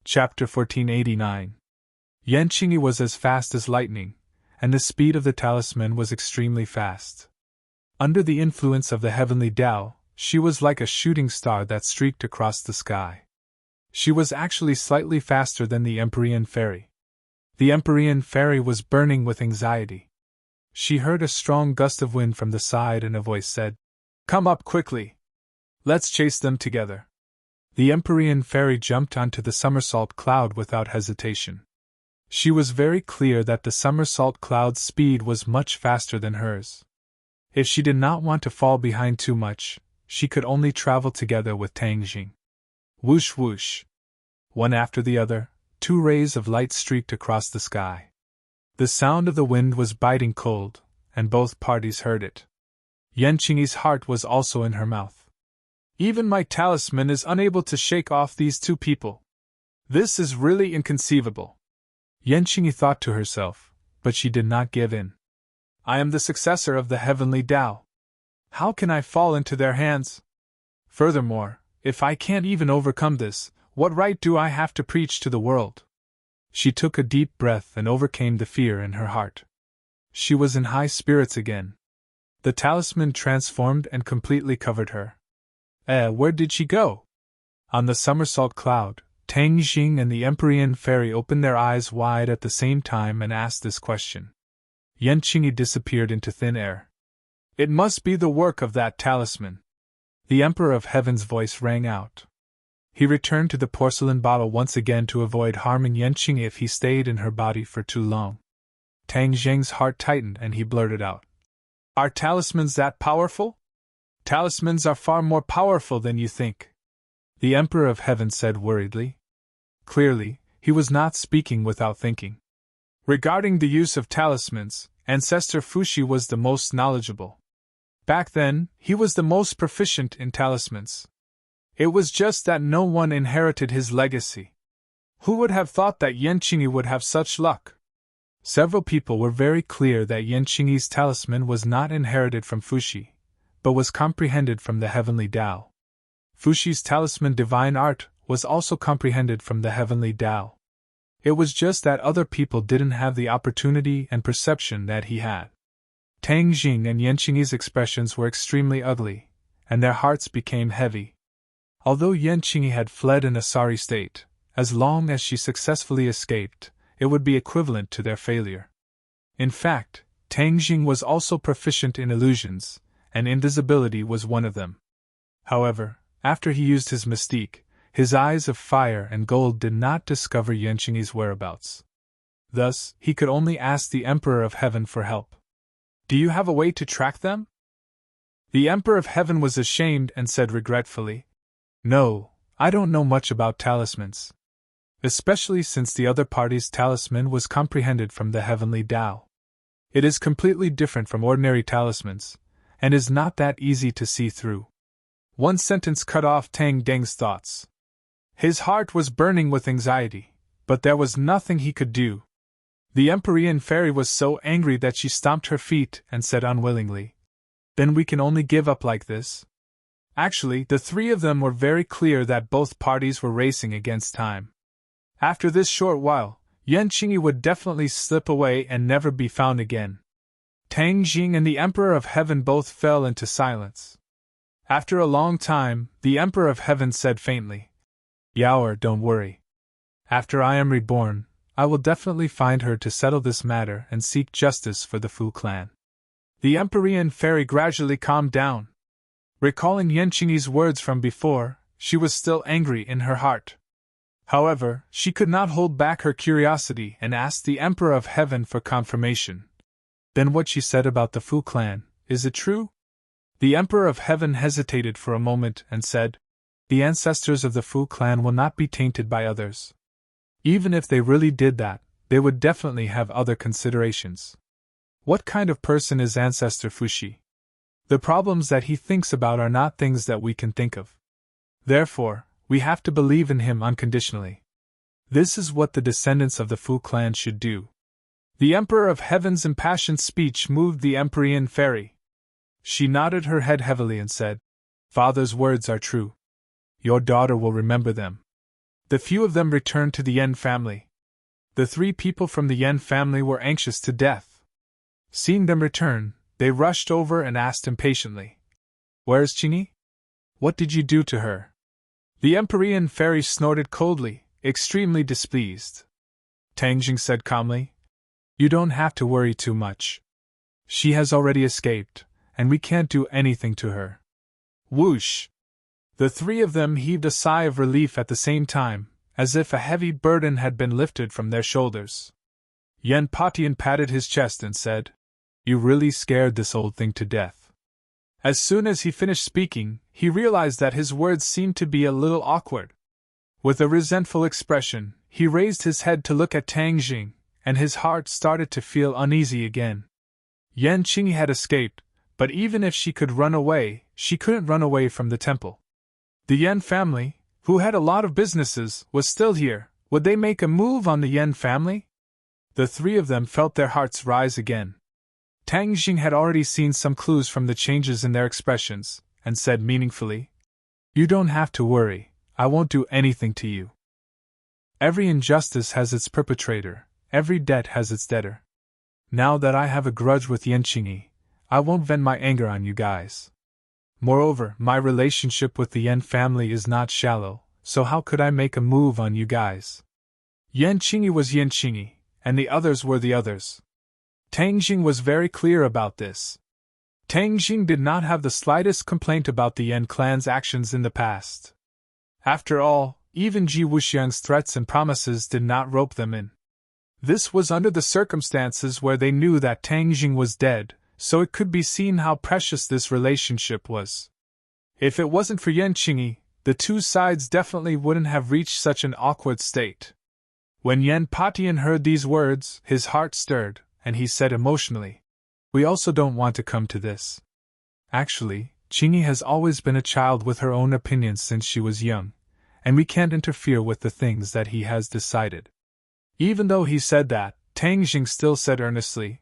Chapter 1489. Yan Qingyi was as fast as lightning, and the speed of the talisman was extremely fast. Under the influence of the heavenly Tao, she was like a shooting star that streaked across the sky. She was actually slightly faster than the Empyrean fairy. The Empyrean fairy was burning with anxiety. She heard a strong gust of wind from the side and a voice said, "Come up quickly. Let's chase them together." The Empyrean fairy jumped onto the somersault cloud without hesitation. She was very clear that the somersault cloud's speed was much faster than hers. If she did not want to fall behind too much, she could only travel together with Tang Jing. Whoosh whoosh. One after the other, two rays of light streaked across the sky. The sound of the wind was biting cold, and both parties heard it. Yan Qingyi's heart was also in her mouth. Even my talisman is unable to shake off these two people. This is really inconceivable. Yan Qingyi thought to herself, but she did not give in. I am the successor of the heavenly Tao. How can I fall into their hands? Furthermore, if I can't even overcome this, what right do I have to preach to the world? She took a deep breath and overcame the fear in her heart. She was in high spirits again. The talisman transformed and completely covered her. Where did she go? On the somersault cloud, Tang Jing and the Empyrean fairy opened their eyes wide at the same time and asked this question. Yan Qingyi disappeared into thin air. It must be the work of that talisman. The Emperor of Heaven's voice rang out. He returned to the porcelain bottle once again to avoid harming Yan Qingyi if he stayed in her body for too long. Tang Jing's heart tightened and he blurted out, "Are talismans that powerful?" "Talismans are far more powerful than you think," the Emperor of Heaven said worriedly. Clearly, he was not speaking without thinking. Regarding the use of talismans, Ancestor Fuxi was the most knowledgeable. Back then, he was the most proficient in talismans. It was just that no one inherited his legacy. Who would have thought that Yan Qingyi would have such luck? Several people were very clear that Yan Qingyi's talisman was not inherited from Fuxi, but was comprehended from the heavenly Tao. Fuxi's talisman divine art was also comprehended from the heavenly Tao. It was just that other people didn't have the opportunity and perception that he had. Tang Jing and Yan Qingyi's expressions were extremely ugly, and their hearts became heavy. Although Yan Qingyi had fled in a sorry state, as long as she successfully escaped, it would be equivalent to their failure. In fact, Tang Jing was also proficient in illusions, and invisibility was one of them. However, after he used his mystique, his eyes of fire and gold did not discover Yan Qingyi's whereabouts. Thus, he could only ask the Emperor of Heaven for help. "Do you have a way to track them?" The Emperor of Heaven was ashamed and said regretfully, "No, I don't know much about talismans. Especially since the other party's talisman was comprehended from the heavenly Tao. It is completely different from ordinary talismans, and is not that easy to see through." One sentence cut off Tang Deng's thoughts. His heart was burning with anxiety, but there was nothing he could do. The Empyrean fairy was so angry that she stomped her feet and said unwillingly, "Then we can only give up like this?" Actually, the three of them were very clear that both parties were racing against time. After this short while, Yan Qingyi would definitely slip away and never be found again. Tang Jing and the Emperor of Heaven both fell into silence. After a long time, the Emperor of Heaven said faintly, "Yaoer, don't worry. After I am reborn, I will definitely find her to settle this matter and seek justice for the Fu clan." The Empyrean fairy gradually calmed down. Recalling Yan Qingyi's words from before, she was still angry in her heart. However, she could not hold back her curiosity and asked the Emperor of Heaven for confirmation. "Then what she said about the Fu clan, is it true?" The Emperor of Heaven hesitated for a moment and said, "The ancestors of the Fu clan will not be tainted by others. Even if they really did that, they would definitely have other considerations. What kind of person is Ancestor Fuxi? The problems that he thinks about are not things that we can think of. Therefore, we have to believe in him unconditionally. This is what the descendants of the Fu clan should do." The Emperor of Heaven's impassioned speech moved the Empyrean fairy. She nodded her head heavily and said, "Father's words are true. Your daughter will remember them." The few of them returned to the Yen family. The 3 people from the Yen family were anxious to death. Seeing them return, they rushed over and asked impatiently, "Where's Qingyi? What did you do to her?" The Empyrean fairy snorted coldly, extremely displeased. Tang Jing said calmly, "You don't have to worry too much. She has already escaped, and we can't do anything to her." Whoosh! The 3 of them heaved a sigh of relief at the same time, as if a heavy burden had been lifted from their shoulders. Yen Patian patted his chest and said, "You really scared this old thing to death." As soon as he finished speaking, he realized that his words seemed to be a little awkward. With a resentful expression, he raised his head to look at Tang Jing, and his heart started to feel uneasy again. Yan Qingyi had escaped, but even if she could run away, she couldn't run away from the temple. The Yen family, who had a lot of businesses, was still here. Would they make a move on the Yen family? The 3 of them felt their hearts rise again. Tang Jing had already seen some clues from the changes in their expressions, and said meaningfully, "You don't have to worry, I won't do anything to you. Every injustice has its perpetrator, every debt has its debtor. Now that I have a grudge with Yan Qingyi, I won't vent my anger on you guys. Moreover, my relationship with the Yen family is not shallow, so how could I make a move on you guys? Yan Qingyi was Yan Qingyi, and the others were the others." Tang Jing was very clear about this. Tang Jing did not have the slightest complaint about the Yen clan's actions in the past. After all, even Ji Wuxiang's threats and promises did not rope them in. This was under the circumstances where they knew that Tang Jing was dead, so it could be seen how precious this relationship was. If it wasn't for Yan Qingyi, the 2 sides definitely wouldn't have reached such an awkward state. When Yen Patian heard these words, his heart stirred, and he said emotionally, "We also don't want to come to this. Actually, Qingyi has always been a child with her own opinions since she was young, and we can't interfere with the things that he has decided." Even though he said that, Tang Jing still said earnestly,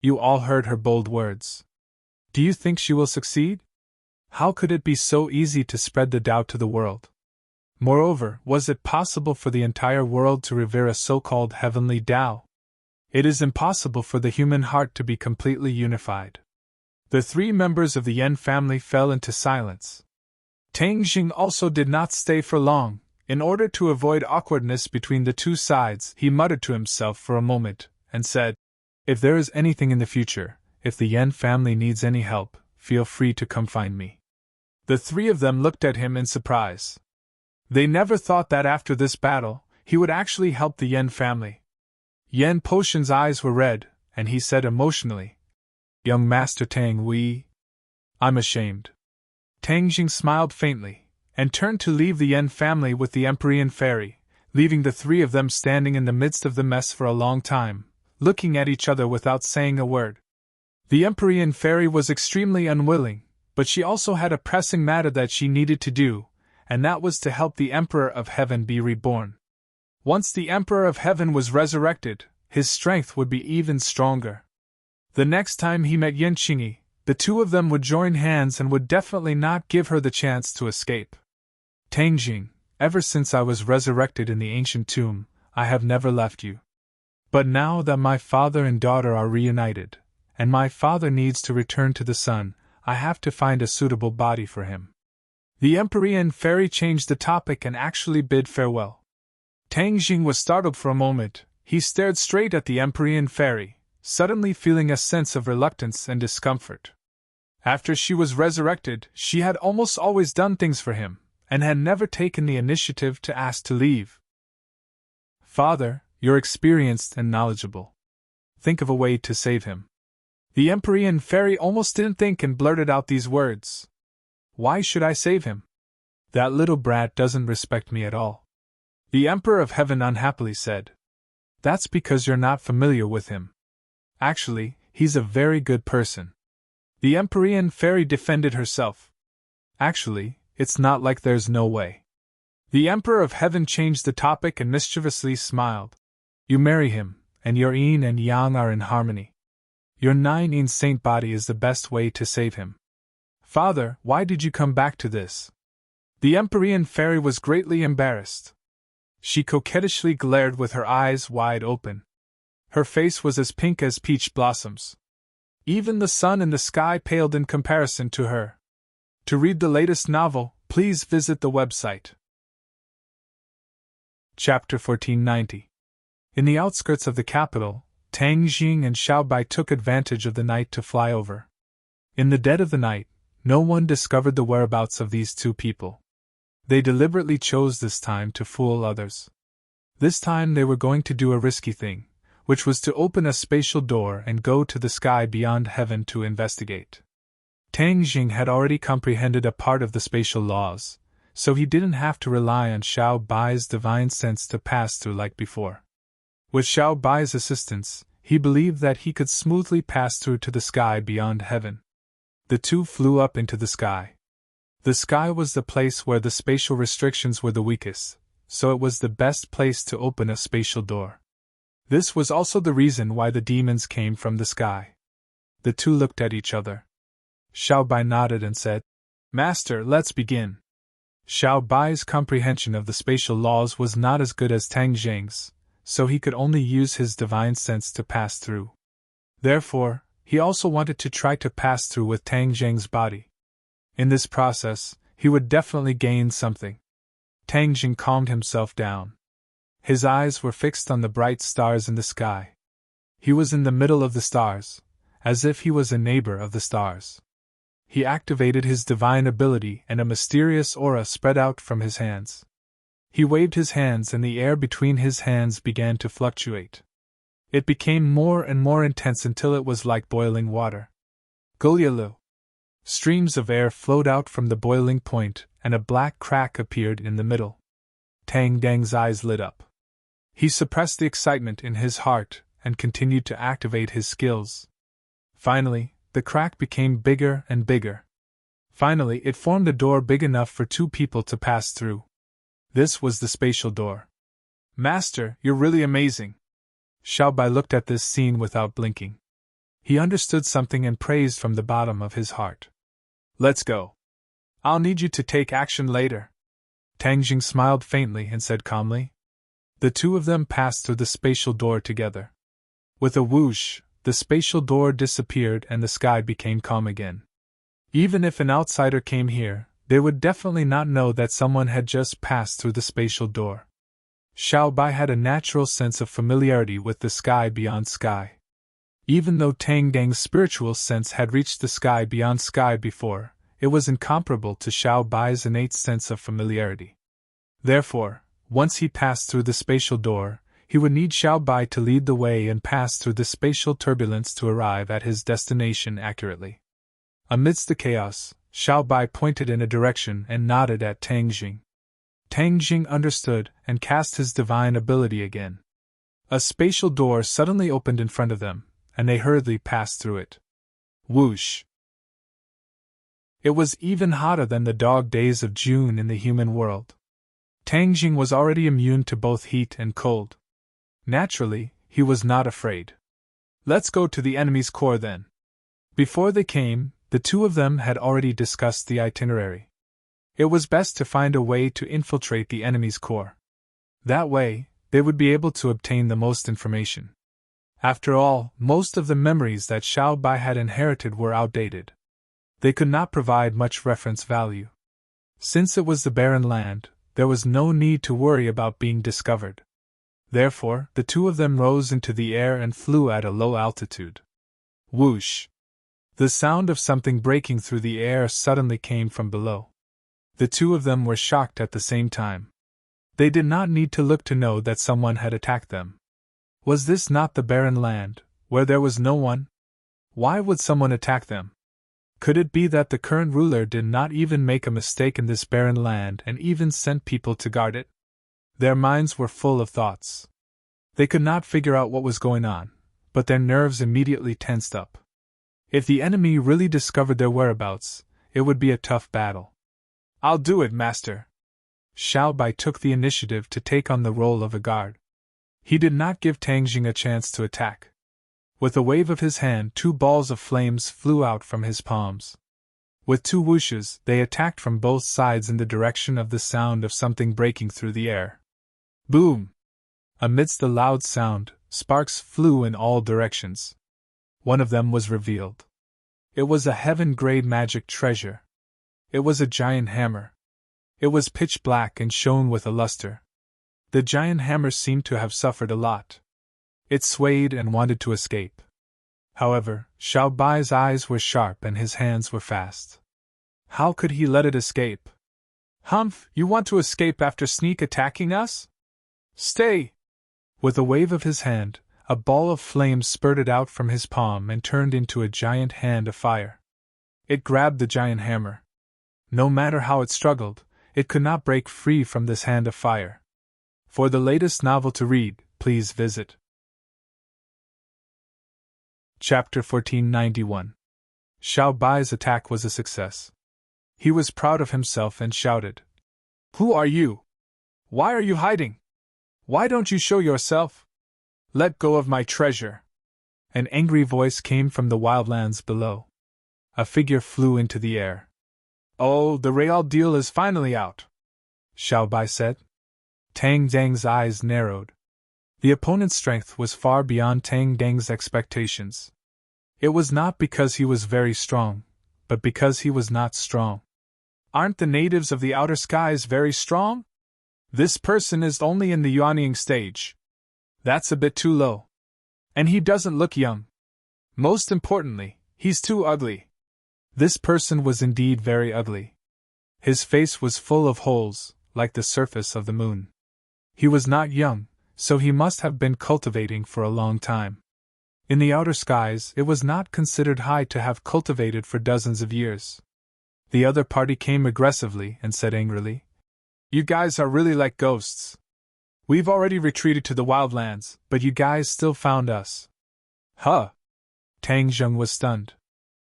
"You all heard her bold words. Do you think she will succeed? How could it be so easy to spread the Tao to the world? Moreover, was it possible for the entire world to revere a so-called heavenly Tao? It is impossible for the human heart to be completely unified." The 3 members of the Yen family fell into silence. Tang Jing also did not stay for long. In order to avoid awkwardness between the 2 sides, he muttered to himself for a moment, and said, "If there is anything in the future, if the Yen family needs any help, feel free to come find me." The 3 of them looked at him in surprise. They never thought that after this battle, he would actually help the Yen family. Yen Potion's eyes were red, and he said emotionally, "Young Master Tang, I'm ashamed." Tang Jing smiled faintly, and turned to leave the Yen family with the Empyrean fairy, leaving the 3 of them standing in the midst of the mess for a long time, looking at each other without saying a word. The Empyrean fairy was extremely unwilling, but she also had a pressing matter that she needed to do, and that was to help the Emperor of Heaven be reborn. Once the Emperor of Heaven was resurrected, his strength would be even stronger. The next time he met Yan Qingyi, the 2 of them would join hands and would definitely not give her the chance to escape. "Tang Jing, ever since I was resurrected in the ancient tomb, I have never left you. But now that my father and daughter are reunited, and my father needs to return to the sun, I have to find a suitable body for him." The Empyrean fairy changed the topic and actually bid farewell. Tang Jing was startled for a moment. He stared straight at the Empyrean fairy, suddenly feeling a sense of reluctance and discomfort. After she was resurrected, she had almost always done things for him, and had never taken the initiative to ask to leave. "Father, you're experienced and knowledgeable. Think of a way to save him." The Empyrean fairy almost didn't think and blurted out these words. "Why should I save him? That little brat doesn't respect me at all." The Emperor of Heaven unhappily said, "That's because you're not familiar with him. Actually, he's a very good person." The Empyrean fairy defended herself. "Actually, it's not like there's no way." The Emperor of Heaven changed the topic and mischievously smiled. "You marry him, and your yin and yang are in harmony. Your 9 saint body is the best way to save him." "Father, why did you come back to this?" The Empyrean fairy was greatly embarrassed. She coquettishly glared with her eyes wide open. Her face was as pink as peach blossoms. Even the sun in the sky paled in comparison to her. To read the latest novel, please visit the website. Chapter 1490. In the outskirts of the capital, Tang Jing and Xiao Bai took advantage of the night to fly over. In the dead of the night, no one discovered the whereabouts of these two people. They deliberately chose this time to fool others. This time they were going to do a risky thing, which was to open a spatial door and go to the sky beyond heaven to investigate. Tang Jing had already comprehended a part of the spatial laws, so he didn't have to rely on Xiao Bai's divine sense to pass through like before. With Xiao Bai's assistance, he believed that he could smoothly pass through to the sky beyond heaven. The two flew up into the sky. The sky was the place where the spatial restrictions were the weakest, so it was the best place to open a spatial door. This was also the reason why the demons came from the sky. The two looked at each other. Xiao Bai nodded and said, "Master, let's begin." Xiao Bai's comprehension of the spatial laws was not as good as Tang Jing's, so he could only use his divine sense to pass through. Therefore, he also wanted to try to pass through with Tang Jing's body. In this process, he would definitely gain something. Tang Jing calmed himself down. His eyes were fixed on the bright stars in the sky. He was in the middle of the stars, as if he was a neighbor of the stars. He activated his divine ability and a mysterious aura spread out from his hands. He waved his hands and the air between his hands began to fluctuate. It became more and more intense until it was like boiling water. Gulyalu. Streams of air flowed out from the boiling point, and a black crack appeared in the middle. Tang Dang's eyes lit up. He suppressed the excitement in his heart and continued to activate his skills. Finally, the crack became bigger and bigger. Finally, it formed a door big enough for two people to pass through. This was the spatial door. "Master, you're really amazing." Xiao Bai looked at this scene without blinking. He understood something and praised from the bottom of his heart. "Let's go. I'll need you to take action later." Tang Jing smiled faintly and said calmly. The two of them passed through the spatial door together. With a whoosh, the spatial door disappeared and the sky became calm again. Even if an outsider came here, they would definitely not know that someone had just passed through the spatial door. Xiao Bai had a natural sense of familiarity with the sky beyond sky. Even though Tang Dang's spiritual sense had reached the sky beyond sky before, it was incomparable to Xiao Bai's innate sense of familiarity. Therefore, once he passed through the spatial door, he would need Xiao Bai to lead the way and pass through the spatial turbulence to arrive at his destination accurately. Amidst the chaos, Xiao Bai pointed in a direction and nodded at Tang Jing. Tang Jing understood and cast his divine ability again. A spatial door suddenly opened in front of them, and they hurriedly passed through it. Whoosh! It was even hotter than the dog days of June in the human world. Tang Jing was already immune to both heat and cold. Naturally, he was not afraid. "Let's go to the enemy's core then." Before they came, the two of them had already discussed the itinerary. It was best to find a way to infiltrate the enemy's core. That way, they would be able to obtain the most information. After all, most of the memories that Xiao Bai had inherited were outdated. They could not provide much reference value. Since it was the barren land, there was no need to worry about being discovered. Therefore, the two of them rose into the air and flew at a low altitude. Whoosh! The sound of something breaking through the air suddenly came from below. The two of them were shocked at the same time. They did not need to look to know that someone had attacked them. Was this not the barren land, where there was no one? Why would someone attack them? Could it be that the current ruler did not even make a mistake in this barren land and even sent people to guard it? Their minds were full of thoughts. They could not figure out what was going on, but their nerves immediately tensed up. If the enemy really discovered their whereabouts, it would be a tough battle. "I'll do it, master." Xiao Bai took the initiative to take on the role of a guard. He did not give Tang Jing a chance to attack. With a wave of his hand, two balls of flames flew out from his palms. With two whooshes, they attacked from both sides in the direction of the sound of something breaking through the air. Boom! Amidst the loud sound, sparks flew in all directions. One of them was revealed. It was a heaven-grade magic treasure. It was a giant hammer. It was pitch black and shone with a luster. The giant hammer seemed to have suffered a lot. It swayed and wanted to escape. However, Xiao Bai's eyes were sharp and his hands were fast. How could he let it escape? Humph, you want to escape after sneak attacking us? Stay! With a wave of his hand, a ball of flame spurted out from his palm and turned into a giant hand of fire. It grabbed the giant hammer. No matter how it struggled, it could not break free from this hand of fire. For the latest novel to read, please visit Chapter 1491. Xiao Bai's attack was a success. He was proud of himself and shouted, "Who are you? Why are you hiding? Why don't you show yourself? Let go of my treasure!" An angry voice came from the wildlands below. A figure flew into the air. "Oh, the real deal is finally out," Xiao Bai said. Tang Dang's eyes narrowed. The opponent's strength was far beyond Tang Dang's expectations. It was not because he was very strong, but because he was not strong. Aren't the natives of the outer skies very strong? This person is only in the Yuanying stage. That's a bit too low. And he doesn't look young. Most importantly, he's too ugly. This person was indeed very ugly. His face was full of holes, like the surface of the moon. He was not young, so he must have been cultivating for a long time. In the outer skies, it was not considered high to have cultivated for dozens of years. The other party came aggressively and said angrily, "You guys are really like ghosts. We've already retreated to the wildlands, but you guys still found us." Huh! Tang Zheng was stunned.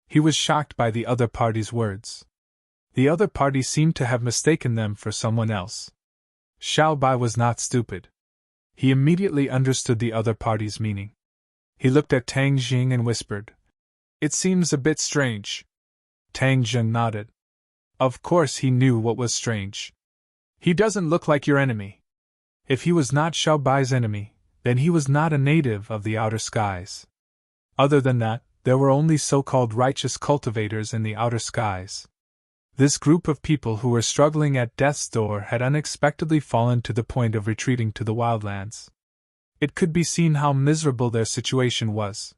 He was shocked by the other party's words. The other party seemed to have mistaken them for someone else. Xiao Bai was not stupid. He immediately understood the other party's meaning. He looked at Tang Jing and whispered, "It seems a bit strange." Tang Zheng nodded. Of course he knew what was strange. "He doesn't look like your enemy." If he was not Xiao Bai's enemy, then he was not a native of the outer skies. Other than that, there were only so-called righteous cultivators in the outer skies. This group of people who were struggling at death's door had unexpectedly fallen to the point of retreating to the wildlands. It could be seen how miserable their situation was.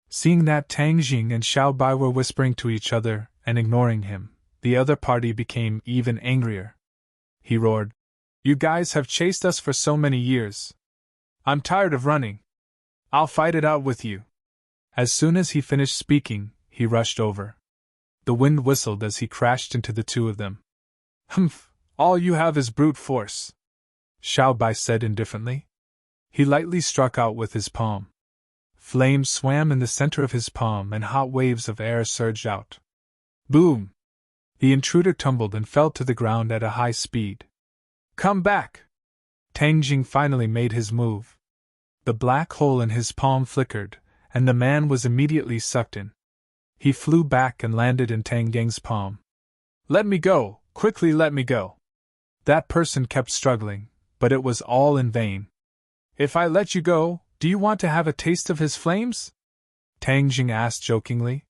Seeing that Tang Jing and Xiao Bai were whispering to each other and ignoring him, the other party became even angrier. He roared, "You guys have chased us for so many years. I'm tired of running. I'll fight it out with you." As soon as he finished speaking, he rushed over. The wind whistled as he crashed into the two of them. "Humph, all you have is brute force," Xiao Bai said indifferently. He lightly struck out with his palm. Flames swam in the center of his palm and hot waves of air surged out. Boom! The intruder tumbled and fell to the ground at a high speed. "Come back!" Tang Jing finally made his move. The black hole in his palm flickered, and the man was immediately sucked in. He flew back and landed in Tang Dang's palm. "Let me go! Quickly let me go!" That person kept struggling, but it was all in vain. "If I let you go, do you want to have a taste of his flames?" Tang Jing asked jokingly.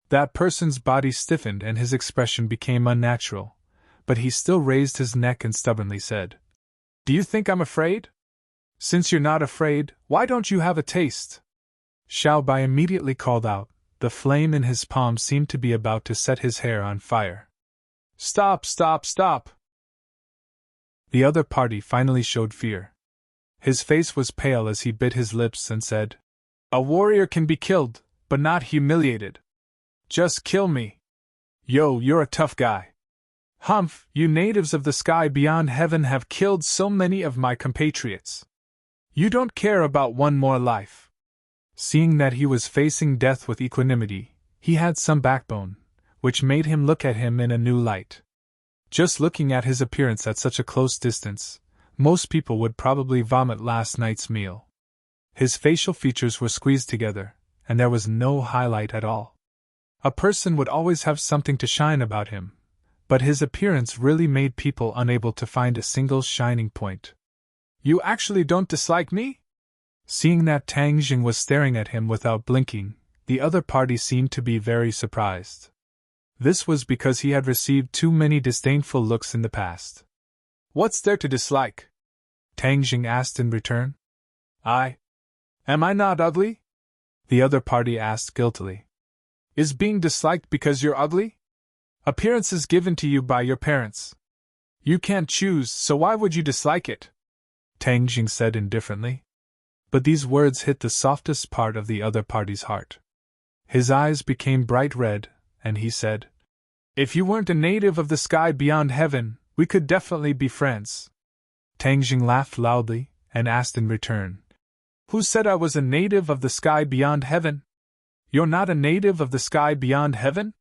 That person's body stiffened and his expression became unnatural, but he still raised his neck and stubbornly said, "Do you think I'm afraid? Since you're not afraid, why don't you have a taste?" Xiao Bai immediately called out. The flame in his palm seemed to be about to set his hair on fire. "Stop, stop, stop!" The other party finally showed fear. His face was pale as he bit his lips and said, "A warrior can be killed, but not humiliated. Just kill me. Yo, you're a tough guy. Humph, you natives of the sky beyond heaven have killed so many of my compatriots. You don't care about one more life." Seeing that he was facing death with equanimity, he had some backbone, which made him look at him in a new light. Just looking at his appearance at such a close distance, most people would probably vomit last night's meal. His facial features were squeezed together, and there was no highlight at all. A person would always have something to shine about him, but his appearance really made people unable to find a single shining point. You actually don't dislike me? Seeing that Tang Jing was staring at him without blinking, the other party seemed to be very surprised. This was because he had received too many disdainful looks in the past. What's there to dislike? Tang Jing asked in return. Am I not ugly? The other party asked guiltily. Is being disliked because you're ugly? Appearance is given to you by your parents. You can't choose, so why would you dislike it? Tang Jing said indifferently. But these words hit the softest part of the other party's heart. His eyes became bright red, and he said, If you weren't a native of the sky beyond heaven, we could definitely be friends. Tang Jing laughed loudly, and asked in return, Who said I was a native of the sky beyond heaven? You're not a native of the sky beyond heaven?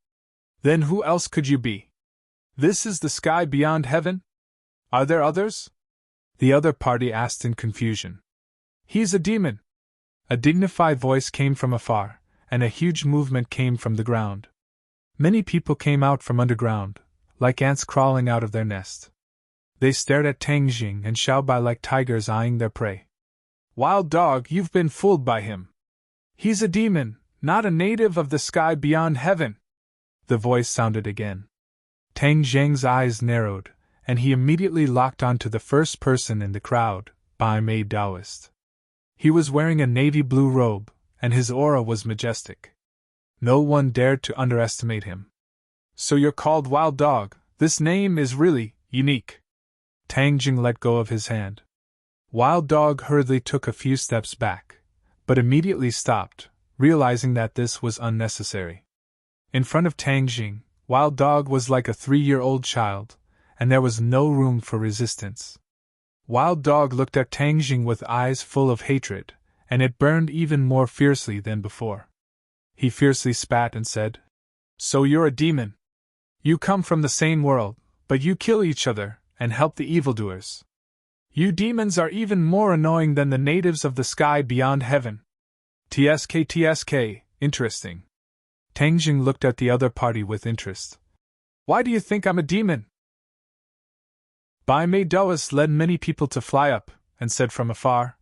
Then who else could you be? This is the sky beyond heaven? Are there others? The other party asked in confusion. He's a demon. A dignified voice came from afar, and a huge movement came from the ground. Many people came out from underground, like ants crawling out of their nest. They stared at Tang Jing and Xiaobai like tigers eyeing their prey. Wild dog, you've been fooled by him. He's a demon, not a native of the sky beyond heaven. The voice sounded again. Tang Jing's eyes narrowed, and he immediately locked onto the first person in the crowd, Bai Mei Taoist. He was wearing a navy blue robe, and his aura was majestic. No one dared to underestimate him. So you're called Wild Dog. This name is really unique. Tang Jing let go of his hand. Wild Dog hurriedly took a few steps back, but immediately stopped, realizing that this was unnecessary. In front of Tang Jing, Wild Dog was like a 3-year-old child, and there was no room for resistance. Wild Dog looked at Tang Jing with eyes full of hatred, and it burned even more fiercely than before. He fiercely spat and said, So you're a demon. You come from the same world, but you kill each other and help the evildoers. You demons are even more annoying than the natives of the sky beyond heaven. TSK, interesting. Tang Jing looked at the other party with interest. Why do you think I'm a demon? Bai Mei Taoist led many people to fly up, and said from afar,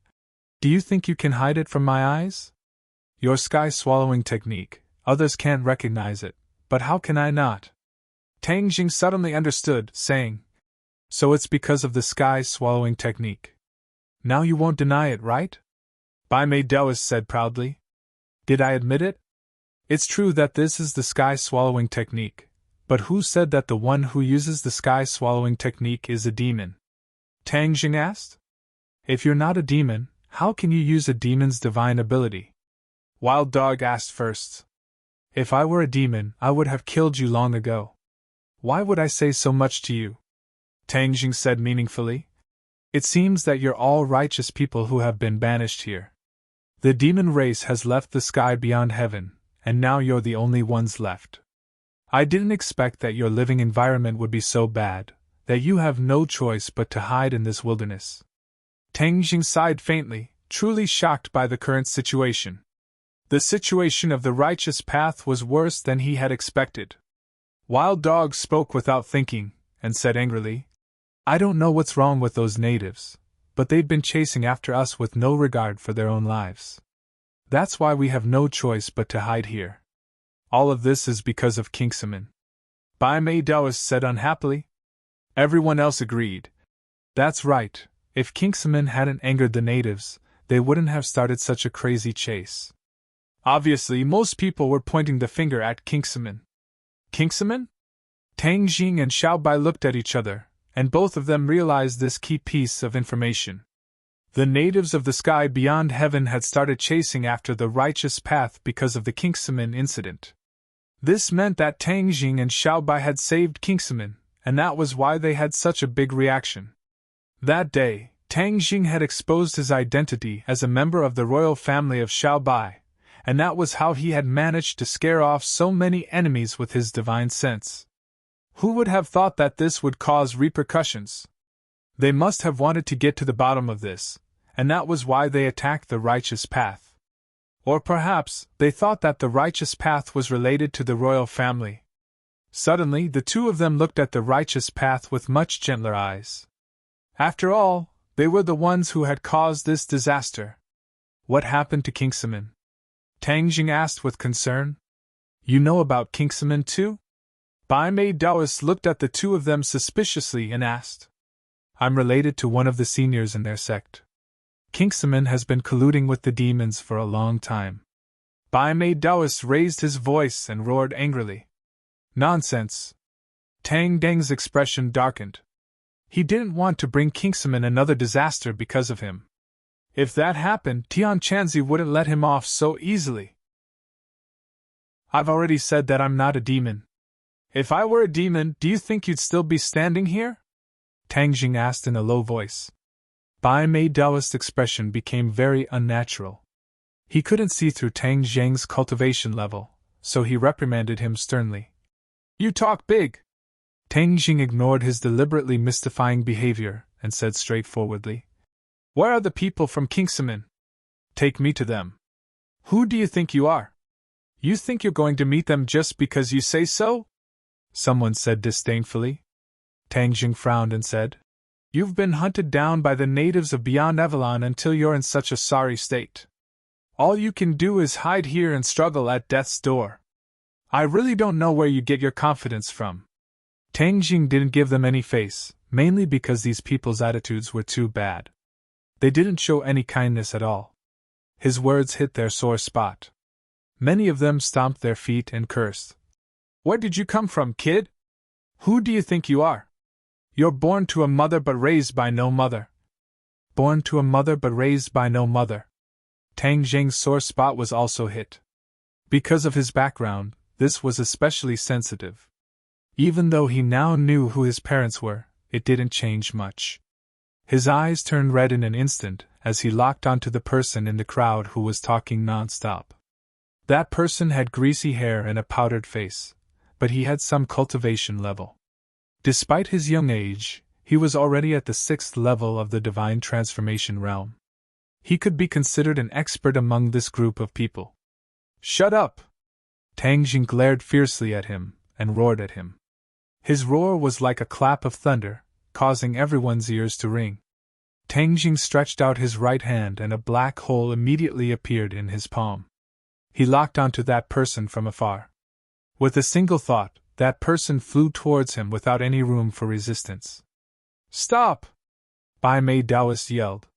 Do you think you can hide it from my eyes? Your sky-swallowing technique, others can't recognize it, but how can I not? Tang Jing suddenly understood, saying, So it's because of the sky-swallowing technique. Now you won't deny it, right? Bai Mei Taoist said proudly. Did I admit it? It's true that this is the sky-swallowing technique, but who said that the one who uses the sky-swallowing technique is a demon? Tang Jing asked. If you're not a demon, how can you use a demon's divine ability? Wild Dog asked first. If I were a demon, I would have killed you long ago. Why would I say so much to you? Tang Jing said meaningfully. It seems that you're all righteous people who have been banished here. The demon race has left the sky beyond heaven, and now you're the only ones left. I didn't expect that your living environment would be so bad, that you have no choice but to hide in this wilderness. Tang Jing sighed faintly, truly shocked by the current situation. The situation of the righteous path was worse than he had expected. Wild Dog spoke without thinking, and said angrily, I don't know what's wrong with those natives, but they've been chasing after us with no regard for their own lives. That's why we have no choice but to hide here. All of this is because of Kingsaman. Bai Mei Taoist said unhappily. Everyone else agreed. That's right, if Kingsaman hadn't angered the natives, they wouldn't have started such a crazy chase. Obviously, most people were pointing the finger at Kingsaman. Kingsaman? Tang Jing and Xiaobai looked at each other, and both of them realized this key piece of information. The natives of the sky beyond heaven had started chasing after the righteous path because of the Kingsaman incident. This meant that Tang Jing and Xiaobai had saved Kingsaman, and that was why they had such a big reaction. That day, Tang Jing had exposed his identity as a member of the royal family of Xiaobai, and that was how he had managed to scare off so many enemies with his divine sense. Who would have thought that this would cause repercussions? They must have wanted to get to the bottom of this, and that was why they attacked the righteous path. Or perhaps, they thought that the righteous path was related to the royal family. Suddenly, the two of them looked at the righteous path with much gentler eyes. After all, They were the ones who had caused this disaster. What happened to Kingsaman? Tang Jing asked with concern. You know about Kingsaman too? Bai Mei Daoist looked at the two of them suspiciously and asked. I'm related to one of the seniors in their sect. Kingsaman has been colluding with the demons for a long time. Bai Mei Daoist raised his voice and roared angrily. Nonsense! Tang Deng's expression darkened. He didn't want to bring Kingsaman another disaster because of him. If that happened, Tian Chanzi wouldn't let him off so easily. I've already said that I'm not a demon. If I were a demon, do you think you'd still be standing here? Tang Jing asked in a low voice. Bai Mei Daoist's expression became very unnatural. He couldn't see through Tang Jing's cultivation level, so he reprimanded him sternly. You talk big! Tang Jing ignored his deliberately mystifying behavior and said straightforwardly. Where are the people from Kingsaman? Take me to them. Who do you think you are? You think you're going to meet them just because you say so? Someone said disdainfully. Tang Jing frowned and said, You've been hunted down by the natives of Beyond Avalon until you're in such a sorry state. All you can do is hide here and struggle at death's door. I really don't know where you get your confidence from. Tang Jing didn't give them any face, mainly because these people's attitudes were too bad. They didn't show any kindness at all. His words hit their sore spot. Many of them stomped their feet and cursed. Where did you come from, kid? Who do you think you are? You're born to a mother but raised by no mother. Born to a mother but raised by no mother. Tang Jing's sore spot was also hit. Because of his background, this was especially sensitive. Even though he now knew who his parents were, it didn't change much. His eyes turned red in an instant as he locked onto the person in the crowd who was talking non-stop. That person had greasy hair and a powdered face, but he had some cultivation level. Despite his young age, he was already at the 6th level of the divine transformation realm. He could be considered an expert among this group of people. Shut up! Tang Jing glared fiercely at him and roared at him. His roar was like a clap of thunder, causing everyone's ears to ring. Tang Jing stretched out his right hand and a black hole immediately appeared in his palm. He locked onto that person from afar. With a single thought, that person flew towards him without any room for resistance. Stop! Bai Mei Daoist yelled.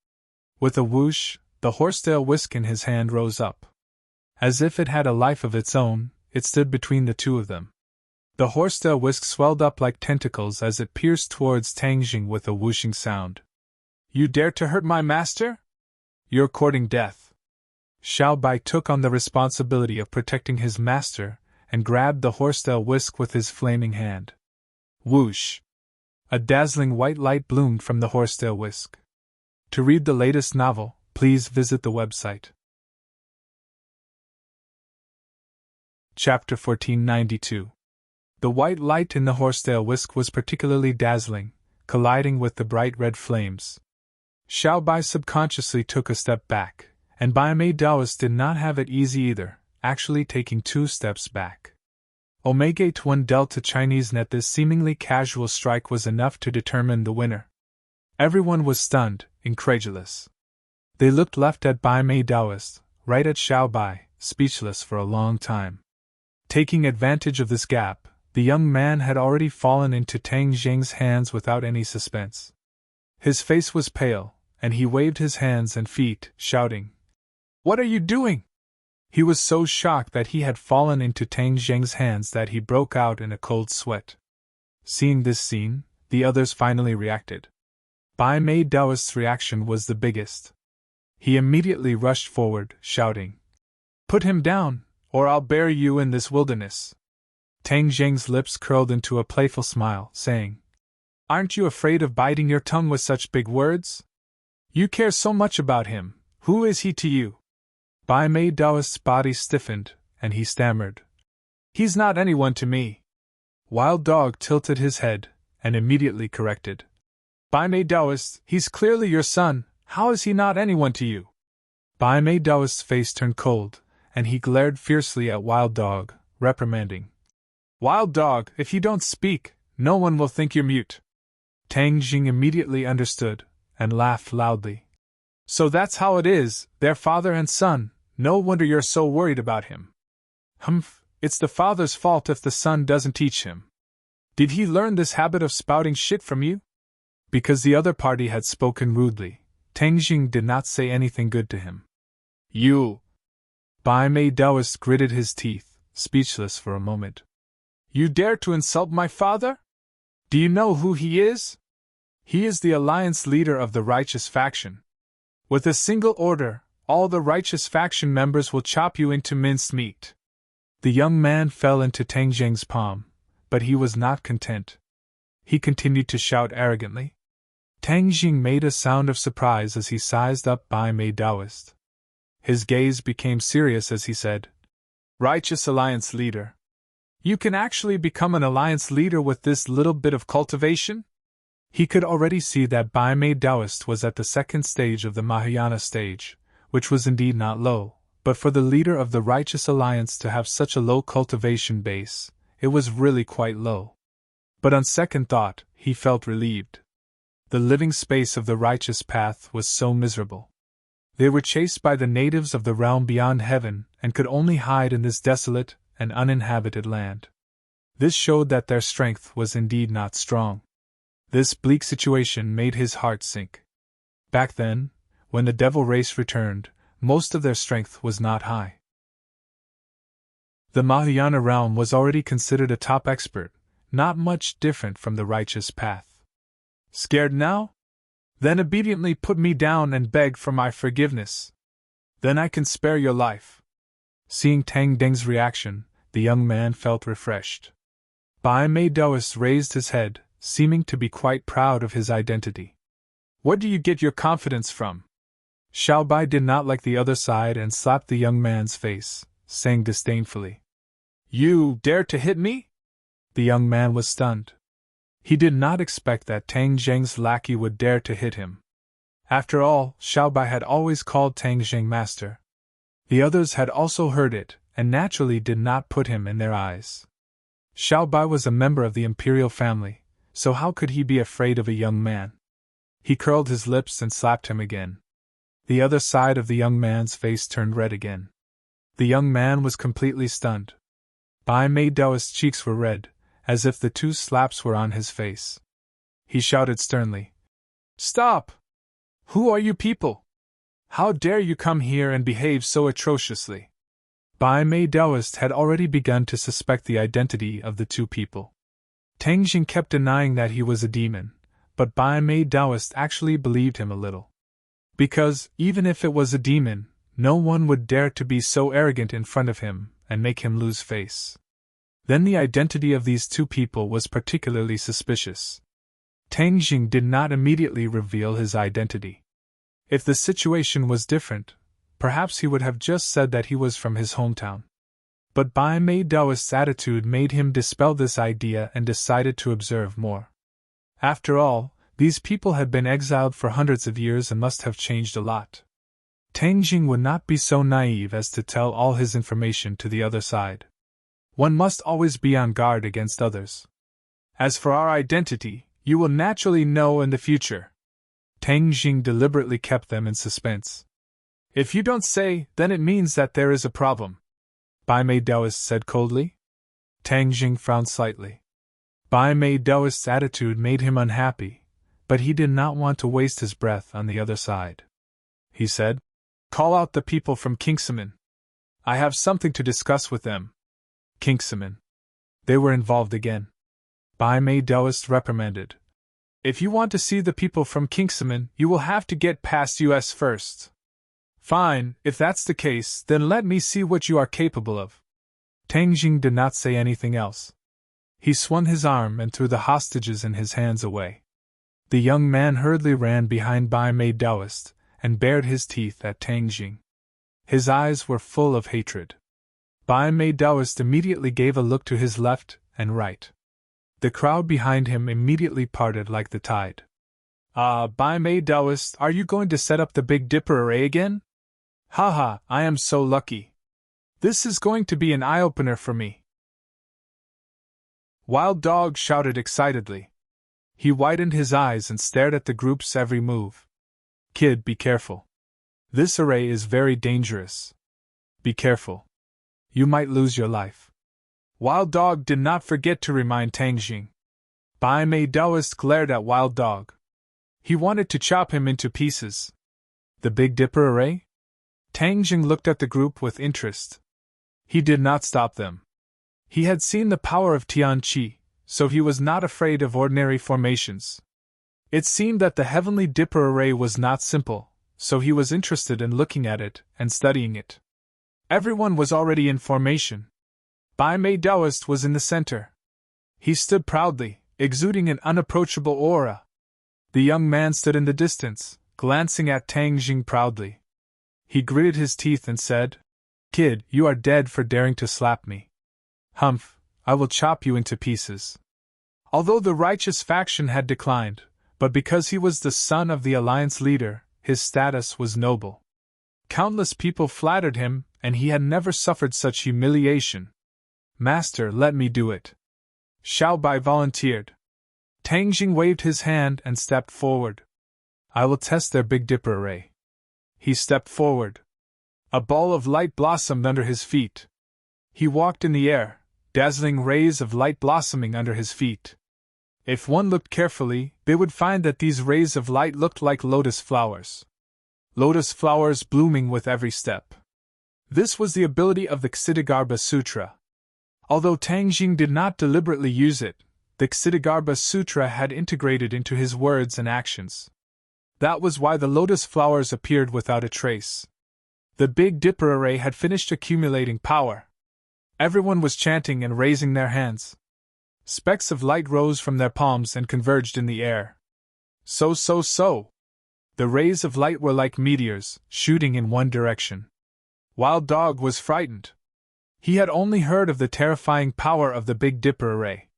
With a whoosh, the horsetail whisk in his hand rose up. As if it had a life of its own, it stood between the two of them. The horsetail whisk swelled up like tentacles as it pierced towards Tang Jing with a whooshing sound. You dare to hurt my master? You're courting death. Xiao Bai took on the responsibility of protecting his master and grabbed the horsetail whisk with his flaming hand. Whoosh! A dazzling white light bloomed from the horsetail whisk. To read the latest novel, please visit the website. Chapter 1492. The white light in the horsetail whisk was particularly dazzling, colliding with the bright red flames. Xiao Bai subconsciously took a step back, and Bai Mei Daoist did not have it easy either, actually taking 2 steps back. Omega 1 Delta Chinese net. This seemingly casual strike was enough to determine the winner. Everyone was stunned, incredulous. They looked left at Bai Mei Daoist, right at Xiao Bai, speechless for a long time. Taking advantage of this gap, the young man had already fallen into Tang Jing's hands without any suspense. His face was pale, and he waved his hands and feet, shouting, What are you doing? He was so shocked that he had fallen into Tang Jing's hands that he broke out in a cold sweat. Seeing this scene, the others finally reacted. Bai Mei Daoist's reaction was the biggest. He immediately rushed forward, shouting, Put him down, or I'll bury you in this wilderness. Tang Jing's lips curled into a playful smile, saying, Aren't you afraid of biting your tongue with such big words? You care so much about him, who is he to you? Bai Mei Daoist's body stiffened, and he stammered, He's not anyone to me. Wild Dog tilted his head, and immediately corrected, Bai Mei Daoist, he's clearly your son, how is he not anyone to you? Bai Mei Daoist's face turned cold, and he glared fiercely at Wild Dog, reprimanding, Wild Dog, if you don't speak, no one will think you're mute. Tang Jing immediately understood, and laughed loudly. So that's how it is, they're father and son, no wonder you're so worried about him. Humph, it's the father's fault if the son doesn't teach him. Did he learn this habit of spouting shit from you? Because the other party had spoken rudely, Tang Jing did not say anything good to him. You! Bai Mei Daoist gritted his teeth, speechless for a moment. You dare to insult my father? Do you know who he is? He is the alliance leader of the righteous faction. With a single order, all the righteous faction members will chop you into minced meat. The young man fell into Tang Jing's palm, but he was not content. He continued to shout arrogantly. Tang Jing made a sound of surprise as he sized up Bai Mei Daoist. His gaze became serious as he said, Righteous Alliance Leader. You can actually become an alliance leader with this little bit of cultivation? He could already see that Bai Mei Daoist was at the second stage of the Mahayana stage, which was indeed not low, but for the leader of the Righteous Alliance to have such a low cultivation base, it was really quite low. But on second thought, he felt relieved. The living space of the righteous path was so miserable. They were chased by the natives of the realm beyond heaven and could only hide in this desolate and uninhabited land. This showed that their strength was indeed not strong. This bleak situation made his heart sink. Back then, when the devil race returned, most of their strength was not high. The Mahayana realm was already considered a top expert, not much different from the righteous path. Scared now? Then obediently put me down and beg for my forgiveness. Then I can spare your life. Seeing Tang Deng's reaction, the young man felt refreshed. Bai Mei Daoist raised his head, seeming to be quite proud of his identity. Where do you get your confidence from? Xiao Bai did not like the other side and slapped the young man's face, saying disdainfully, You dare to hit me? The young man was stunned. He did not expect that Tang Zheng's lackey would dare to hit him. After all, Xiao Bai had always called Tang Zheng master. The others had also heard it, and naturally did not put him in their eyes. Xiao Bai was a member of the imperial family, so how could he be afraid of a young man? He curled his lips and slapped him again. The other side of the young man's face turned red again. The young man was completely stunned. Bai Mei Daoist's cheeks were red, as if the two slaps were on his face. He shouted sternly, Stop! Who are you people? How dare you come here and behave so atrociously? Bai Mei Daoist had already begun to suspect the identity of the two people. Tang Jing kept denying that he was a demon, but Bai Mei Daoist actually believed him a little. Because, even if it was a demon, no one would dare to be so arrogant in front of him and make him lose face. Then the identity of these two people was particularly suspicious. Tang Jing did not immediately reveal his identity. If the situation was different, perhaps he would have just said that he was from his hometown. But Bai Mei Daoist's attitude made him dispel this idea and decided to observe more. After all, these people had been exiled for hundreds of years and must have changed a lot. Tang Jing would not be so naive as to tell all his information to the other side. One must always be on guard against others. As for our identity, you will naturally know in the future. Tang Jing deliberately kept them in suspense. If you don't say, then it means that there is a problem, Bai Mei Daoist said coldly. Tang Jing frowned slightly. Bai Mei Daoist's attitude made him unhappy, but he did not want to waste his breath on the other side. He said, Call out the people from Kingsaman. I have something to discuss with them. Kingsaman. They were involved again. Bai Mei Daoist reprimanded. If you want to see the people from Kingsaman, you will have to get past us first. Fine, if that's the case, then let me see what you are capable of. Tang Jing did not say anything else. He swung his arm and threw the hostages in his hands away. The young man hurriedly ran behind Bai Mei Daoist and bared his teeth at Tang Jing. His eyes were full of hatred. Bai Mei Daoist immediately gave a look to his left and right. The crowd behind him immediately parted like the tide. Bai Mei Daoist, are you going to set up the Big Dipper array again? Haha, I am so lucky. This is going to be an eye-opener for me. Wild Dog shouted excitedly. He widened his eyes and stared at the group's every move. Kid, be careful. This array is very dangerous. Be careful. You might lose your life. Wild Dog did not forget to remind Tang Jing. Bai Mei Daoist glared at Wild Dog. He wanted to chop him into pieces. The Big Dipper array? Tang Jing looked at the group with interest. He did not stop them. He had seen the power of Tian Qi, so he was not afraid of ordinary formations. It seemed that the Heavenly Dipper array was not simple, so he was interested in looking at it and studying it. Everyone was already in formation. Bai Mei Daoist was in the center. He stood proudly, exuding an unapproachable aura. The young man stood in the distance, glancing at Tang Jing proudly. He gritted his teeth and said, "Kid, you are dead for daring to slap me. Humph, I will chop you into pieces." Although the righteous faction had declined, but because he was the son of the alliance leader, his status was noble. Countless people flattered him, and he had never suffered such humiliation. "Master, let me do it." Xiao Bai volunteered. Tang Jing waved his hand and stepped forward. "I will test their Big Dipper array." He stepped forward. A ball of light blossomed under his feet. He walked in the air, dazzling rays of light blossoming under his feet. If one looked carefully, they would find that these rays of light looked like lotus flowers. Lotus flowers blooming with every step. This was the ability of the Ksitigarbha Sutra. Although Tang Jing did not deliberately use it, the Ksitigarbha Sutra had integrated into his words and actions. That was why the lotus flowers appeared without a trace. The Big Dipper array had finished accumulating power. Everyone was chanting and raising their hands. Specks of light rose from their palms and converged in the air. So. The rays of light were like meteors, shooting in one direction. Wild Dog was frightened. He had only heard of the terrifying power of the Big Dipper array.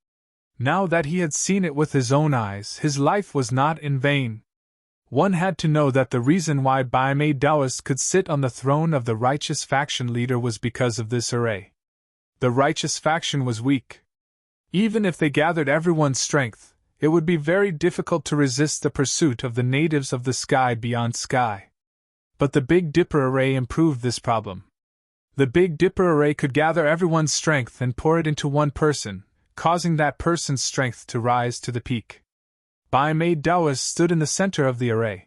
Now that he had seen it with his own eyes, his life was not in vain. One had to know that the reason why Bai Mei Daoist could sit on the throne of the righteous faction leader was because of this array. The righteous faction was weak. Even if they gathered everyone's strength, it would be very difficult to resist the pursuit of the natives of the sky beyond sky. But the Big Dipper array improved this problem. The Big Dipper array could gather everyone's strength and pour it into one person, causing that person's strength to rise to the peak. Bai Mei Daoist stood in the center of the array.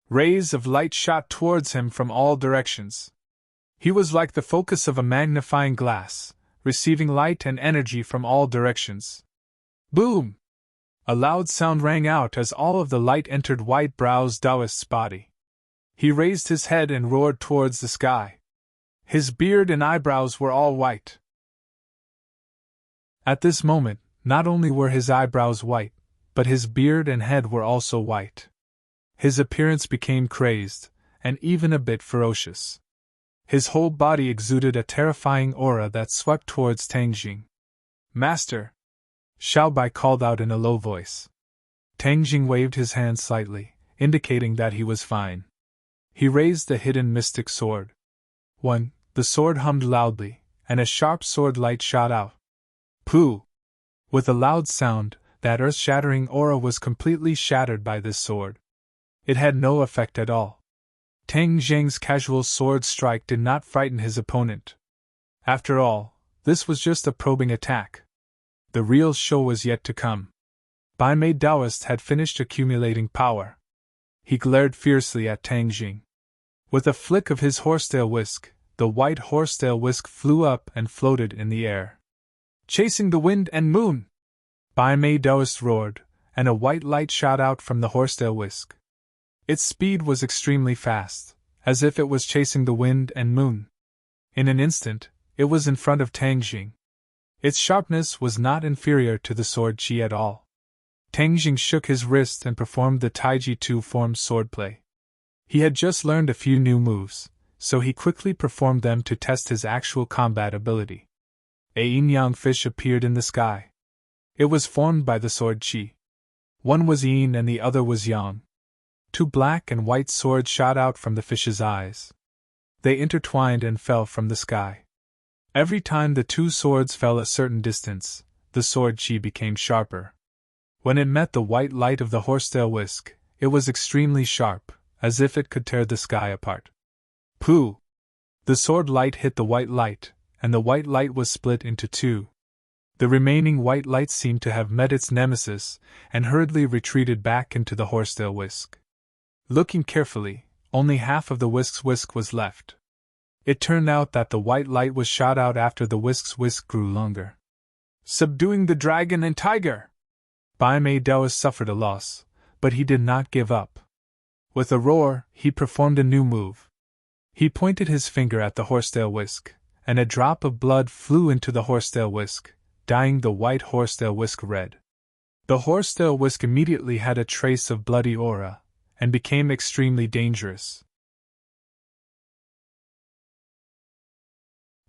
Rays of light shot towards him from all directions. He was like the focus of a magnifying glass, receiving light and energy from all directions. Boom! A loud sound rang out as all of the light entered White Brow's Daoist's body. He raised his head and roared towards the sky. His beard and eyebrows were all white. At this moment, not only were his eyebrows white, but his beard and head were also white. His appearance became crazed, and even a bit ferocious. His whole body exuded a terrifying aura that swept towards Tang Jing. "Master!" Xiao Bai called out in a low voice. Tang Jing waved his hand slightly, indicating that he was fine. He raised the hidden mystic sword. The sword hummed loudly, and a sharp sword light shot out. Pooh! With a loud sound, that earth-shattering aura was completely shattered by this sword. It had no effect at all. Tang Jing's casual sword strike did not frighten his opponent. After all, this was just a probing attack. The real show was yet to come. Bai Mei Daoist had finished accumulating power. He glared fiercely at Tang Jing. With a flick of his horsetail whisk, the white horsetail whisk flew up and floated in the air. "Chasing the wind and moon!" Bai Mei Daoist roared, and a white light shot out from the horsetail whisk. Its speed was extremely fast, as if it was chasing the wind and moon. In an instant, it was in front of Tang Jing. Its sharpness was not inferior to the sword Qi at all. Tang Jing shook his wrist and performed the Taiji two-form swordplay. He had just learned a few new moves, so he quickly performed them to test his actual combat ability. A yin-yang fish appeared in the sky. It was formed by the sword Qi. One was yin and the other was yang. Two black and white swords shot out from the fish's eyes. They intertwined and fell from the sky. Every time the two swords fell a certain distance, the sword Qi became sharper. When it met the white light of the horsetail whisk, it was extremely sharp, as if it could tear the sky apart. Pooh! The sword light hit the white light, and the white light was split into two. The remaining white light seemed to have met its nemesis, and hurriedly retreated back into the horsetail whisk. Looking carefully, only half of the whisk's whisk was left. It turned out that the white light was shot out after the whisk's whisk grew longer. Subduing the dragon and tiger! Bai Mei Daoist suffered a loss, but he did not give up. With a roar, he performed a new move. He pointed his finger at the horsetail whisk, and a drop of blood flew into the horsetail whisk, dyeing the white horsetail whisk red. The horsetail whisk immediately had a trace of bloody aura, and became extremely dangerous.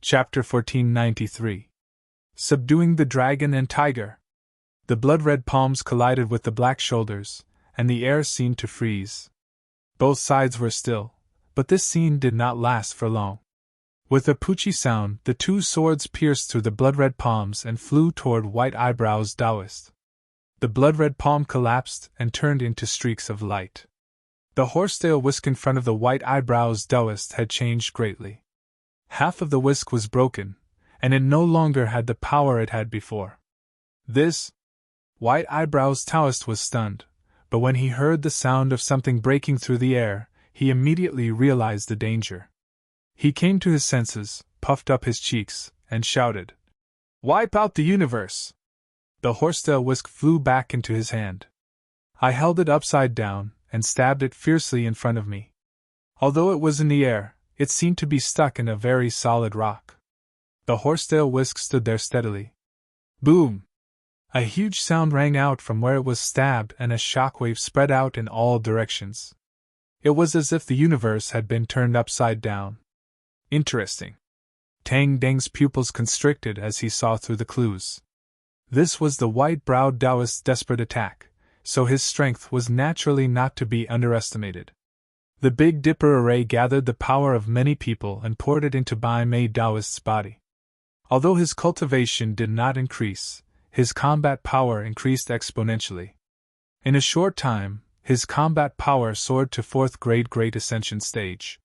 Chapter 1493. Subduing the Dragon and Tiger. The blood-red palms collided with the black shoulders, and the air seemed to freeze. Both sides were still, but this scene did not last for long. With a poochie sound, the two swords pierced through the blood-red palms and flew toward White Eyebrows Daoist. The blood-red palm collapsed and turned into streaks of light. The horsetail whisk in front of the White Eyebrows Daoist had changed greatly. Half of the whisk was broken, and it no longer had the power it had before. This White Eyebrows Taoist was stunned, but when he heard the sound of something breaking through the air, he immediately realized the danger. He came to his senses, puffed up his cheeks, and shouted, "Wipe out the universe!" The horsetail whisk flew back into his hand. I held it upside down and stabbed it fiercely in front of me. Although it was in the air, it seemed to be stuck in a very solid rock. The horsetail whisk stood there steadily. Boom! A huge sound rang out from where it was stabbed, and a shockwave spread out in all directions. It was as if the universe had been turned upside down. Interesting. Tang Deng's pupils constricted as he saw through the clues. This was the white-browed Taoist's desperate attack, so his strength was naturally not to be underestimated. The Big Dipper array gathered the power of many people and poured it into Bai Mei Daoist's body. Although his cultivation did not increase, his combat power increased exponentially. In a short time, his combat power soared to 4th grade Great Ascension stage.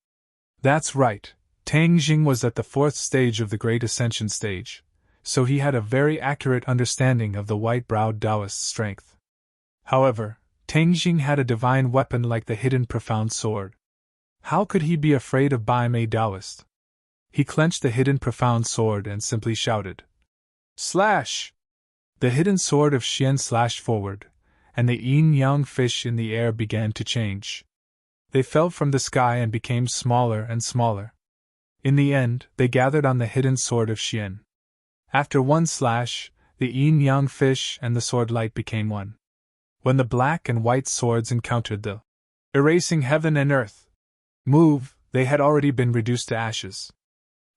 That's right, Tang Jing was at the 4th stage of the Great Ascension stage, so he had a very accurate understanding of the white-browed Taoist's strength. However, Tang Jing had a divine weapon like the hidden profound sword. How could he be afraid of Bai Mei Daoist? He clenched the hidden profound sword and simply shouted, "Slash!" The hidden sword of Xian slashed forward, and the yin-yang fish in the air began to change. They fell from the sky and became smaller and smaller. In the end, they gathered on the hidden sword of Xian. After one slash, the yin-yang fish and the sword light became one. When the black and white swords encountered the erasing heaven and earth move, they had already been reduced to ashes.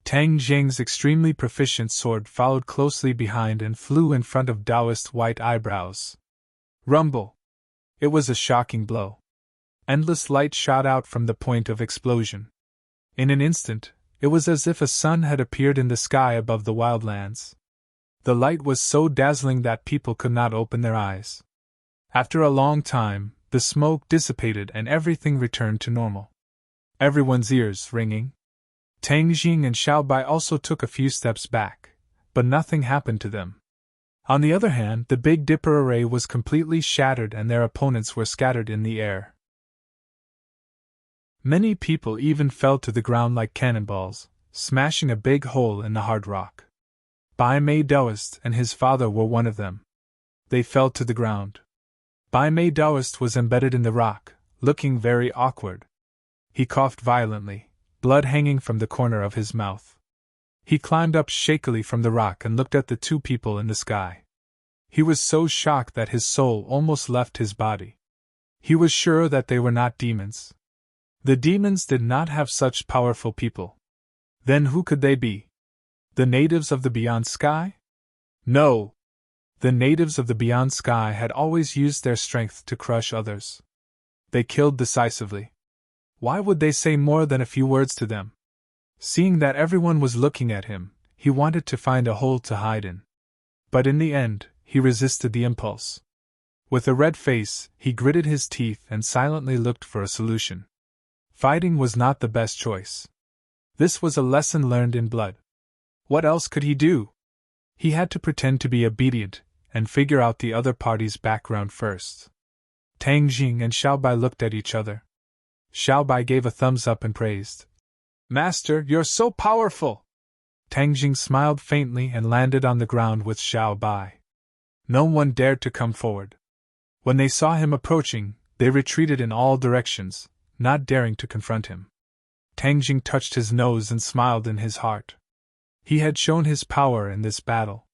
Tang Jing's extremely proficient sword followed closely behind and flew in front of Taoist White Eyebrows. Rumble! It was a shocking blow. Endless light shot out from the point of explosion. In an instant, it was as if a sun had appeared in the sky above the wildlands. The light was so dazzling that people could not open their eyes. After a long time, the smoke dissipated and everything returned to normal. Everyone's ears ringing. Tang Jing and Xiao Bai also took a few steps back, but nothing happened to them. On the other hand, the Big Dipper array was completely shattered and their opponents were scattered in the air. Many people even fell to the ground like cannonballs, smashing a big hole in the hard rock. Bai Mei Daoist and his father were one of them. They fell to the ground. Bai Mei Daoist was embedded in the rock, looking very awkward. He coughed violently, blood hanging from the corner of his mouth. He climbed up shakily from the rock and looked at the two people in the sky. He was so shocked that his soul almost left his body. He was sure that they were not demons. The demons did not have such powerful people. Then who could they be? The natives of the Beyond Sky? No! The natives of the Beyond Sky had always used their strength to crush others. They killed decisively. Why would they say more than a few words to them? Seeing that everyone was looking at him, he wanted to find a hole to hide in. But in the end, he resisted the impulse. With a red face, he gritted his teeth and silently looked for a solution. Fighting was not the best choice. This was a lesson learned in blood. What else could he do? He had to pretend to be obedient and figure out the other party's background first. Tang Jing and Xiao Bai looked at each other. Xiao Bai gave a thumbs up and praised. Master, you're so powerful! Tang Jing smiled faintly and landed on the ground with Xiao Bai. No one dared to come forward. When they saw him approaching, they retreated in all directions, not daring to confront him. Tang Jing touched his nose and smiled in his heart. He had shown his power in this battle.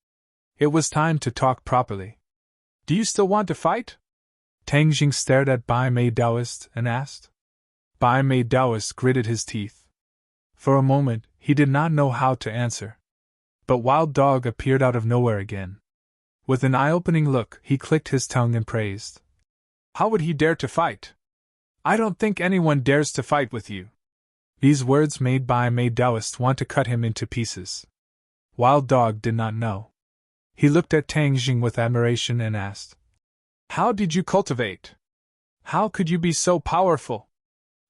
It was time to talk properly. Do you still want to fight? Tang Jing stared at Bai Mei Daoist and asked. Bai Mei Daoist gritted his teeth. For a moment, he did not know how to answer. But Wild Dog appeared out of nowhere again. With an eye-opening look, he clicked his tongue and praised. How would he dare to fight? I don't think anyone dares to fight with you. These words made Bai Mei Daoist want to cut him into pieces. Wild Dog did not know. He looked at Tang Jing with admiration and asked, How did you cultivate? How could you be so powerful?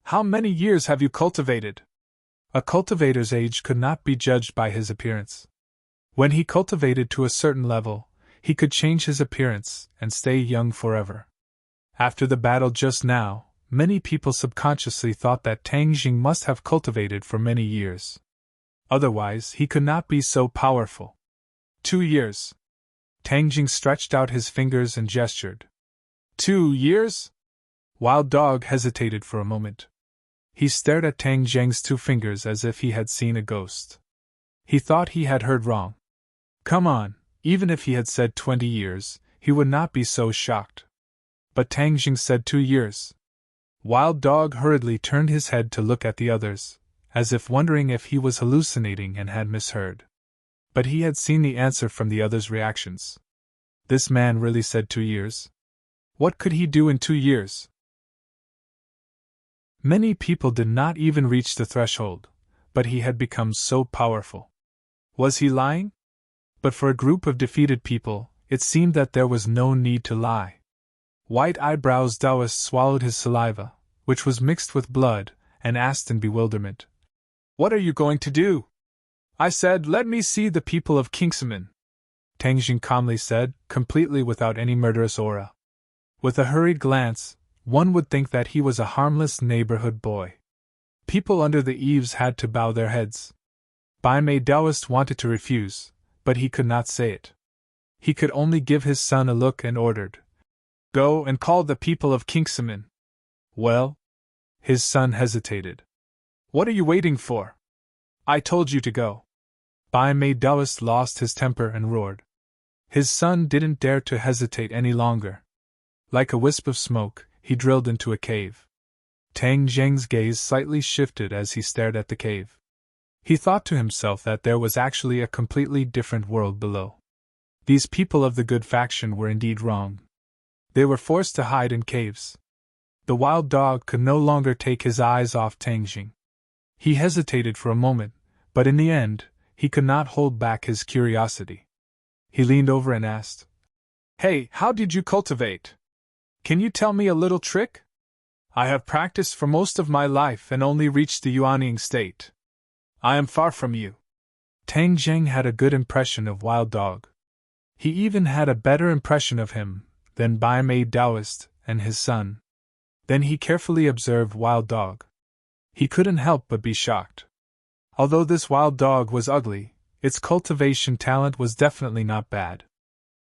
How many years have you cultivated? A cultivator's age could not be judged by his appearance. When he cultivated to a certain level, he could change his appearance and stay young forever. After the battle just now, many people subconsciously thought that Tang Jing must have cultivated for many years. Otherwise, he could not be so powerful. 2 years. Tang Jing stretched out his fingers and gestured. 2 years? Wild Dog hesitated for a moment. He stared at Tang Jing's 2 fingers as if he had seen a ghost. He thought he had heard wrong. Come on, even if he had said 20 years, he would not be so shocked. But Tang Jing said 2 years. Wild Dog hurriedly turned his head to look at the others, as if wondering if he was hallucinating and had misheard. But he had seen the answer from the others' reactions. This man really said 2 years? What could he do in 2 years? Many people did not even reach the threshold, but he had become so powerful. Was he lying? But for a group of defeated people, it seemed that there was no need to lie. White Eyebrows Daoist swallowed his saliva, which was mixed with blood, and asked in bewilderment, What are you going to do? I said, let me see the people of Kingsaman. Tang Jing calmly said, completely without any murderous aura. With a hurried glance, one would think that he was a harmless neighborhood boy. People under the eaves had to bow their heads. Bai Mei Daoist wanted to refuse, but he could not say it. He could only give his son a look and ordered, Go and call the people of Kingsaman. Well? His son hesitated. What are you waiting for? I told you to go. Bai Mei Daoist lost his temper and roared. His son didn't dare to hesitate any longer. Like a wisp of smoke, he drilled into a cave. Tang Jing's gaze slightly shifted as he stared at the cave. He thought to himself that there was actually a completely different world below. These people of the good faction were indeed wrong. They were forced to hide in caves. The Wild Dog could no longer take his eyes off Tang Jing. He hesitated for a moment, but in the end, he could not hold back his curiosity. He leaned over and asked, Hey, how did you cultivate? Can you tell me a little trick? I have practiced for most of my life and only reached the Yuanying state. I am far from you. Tang Jing had a good impression of Wild Dog. He even had a better impression of him than Bai Mei Daoist and his son. Then he carefully observed Wild Dog. He couldn't help but be shocked. Although this Wild Dog was ugly, its cultivation talent was definitely not bad.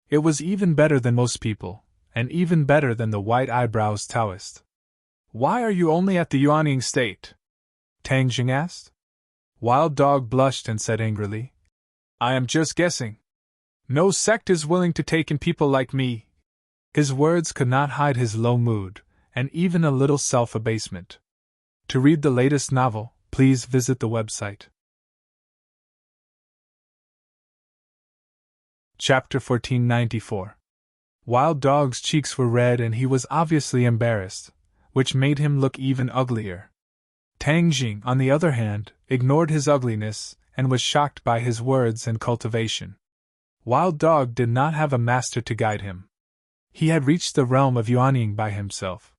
It was even better than most people, and even better than the White Eyebrows Taoist. Why are you only at the Yuanying state? Tang Jing asked. Wild Dog blushed and said angrily, I am just guessing. No sect is willing to take in people like me. His words could not hide his low mood, and even a little self-abasement. To read the latest novel, please visit the website. Chapter 1494. Wild Dog's cheeks were red and he was obviously embarrassed, which made him look even uglier. Tang Jing, on the other hand, ignored his ugliness and was shocked by his words and cultivation. Wild Dog did not have a master to guide him. He had reached the realm of Yuanying by himself.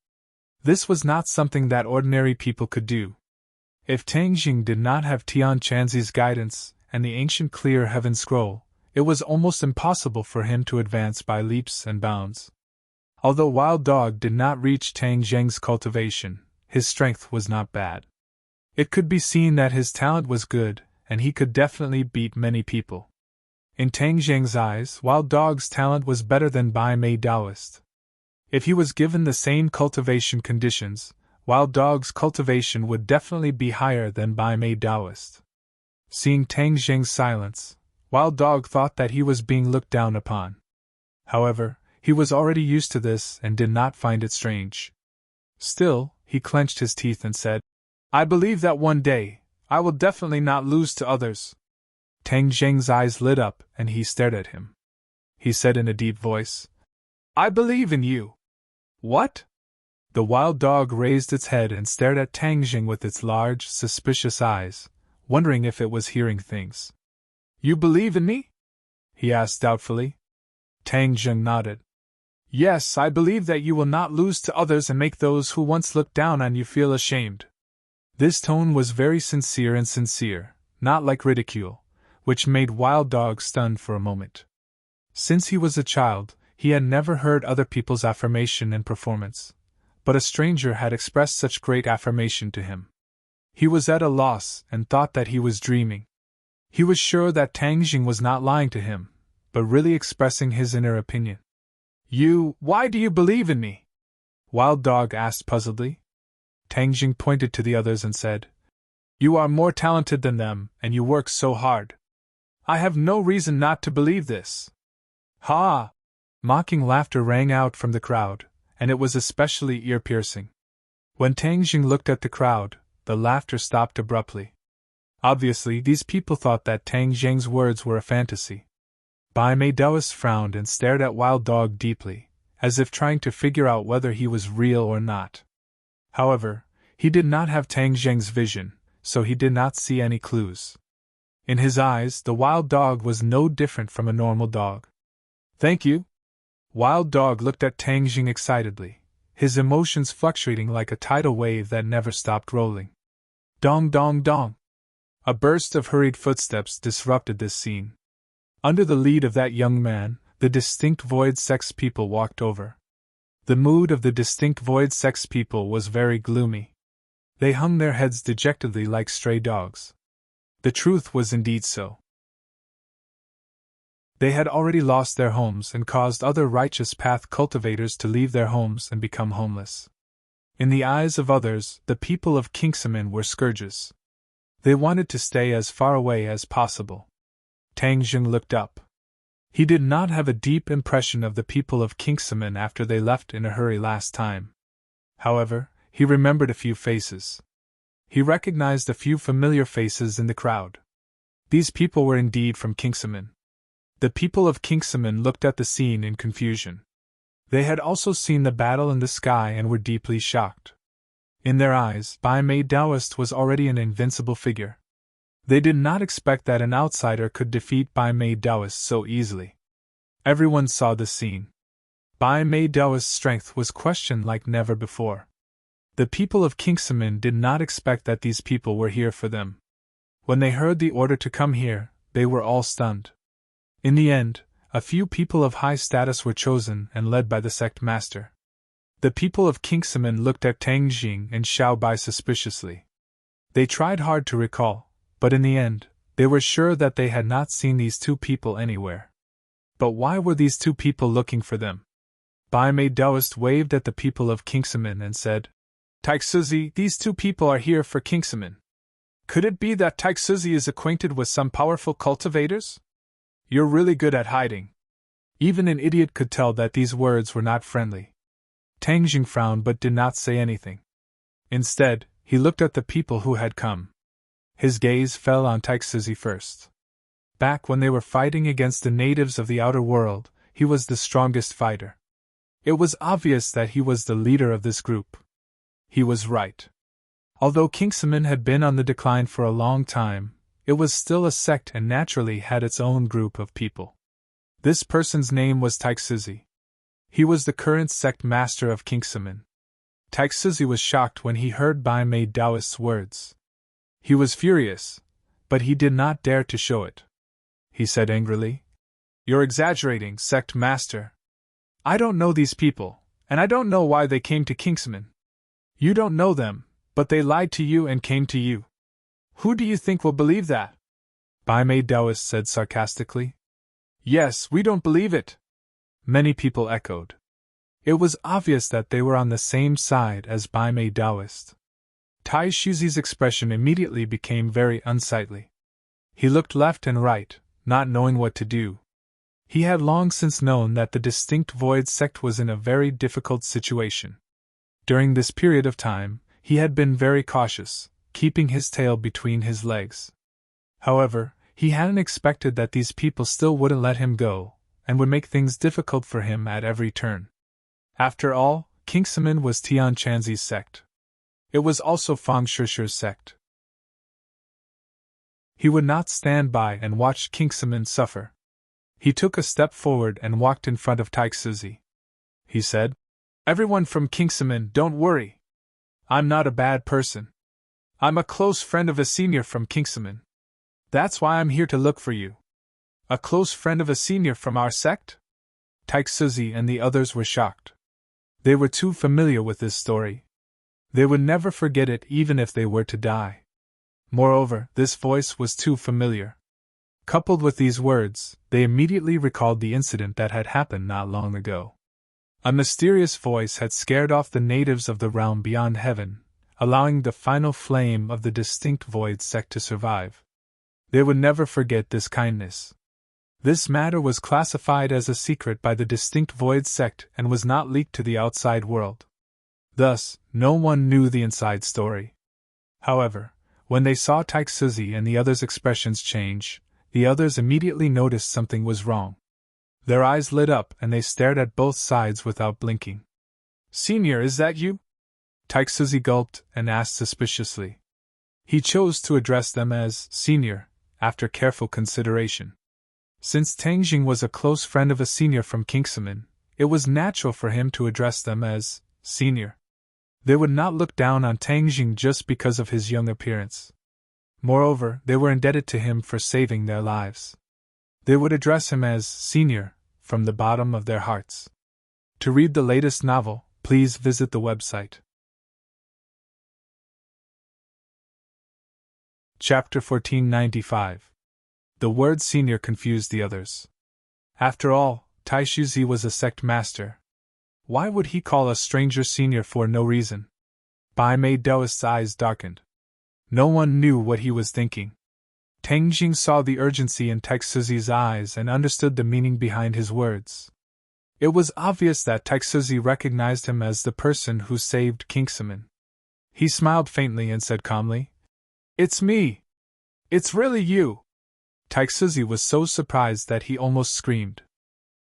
This was not something that ordinary people could do. If Tang Jing did not have Tian Chanzi's guidance and the ancient clear heaven scroll, it was almost impossible for him to advance by leaps and bounds. Although Wild Dog did not reach Tang Zheng's cultivation, his strength was not bad. It could be seen that his talent was good, and he could definitely beat many people. In Tang Zheng's eyes, Wild Dog's talent was better than Bai Mei Taoist. If he was given the same cultivation conditions, Wild Dog's cultivation would definitely be higher than Bai Mei Taoist. Seeing Tang Zheng's silence, Wild Dog thought that he was being looked down upon. However, he was already used to this and did not find it strange. Still, he clenched his teeth and said, "I believe that one day, I will definitely not lose to others." Tang Zheng's eyes lit up and he stared at him. He said in a deep voice, "I believe in you." "What?" The Wild Dog raised its head and stared at Tang Zheng with its large, suspicious eyes, wondering if it was hearing things. "You believe in me?" he asked doubtfully. Tang Zheng nodded. "Yes, I believe that you will not lose to others and make those who once looked down on you feel ashamed." This tone was very sincere and sincere, not like ridicule, which made Wild Dog stunned for a moment. Since he was a child, he had never heard other people's affirmation and performance, but a stranger had expressed such great affirmation to him. He was at a loss and thought that he was dreaming. He was sure that Tang Jing was not lying to him, but really expressing his inner opinion. Why do you believe in me?" Wild Dog asked puzzledly. Tang Jing pointed to the others and said, "You are more talented than them, and you work so hard. I have no reason not to believe this." "Ha!" Mocking laughter rang out from the crowd, and it was especially ear-piercing. When Tang Jing looked at the crowd, the laughter stopped abruptly. Obviously, these people thought that Tang Zheng's words were a fantasy. Bai Mei Taoist frowned and stared at Wild Dog deeply, as if trying to figure out whether he was real or not. However, he did not have Tang Zheng's vision, so he did not see any clues. In his eyes, the Wild Dog was no different from a normal dog. "Thank you." Wild Dog looked at Tang Jing excitedly, his emotions fluctuating like a tidal wave that never stopped rolling. Dong dong dong! A burst of hurried footsteps disrupted this scene. Under the lead of that young man, the distinct void sex people walked over. The mood of the distinct void sex people was very gloomy. They hung their heads dejectedly like stray dogs. The truth was indeed so. They had already lost their homes and caused other righteous path cultivators to leave their homes and become homeless. In the eyes of others, the people of Kingsaman were scourges. They wanted to stay as far away as possible. Tang Jing looked up. He did not have a deep impression of the people of Kingsaman after they left in a hurry last time. However, he remembered a few faces. He recognized a few familiar faces in the crowd. These people were indeed from Kingsaman. The people of Kingsaman looked at the scene in confusion. They had also seen the battle in the sky and were deeply shocked. In their eyes, Bai Mei Taoist was already an invincible figure. They did not expect that an outsider could defeat Bai Mei Taoist so easily. Everyone saw the scene. Bai Mei Taoist's strength was questioned like never before. The people of Kingsaman did not expect that these people were here for them. When they heard the order to come here, they were all stunned. In the end, a few people of high status were chosen and led by the sect master. The people of Kingsaman looked at Tang Jing and Xiao Bai suspiciously. They tried hard to recall, but in the end, they were sure that they had not seen these two people anywhere. But why were these two people looking for them? Bai Mei Taoist waved at the people of Kingsaman and said, "Taixuzi, these two people are here for Kingsaman. Could it be that Taixuzi is acquainted with some powerful cultivators? You're really good at hiding." Even an idiot could tell that these words were not friendly. Tang Jing frowned but did not say anything. Instead, he looked at the people who had come. His gaze fell on Taixuzi first. Back when they were fighting against the natives of the outer world, he was the strongest fighter. It was obvious that he was the leader of this group. He was right. Although Kingsaman had been on the decline for a long time, it was still a sect and naturally had its own group of people. This person's name was Taixuzi. He was the current sect master of Kingsaman. Taixuzi was shocked when he heard Bai Mei Daoist's words. He was furious, but he did not dare to show it. He said angrily, "You're exaggerating, sect master. I don't know these people, and I don't know why they came to Kingsman. You don't know them, but they lied to you and came to you. Who do you think will believe that?" Bai Mei Daoist said sarcastically. "Yes, we don't believe it." Many people echoed. It was obvious that they were on the same side as Bai Mei Daoist. Taishuzi's expression immediately became very unsightly. He looked left and right, not knowing what to do. He had long since known that the distinct void sect was in a very difficult situation. During this period of time, he had been very cautious, keeping his tail between his legs. However, he hadn't expected that these people still wouldn't let him go, and would make things difficult for him at every turn. After all, Kingsaman was Tian Chanzi's sect. It was also Fang Shishi's sect. He would not stand by and watch Kingsaman suffer. He took a step forward and walked in front of Taixuzi. He said, "Everyone from Kingsaman, don't worry. I'm not a bad person. I'm a close friend of a senior from Kingsaman. That's why I'm here to look for you." "A close friend of a senior from our sect?" Taixuzi and the others were shocked. They were too familiar with this story. They would never forget it even if they were to die. Moreover, this voice was too familiar. Coupled with these words, they immediately recalled the incident that had happened not long ago. A mysterious voice had scared off the natives of the realm beyond heaven, allowing the final flame of the distinct void sect to survive. They would never forget this kindness. This matter was classified as a secret by the distinct void sect and was not leaked to the outside world. Thus, no one knew the inside story. However, when they saw Taixuzi and the others' expressions change, the others immediately noticed something was wrong. Their eyes lit up and they stared at both sides without blinking. "Senior, is that you?" Taixuzi gulped and asked suspiciously. He chose to address them as senior, after careful consideration. Since Tangjing was a close friend of a senior from Kingsaman, it was natural for him to address them as senior. They would not look down on Tangjing just because of his young appearance. Moreover, they were indebted to him for saving their lives. They would address him as senior, from the bottom of their hearts. To read the latest novel, please visit the website. Chapter 1495. The word senior confused the others. After all, Taishuzi was a sect master. Why would he call a stranger senior for no reason? Bai Mei Daoist's eyes darkened. No one knew what he was thinking. Tangjing saw the urgency in Taixuzi's eyes and understood the meaning behind his words. It was obvious that Taixuzi recognized him as the person who saved Kingsaman. He smiled faintly and said calmly, "It's me. It's really you." Taixuzi was so surprised that he almost screamed.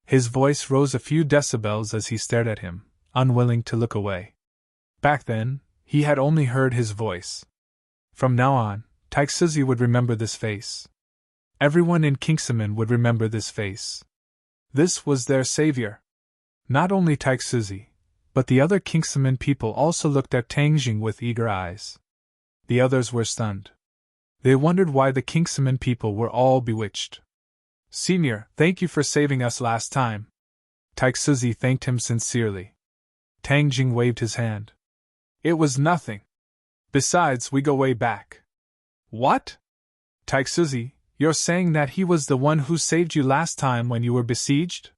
His voice rose a few decibels as he stared at him, unwilling to look away. Back then, he had only heard his voice. From now on, Taixuzi would remember this face. Everyone in Kingsaman would remember this face. This was their savior. Not only Taixuzi, but the other Kingsaman people also looked at Tangjing with eager eyes. The others were stunned. They wondered why the Kingsaman people were all bewitched. "Senior, thank you for saving us last time." Taixuzi thanked him sincerely. Tangjing waved his hand. "It was nothing. Besides, we go way back." "What? Taixuzi, you're saying that he was the one who saved you last time when you were besieged?"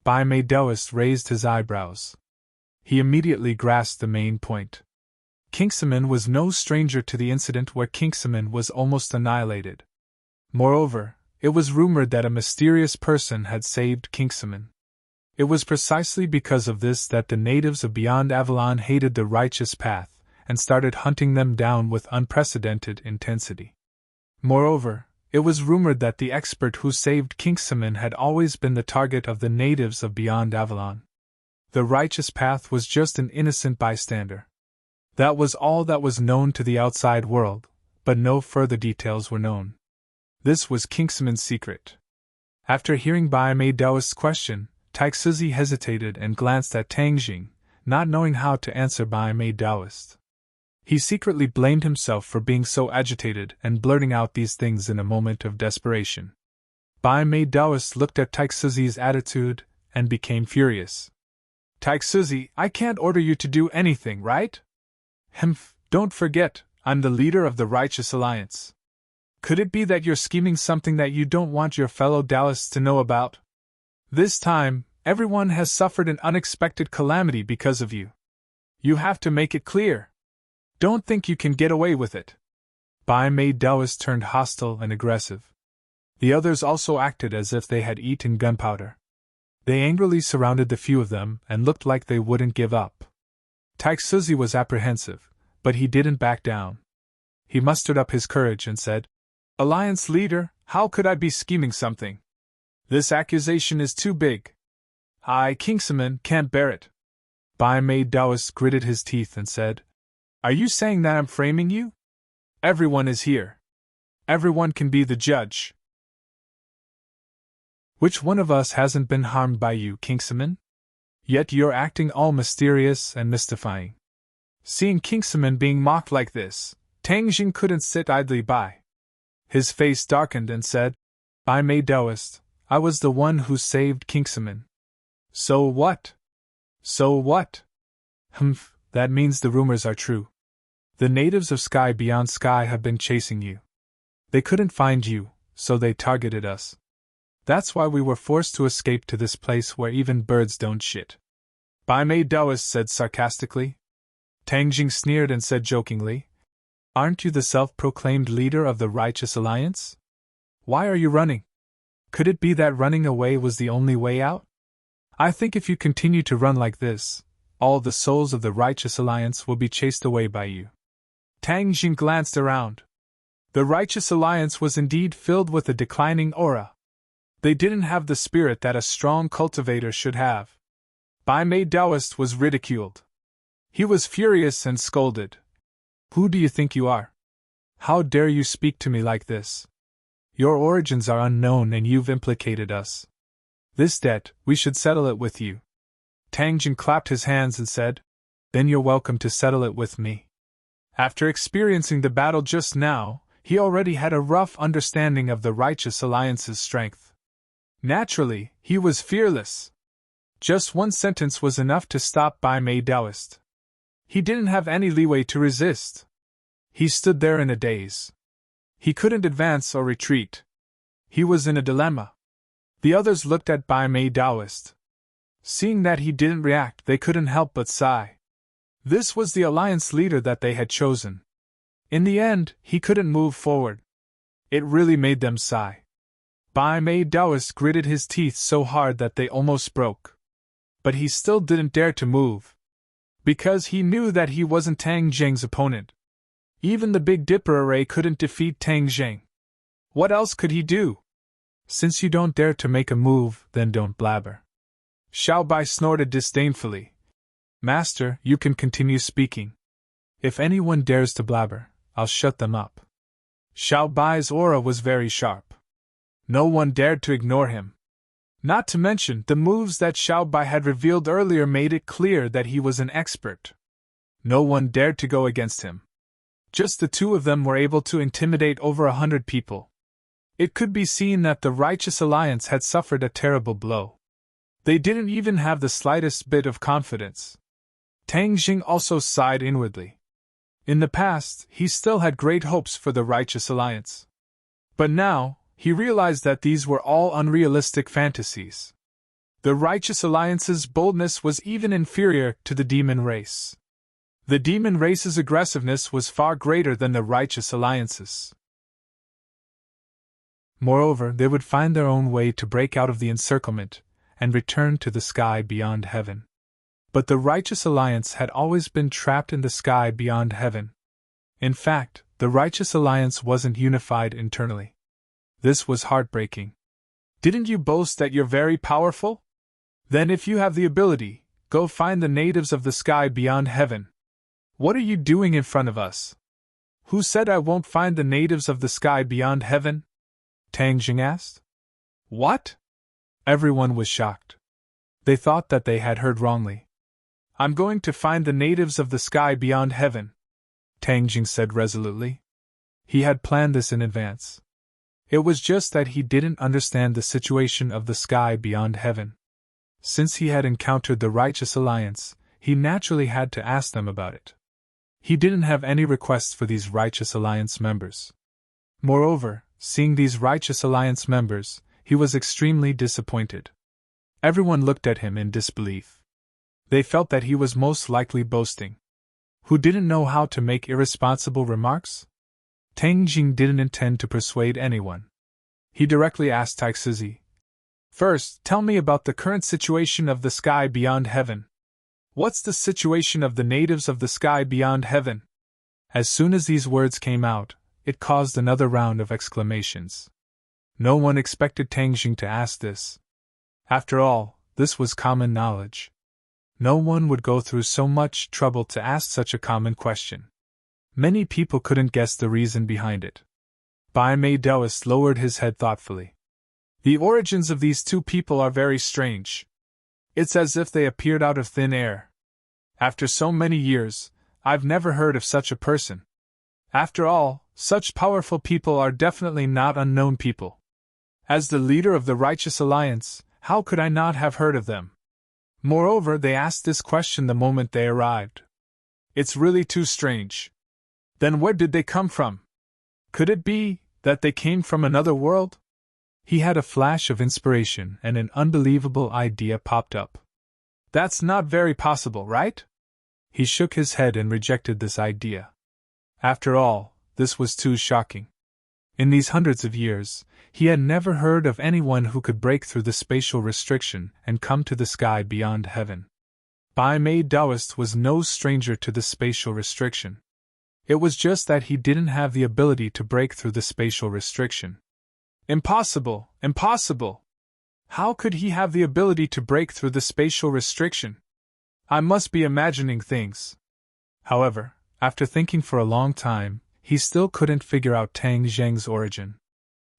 Bai Mei Daoist raised his eyebrows. He immediately grasped the main point. Kingsaman was no stranger to the incident where Kingsaman was almost annihilated. Moreover, it was rumored that a mysterious person had saved Kingsaman. It was precisely because of this that the natives of Beyond Avalon hated the righteous path, and started hunting them down with unprecedented intensity. Moreover, it was rumored that the expert who saved Kingsaman had always been the target of the natives of Beyond Avalon. The righteous path was just an innocent bystander. That was all that was known to the outside world, but no further details were known. This was Kingsaman's secret. After hearing Bai Mei Daoist's question, Taixuzi hesitated and glanced at Tangjing, not knowing how to answer Bai Mei Taoist. He secretly blamed himself for being so agitated and blurting out these things in a moment of desperation. Bai Mei Taoist looked at Taixuzi's attitude and became furious. Taixuzi, I can't order you to do anything, right? Humph, don't forget, I'm the leader of the Righteous Alliance. Could it be that you're scheming something that you don't want your fellow Taoists to know about? This time, everyone has suffered an unexpected calamity because of you. You have to make it clear. Don't think you can get away with it. Bai Mei Taoist turned hostile and aggressive. The others also acted as if they had eaten gunpowder. They angrily surrounded the few of them and looked like they wouldn't give up. Taixuzi was apprehensive, but he didn't back down. He mustered up his courage and said, Alliance leader, how could I be scheming something? This accusation is too big. I, Kingsaman, can't bear it. Bai Mei Taoist gritted his teeth and said, Are you saying that I'm framing you? Everyone is here. Everyone can be the judge. Which one of us hasn't been harmed by you, Kingsaman? Yet you're acting all mysterious and mystifying. Seeing Kingsaman being mocked like this, Tang Jing couldn't sit idly by. His face darkened and said, Bai Mei Taoist, I was the one who saved Kingsaman. So what? So what? Humph, that means the rumors are true. The natives of Sky Beyond Sky have been chasing you. They couldn't find you, so they targeted us. That's why we were forced to escape to this place where even birds don't shit. Bai Mei Taoist said sarcastically. Tang Jing sneered and said jokingly, Aren't you the self-proclaimed leader of the Righteous Alliance? Why are you running? Could it be that running away was the only way out? I think if you continue to run like this, all the souls of the Righteous Alliance will be chased away by you. Tang Jing glanced around. The Righteous Alliance was indeed filled with a declining aura. They didn't have the spirit that a strong cultivator should have. Bai Mei Taoist was ridiculed. He was furious and scolded. Who do you think you are? How dare you speak to me like this? Your origins are unknown and you've implicated us. This debt, we should settle it with you. Tang Jing clapped his hands and said, Then you're welcome to settle it with me. After experiencing the battle just now, he already had a rough understanding of the Righteous Alliance's strength. Naturally, he was fearless. Just one sentence was enough to stop Bai Mei Taoist. He didn't have any leeway to resist. He stood there in a daze. He couldn't advance or retreat. He was in a dilemma. The others looked at Bai Mei Taoist. Seeing that he didn't react, they couldn't help but sigh. This was the alliance leader that they had chosen. In the end, he couldn't move forward. It really made them sigh. Bai Mei Taoist gritted his teeth so hard that they almost broke. But he still didn't dare to move. Because he knew that he wasn't Tang Jing's opponent. Even the Big Dipper array couldn't defeat Tang Jing. What else could he do? Since you don't dare to make a move, then don't blabber. Xiao Bai snorted disdainfully. Master, you can continue speaking. If anyone dares to blabber, I'll shut them up. Xiao Bai's aura was very sharp. No one dared to ignore him. Not to mention, the moves that Xiao Bai had revealed earlier made it clear that he was an expert. No one dared to go against him. Just the two of them were able to intimidate over 100 people. It could be seen that the Righteous Alliance had suffered a terrible blow. They didn't even have the slightest bit of confidence. Tang Jing also sighed inwardly. In the past, he still had great hopes for the Righteous Alliance. But now, he realized that these were all unrealistic fantasies. The Righteous Alliance's boldness was even inferior to the demon race. The demon race's aggressiveness was far greater than the Righteous Alliance's. Moreover, they would find their own way to break out of the encirclement and return to the sky beyond heaven. But the Righteous Alliance had always been trapped in the sky beyond heaven. In fact, the Righteous Alliance wasn't unified internally. This was heartbreaking. Didn't you boast that you're very powerful? Then if you have the ability, go find the natives of the sky beyond heaven. What are you doing in front of us? Who said I won't find the natives of the sky beyond heaven? Tang Jing asked. What? Everyone was shocked. They thought that they had heard wrongly. I'm going to find the natives of the sky beyond heaven, Tang Jing said resolutely. He had planned this in advance. It was just that he didn't understand the situation of the sky beyond heaven. Since he had encountered the Righteous Alliance, he naturally had to ask them about it. He didn't have any requests for these Righteous Alliance members. Moreover, seeing these Righteous Alliance members, he was extremely disappointed. Everyone looked at him in disbelief. They felt that he was most likely boasting. Who didn't know how to make irresponsible remarks? Tang Jing didn't intend to persuade anyone. He directly asked Taixuzi, "First, tell me about the current situation of the sky beyond heaven. What's the situation of the natives of the sky beyond heaven?" As soon as these words came out, it caused another round of exclamations. No one expected Tang Jing to ask this. After all, this was common knowledge. No one would go through so much trouble to ask such a common question. Many people couldn't guess the reason behind it. Bai Mei Daoist lowered his head thoughtfully. The origins of these two people are very strange. It's as if they appeared out of thin air. After so many years, I've never heard of such a person. After all, such powerful people are definitely not unknown people. As the leader of the Righteous Alliance, how could I not have heard of them? Moreover, they asked this question the moment they arrived. It's really too strange. Then where did they come from? Could it be that they came from another world? He had a flash of inspiration and an unbelievable idea popped up. That's not very possible, right? He shook his head and rejected this idea. After all, this was too shocking. In these hundreds of years, he had never heard of anyone who could break through the spatial restriction and come to the sky beyond heaven. Bai Mei Daoist was no stranger to the spatial restriction. It was just that he didn't have the ability to break through the spatial restriction. Impossible! Impossible! How could he have the ability to break through the spatial restriction? I must be imagining things. However, after thinking for a long time, he still couldn't figure out Tang Zheng's origin.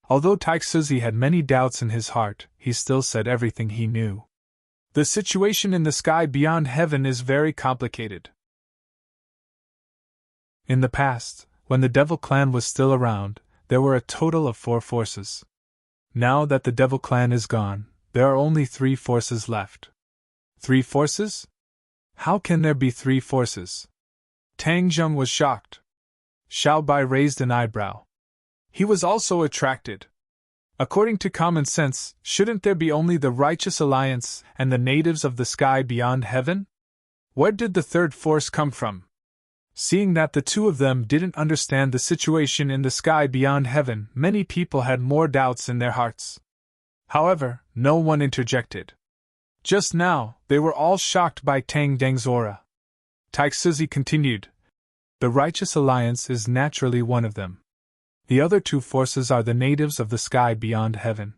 Although Taixuzi had many doubts in his heart, he still said everything he knew. The situation in the sky beyond heaven is very complicated. In the past, when the Devil Clan was still around, there were a total of 4 forces. Now that the Devil Clan is gone, there are only 3 forces left. 3 forces? How can there be 3 forces? Tang Zheng was shocked. Xiao Bai raised an eyebrow. He was also attracted. According to common sense, shouldn't there be only the Righteous Alliance and the natives of the sky beyond heaven? Where did the 3rd force come from? Seeing that the two of them didn't understand the situation in the sky beyond heaven, many people had more doubts in their hearts. However, no one interjected. Just now, they were all shocked by Tang Deng's aura. Taixuzi continued. The Righteous Alliance is naturally one of them. The other 2 forces are the natives of the sky beyond heaven.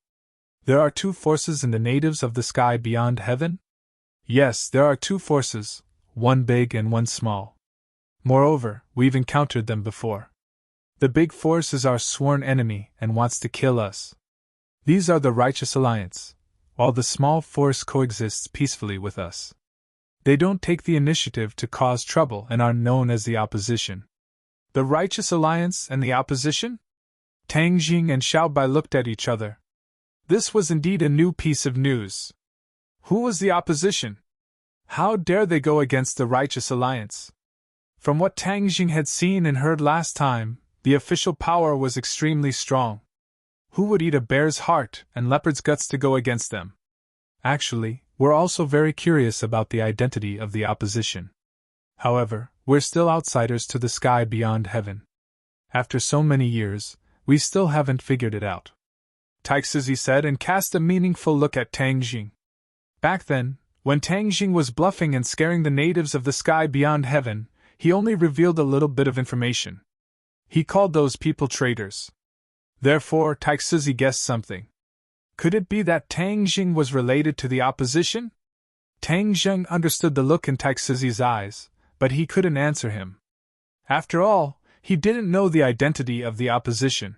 There are 2 forces in the natives of the sky beyond heaven? Yes, there are 2 forces, one big and one small. Moreover, we've encountered them before. The big force is our sworn enemy and wants to kill us. These are the Righteous Alliance, while the small force coexists peacefully with us. They don't take the initiative to cause trouble and are known as the opposition. The Righteous Alliance and the opposition? Tang Jing and Xiao Bai looked at each other. This was indeed a new piece of news. Who was the opposition? How dare they go against the Righteous Alliance? From what Tang Jing had seen and heard last time, the official power was extremely strong. Who would eat a bear's heart and leopard's guts to go against them? Actually, we're also very curious about the identity of the opposition. However, we're still outsiders to the sky beyond heaven. After so many years, we still haven't figured it out. Taixuzi said and cast a meaningful look at Tang Jing. Back then, when Tang Jing was bluffing and scaring the natives of the sky beyond heaven, he only revealed a little bit of information. He called those people traitors. Therefore, Taixuzi guessed something. Could it be that Tang Jing was related to the opposition? Tang Zheng understood the look in Taixuzi's eyes, but he couldn't answer him. After all, he didn't know the identity of the opposition.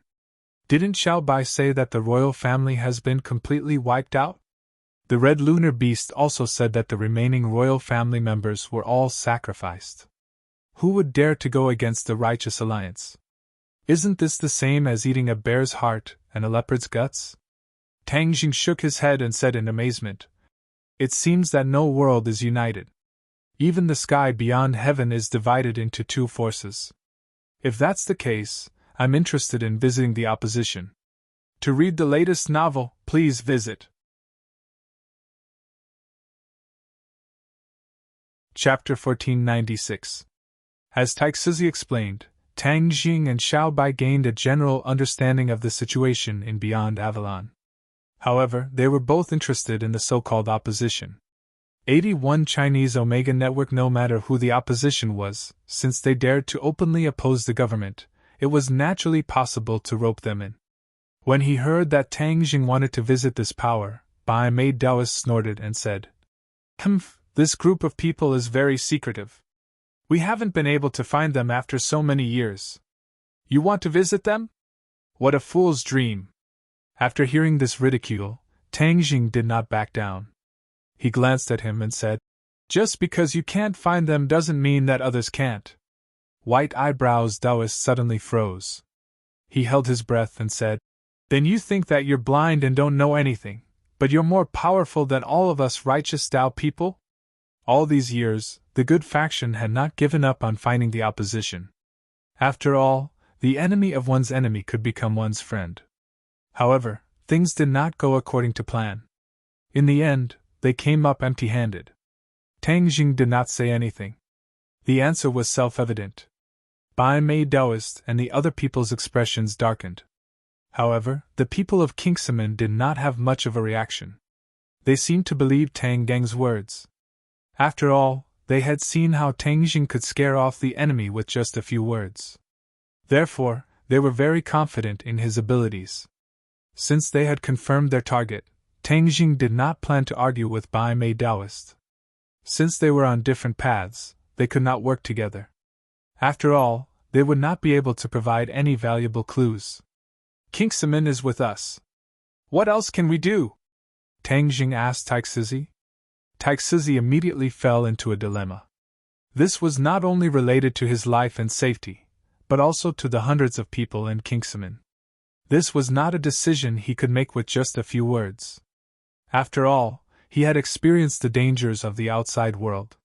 Didn't Xiao Bai say that the royal family has been completely wiped out? The red lunar beast also said that the remaining royal family members were all sacrificed. Who would dare to go against the righteous alliance? Isn't this the same as eating a bear's heart and a leopard's guts? Tang Jing shook his head and said in amazement, "It seems that no world is united. Even the sky beyond heaven is divided into two forces. If that's the case, I'm interested in visiting the opposition. To read the latest novel, please visit." Chapter 1496. As Taixuzi explained, Tang Jing and Xiao Bai gained a general understanding of the situation in Beyond Avalon. However, they were both interested in the so-called opposition. 81 Chinese Omega Network. No matter who the opposition was, since they dared to openly oppose the government, it was naturally possible to rope them in. When he heard that Tang Jing wanted to visit this power, Bai Mei Daoist snorted and said, "Humph, this group of people is very secretive. We haven't been able to find them after so many years. You want to visit them? What a fool's dream." After hearing this ridicule, Tang Jing did not back down. He glanced at him and said, "Just because you can't find them doesn't mean that others can't." White eyebrows Daoist suddenly froze. He held his breath and said, "Then you think that you're blind and don't know anything, but you're more powerful than all of us righteous Tao people?" All these years, the good faction had not given up on fighting the opposition. After all, the enemy of one's enemy could become one's friend. However, things did not go according to plan. In the end, they came up empty-handed. Tang Jing did not say anything. The answer was self-evident. Bai Mei Daoist and the other people's expressions darkened. However, the people of Kingsaman did not have much of a reaction. They seemed to believe Tang Gang's words. After all, they had seen how Tang Jing could scare off the enemy with just a few words. Therefore, they were very confident in his abilities. Since they had confirmed their target, Tang Jing did not plan to argue with Bai Mei Daoist. Since they were on different paths, they could not work together. After all, they would not be able to provide any valuable clues. "Kingsaman is with us. What else can we do?" Tang Jing asked Taixuzi. Taixuzi immediately fell into a dilemma. This was not only related to his life and safety, but also to the hundreds of people in Kingsaman. This was not a decision he could make with just a few words. After all, he had experienced the dangers of the outside world.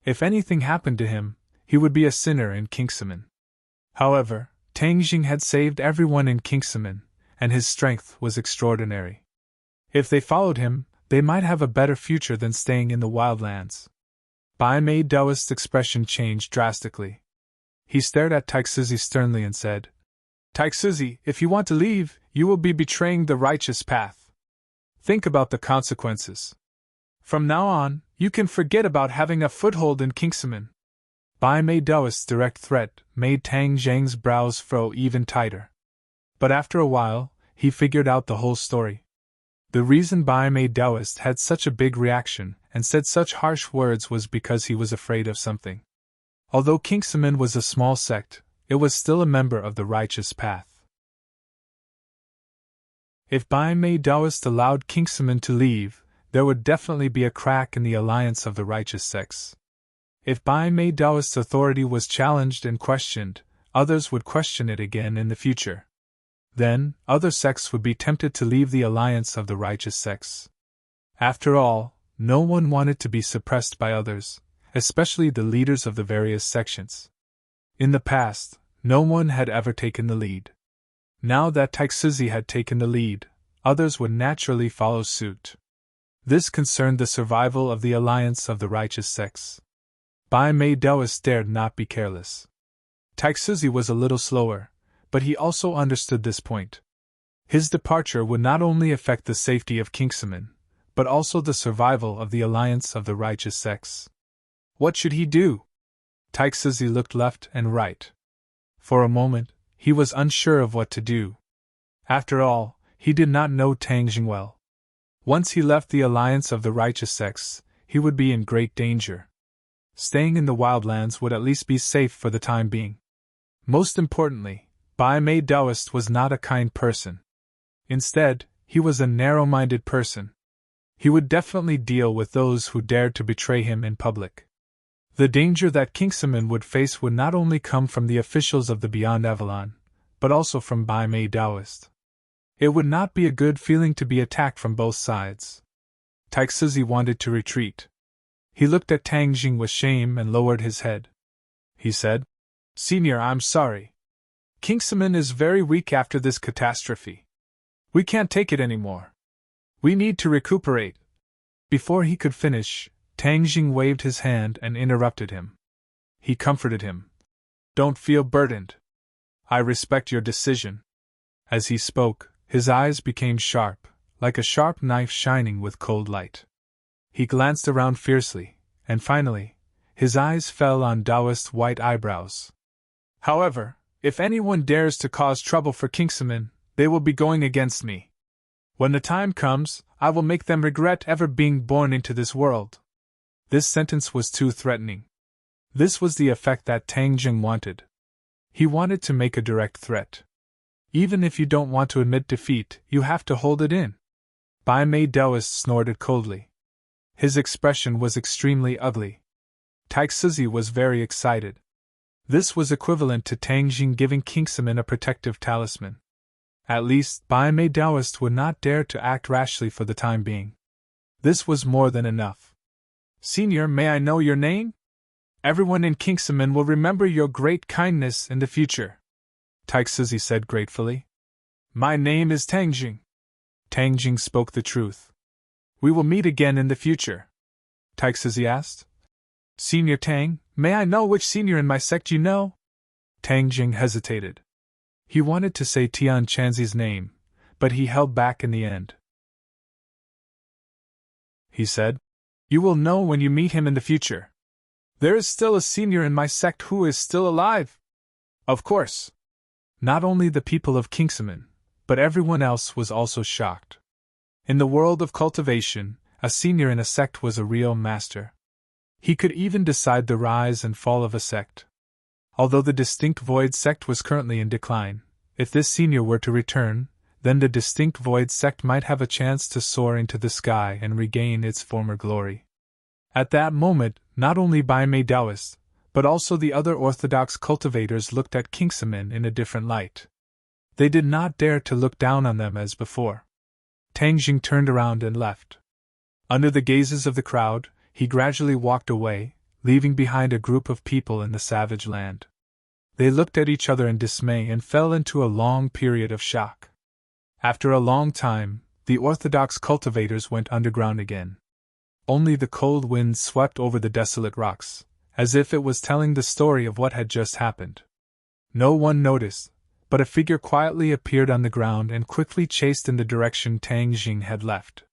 If anything happened to him, he would be a sinner in Kingsaman. However, Tang Jing had saved everyone in Kingsaman, and his strength was extraordinary. If they followed him, they might have a better future than staying in the wildlands. Bai Mei Daoist's expression changed drastically. He stared at Taixuzi sternly and said, "Taixuzi, if you want to leave, you will be betraying the righteous path. Think about the consequences. From now on, you can forget about having a foothold in Kingsaman." Bai Mei Daoist's direct threat made Tang Jing's brows furrow even tighter. But after a while, he figured out the whole story. The reason Bai Mei Daoist had such a big reaction and said such harsh words was because he was afraid of something. Although Kingsaman was a small sect, it was still a member of the righteous path. If Bai Mei Daoist allowed Kingsaman to leave, there would definitely be a crack in the alliance of the righteous sects. If Bai Mei Daoist's authority was challenged and questioned, others would question it again in the future. Then, other sects would be tempted to leave the alliance of the righteous sects. After all, no one wanted to be suppressed by others, especially the leaders of the various sections. In the past, no one had ever taken the lead. Now that Taixuzi had taken the lead, others would naturally follow suit. This concerned the survival of the alliance of the righteous sects. Bai Mei Daoist dared not be careless. Taixuzi was a little slower, but he also understood this point. His departure would not only affect the safety of Kingsaman, but also the survival of the alliance of the righteous sects. What should he do? Taixuzi looked left and right. For a moment, he was unsure of what to do. After all, he did not know Tang Jing well. Once he left the alliance of the righteous sects, he would be in great danger. Staying in the wildlands would at least be safe for the time being. Most importantly, Bai Mei Daoist was not a kind person. Instead, he was a narrow-minded person. He would definitely deal with those who dared to betray him in public. The danger that Kingsaman would face would not only come from the officials of the Beyond Avalon, but also from Bai Mei Taoist. It would not be a good feeling to be attacked from both sides. Taixuzi wanted to retreat. He looked at Tang Jing with shame and lowered his head. He said, "Senior, I'm sorry. Kingsaman is very weak after this catastrophe. We can't take it anymore. We need to recuperate." Before he could finish, Tang Jing waved his hand and interrupted him. He comforted him. "Don't feel burdened. I respect your decision." As he spoke, his eyes became sharp, like a sharp knife shining with cold light. He glanced around fiercely, and finally, his eyes fell on Taoist's white eyebrows. "However, if anyone dares to cause trouble for Kingsaman, they will be going against me. When the time comes, I will make them regret ever being born into this world." This sentence was too threatening. This was the effect that Tang Jing wanted. He wanted to make a direct threat. Even if you don't want to admit defeat, you have to hold it in. Bai Mei Taoist snorted coldly. His expression was extremely ugly. Taixuzi was very excited. This was equivalent to Tang Jing giving Kingsaman a protective talisman. At least, Bai Mei Taoist would not dare to act rashly for the time being. This was more than enough. "Senior, may I know your name? Everyone in Kingsaman will remember your great kindness in the future," Taixuzi said gratefully. "My name is Tang Jing." Tang Jing spoke the truth. "We will meet again in the future?" Taixuzi asked. "Senior Tang, may I know which senior in my sect you know?" Tang Jing hesitated. He wanted to say Tian Chanzi's name, but he held back in the end. He said, "You will know when you meet him in the future. There is still a senior in my sect who is still alive." Of course. Not only the people of Kingsaman, but everyone else was also shocked. In the world of cultivation, a senior in a sect was a real master. He could even decide the rise and fall of a sect. Although the distinct void sect was currently in decline, if this senior were to return, then the distinct void sect might have a chance to soar into the sky and regain its former glory. At that moment, not only Bai Mei Taoist, but also the other orthodox cultivators looked at Kingsaman in a different light. They did not dare to look down on them as before. Tang Jing turned around and left. Under the gazes of the crowd, he gradually walked away, leaving behind a group of people in the savage land. They looked at each other in dismay and fell into a long period of shock. After a long time, the orthodox cultivators went underground again. Only the cold wind swept over the desolate rocks, as if it was telling the story of what had just happened. No one noticed, but a figure quietly appeared on the ground and quickly chased in the direction Tang Jing had left.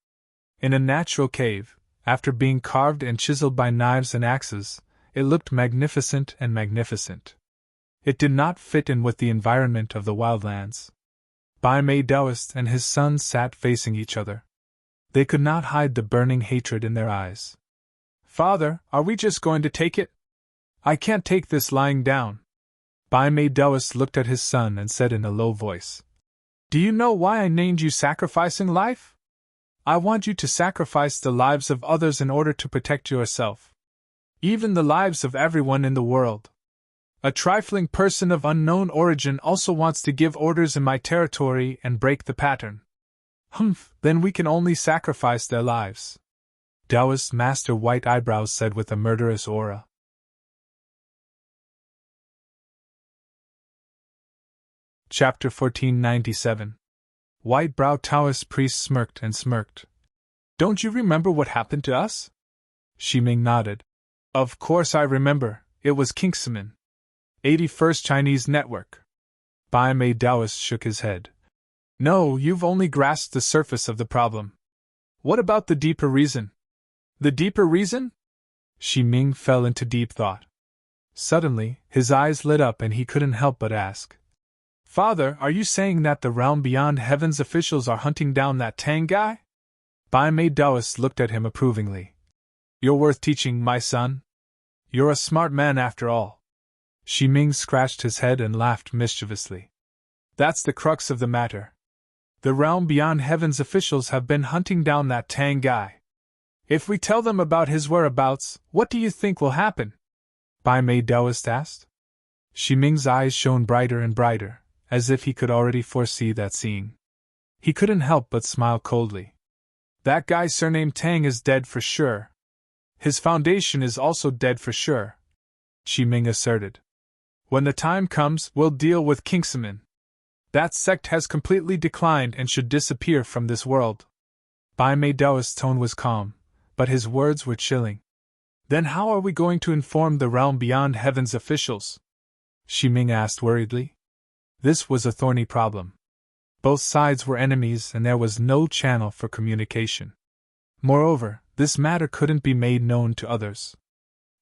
In a natural cave, after being carved and chiseled by knives and axes, it looked magnificent and magnificent. It did not fit in with the environment of the wildlands. Bai Mei Taoist and his son sat facing each other. They could not hide the burning hatred in their eyes. "Father, are we just going to take it? I can't take this lying down." Bai Mei Taoist looked at his son and said in a low voice, "Do you know why I named you Sacrificing Life? I want you to sacrifice the lives of others in order to protect yourself. Even the lives of everyone in the world. A trifling person of unknown origin also wants to give orders in my territory and break the pattern. Then we can only sacrifice their lives," Taoist Master White Eyebrows said with a murderous aura. Chapter 1497. White Brow Taoist priest smirked and smirked. "Don't you remember what happened to us?" Shiming nodded. "Of course I remember, it was Kingsaman. 81st Chinese Network." Bai Mei Taoist shook his head. "No, you've only grasped the surface of the problem. What about the deeper reason?" "The deeper reason?" Shiming fell into deep thought. Suddenly, his eyes lit up and he couldn't help but ask, "Father, are you saying that the realm beyond heaven's officials are hunting down that Tang guy?" Bai Mei Taoist looked at him approvingly. "You're worth teaching, my son. You're a smart man after all." Shiming scratched his head and laughed mischievously. "That's the crux of the matter. The realm beyond heaven's officials have been hunting down that Tang guy. If we tell them about his whereabouts, what do you think will happen? Bai Mei Daoist asked. Xi Ming's eyes shone brighter and brighter, as if he could already foresee that scene. He couldn't help but smile coldly. That guy surnamed Tang is dead for sure. His foundation is also dead for sure, Xi Ming asserted. When the time comes, we'll deal with Kingsaman. That sect has completely declined and should disappear from this world. Bai Mei Daoist's tone was calm, but his words were chilling. Then how are we going to inform the realm beyond heaven's officials? Xi Ming asked worriedly. This was a thorny problem. Both sides were enemies and there was no channel for communication. Moreover, this matter couldn't be made known to others.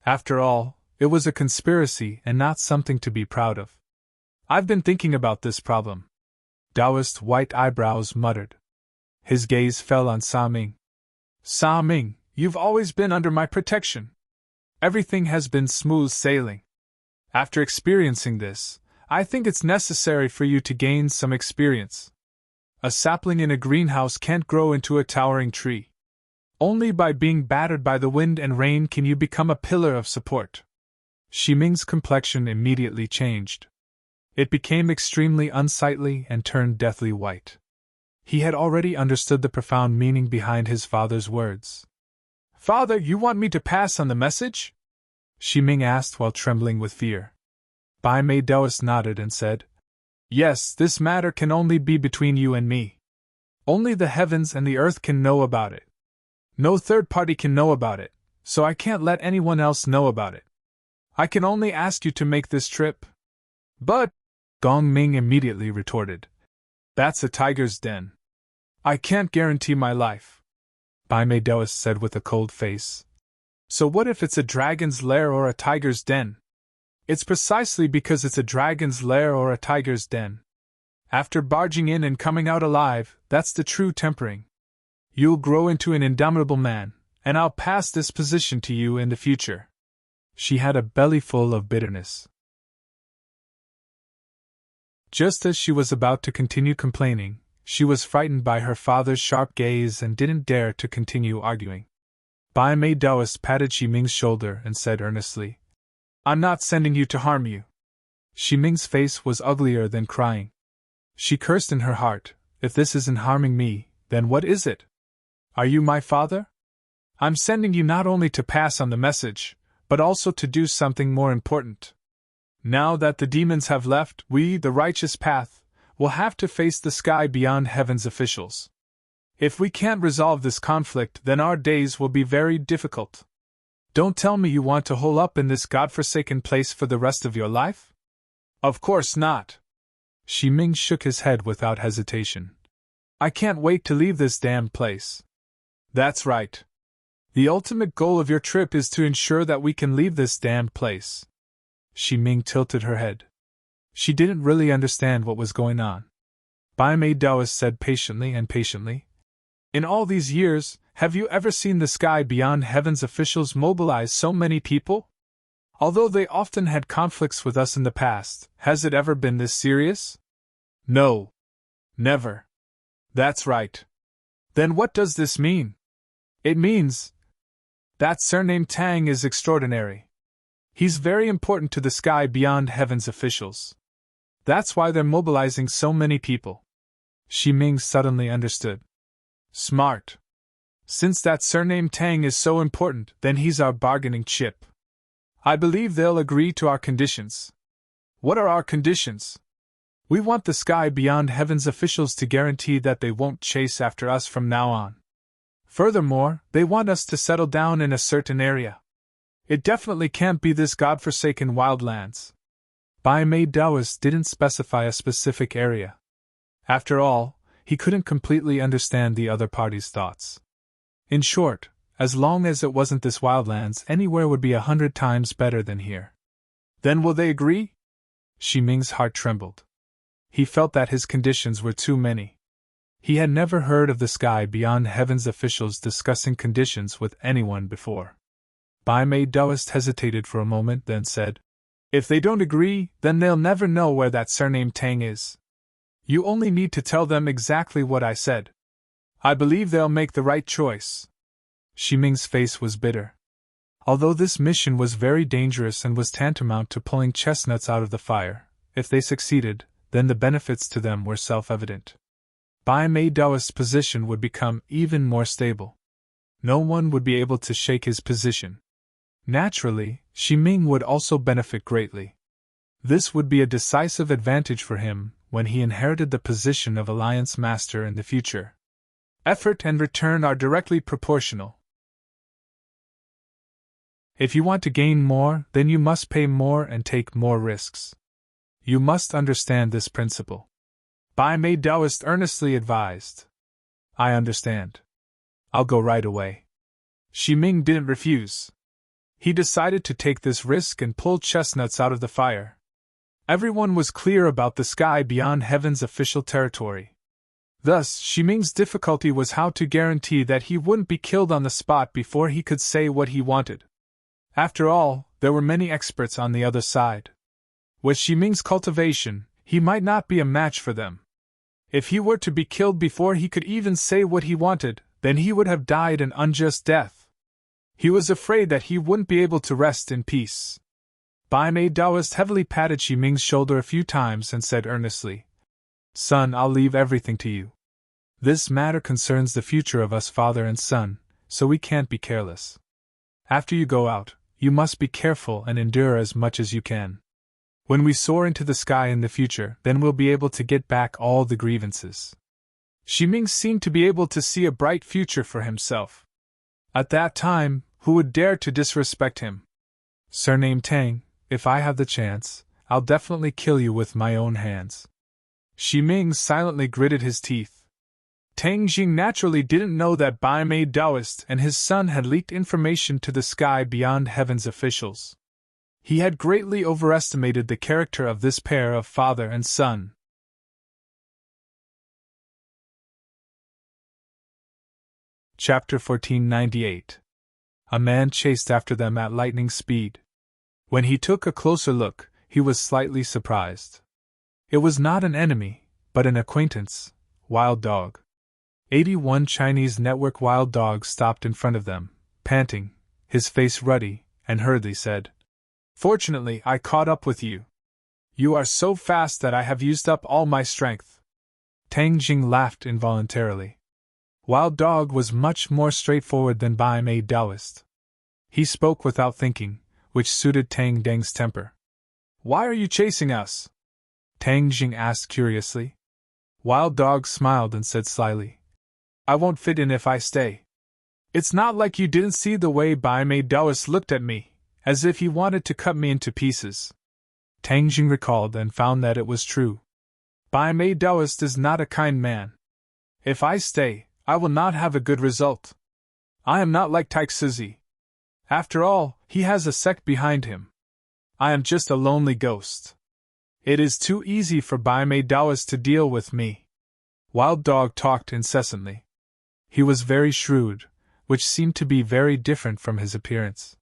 After all, it was a conspiracy and not something to be proud of. I've been thinking about this problem. Daoist's white eyebrows muttered. His gaze fell on Sa Ming. Sa Ming, you've always been under my protection. Everything has been smooth sailing. After experiencing this, I think it's necessary for you to gain some experience. A sapling in a greenhouse can't grow into a towering tree. Only by being battered by the wind and rain can you become a pillar of support. Xi Ming's complexion immediately changed. It became extremely unsightly and turned deathly white. He had already understood the profound meaning behind his father's words. Father, you want me to pass on the message? Xi Ming asked while trembling with fear. Bai Mei Daoist nodded and said, Yes, this matter can only be between you and me. Only the heavens and the earth can know about it. No third party can know about it, so I can't let anyone else know about it. I can only ask you to make this trip. But, Gong Ming immediately retorted, that's a tiger's den. I can't guarantee my life. Bai Mei Daoist said with a cold face. So what if it's a dragon's lair or a tiger's den? It's precisely because it's a dragon's lair or a tiger's den. After barging in and coming out alive, that's the true tempering. You'll grow into an indomitable man, and I'll pass this position to you in the future. She had a bellyful of bitterness. Just as she was about to continue complaining, she was frightened by her father's sharp gaze and didn't dare to continue arguing. Bai Mei Daoist patted Xi Ming's shoulder and said earnestly, I'm not sending you to harm you. Xi Ming's face was uglier than crying. She cursed in her heart, if this isn't harming me, then what is it? Are you my father? I'm sending you not only to pass on the message, but also to do something more important. Now that the demons have left, we, the righteous path, will have to face the sky beyond heaven's officials. If we can't resolve this conflict, then our days will be very difficult. Don't tell me you want to hole up in this godforsaken place for the rest of your life? Of course not. Xi Ming shook his head without hesitation. I can't wait to leave this damned place. That's right. The ultimate goal of your trip is to ensure that we can leave this damned place. Xi Ming tilted her head. She didn't really understand what was going on. Bai Mei Daoist said patiently, In all these years, have you ever seen the sky beyond heaven's officials mobilize so many people? Although they often had conflicts with us in the past, has it ever been this serious? No. Never. That's right. Then what does this mean? It means that surname Tang is extraordinary. He's very important to the sky beyond heaven's officials. That's why they're mobilizing so many people. Xi Ming suddenly understood. Smart. Since that surname Tang is so important, then he's our bargaining chip. I believe they'll agree to our conditions. What are our conditions? We want the sky beyond heaven's officials to guarantee that they won't chase after us from now on. Furthermore, they want us to settle down in a certain area. It definitely can't be this godforsaken wildlands. Bai Mei Daoist didn't specify a specific area. After all, he couldn't completely understand the other party's thoughts. In short, as long as it wasn't this wildlands, anywhere would be 100 times better than here. Then will they agree? Xi Ming's heart trembled. He felt that his conditions were too many. He had never heard of the sky beyond heaven's officials discussing conditions with anyone before. Bai Mei Daoist hesitated for a moment, then said, If they don't agree, then they'll never know where that surname Tang is. You only need to tell them exactly what I said. I believe they'll make the right choice. Ximing's face was bitter. Although this mission was very dangerous and was tantamount to pulling chestnuts out of the fire, if they succeeded, then the benefits to them were self-evident. Bai Mei Daoist's position would become even more stable. No one would be able to shake his position. Naturally, Ximing would also benefit greatly. This would be a decisive advantage for him when he inherited the position of Alliance Master in the future. Effort and return are directly proportional. If you want to gain more, then you must pay more and take more risks. You must understand this principle. Bai Mei Daoist earnestly advised. I understand. I'll go right away. Ximing didn't refuse. He decided to take this risk and pull chestnuts out of the fire. Everyone was clear about the sky beyond heaven's official territory. Thus, Ximing's difficulty was how to guarantee that he wouldn't be killed on the spot before he could say what he wanted. After all, there were many experts on the other side. With Ximing's cultivation, he might not be a match for them. If he were to be killed before he could even say what he wanted, then he would have died an unjust death. He was afraid that he wouldn't be able to rest in peace. Bai Mei Daoist heavily patted Ximing's shoulder a few times and said earnestly, Son, I'll leave everything to you. This matter concerns the future of us father and son, so we can't be careless. After you go out, you must be careful and endure as much as you can. When we soar into the sky in the future, then we'll be able to get back all the grievances. Ximing seemed to be able to see a bright future for himself. At that time, who would dare to disrespect him? Surname Tang, if I have the chance, I'll definitely kill you with my own hands. Ximing silently gritted his teeth. Tang Jing naturally didn't know that Bai Mei Daoist and his son had leaked information to the sky beyond heaven's officials. He had greatly overestimated the character of this pair of father and son. Chapter 1498. A man chased after them at lightning speed. When he took a closer look, he was slightly surprised. It was not an enemy, but an acquaintance, Wild Dog. 81 Chinese network Wild Dog stopped in front of them, panting, his face ruddy, and hurriedly said, Fortunately, I caught up with you. You are so fast that I have used up all my strength. Tang Jing laughed involuntarily. Wild Dog was much more straightforward than Bai Mei Daoist. He spoke without thinking, which suited Tang Deng's temper. Why are you chasing us? Tang Jing asked curiously. Wild Dog smiled and said slyly, I won't fit in if I stay. It's not like you didn't see the way Bai Mei Daoist looked at me, as if he wanted to cut me into pieces. Tang Jing recalled and found that it was true. Bai Mei Daoist is not a kind man. If I stay, I will not have a good result. I am not like Taixuzi. After all, he has a sect behind him. I am just a lonely ghost. It is too easy for Bai Mei Daoist to deal with me. Wild Dog talked incessantly. He was very shrewd, which seemed to be very different from his appearance.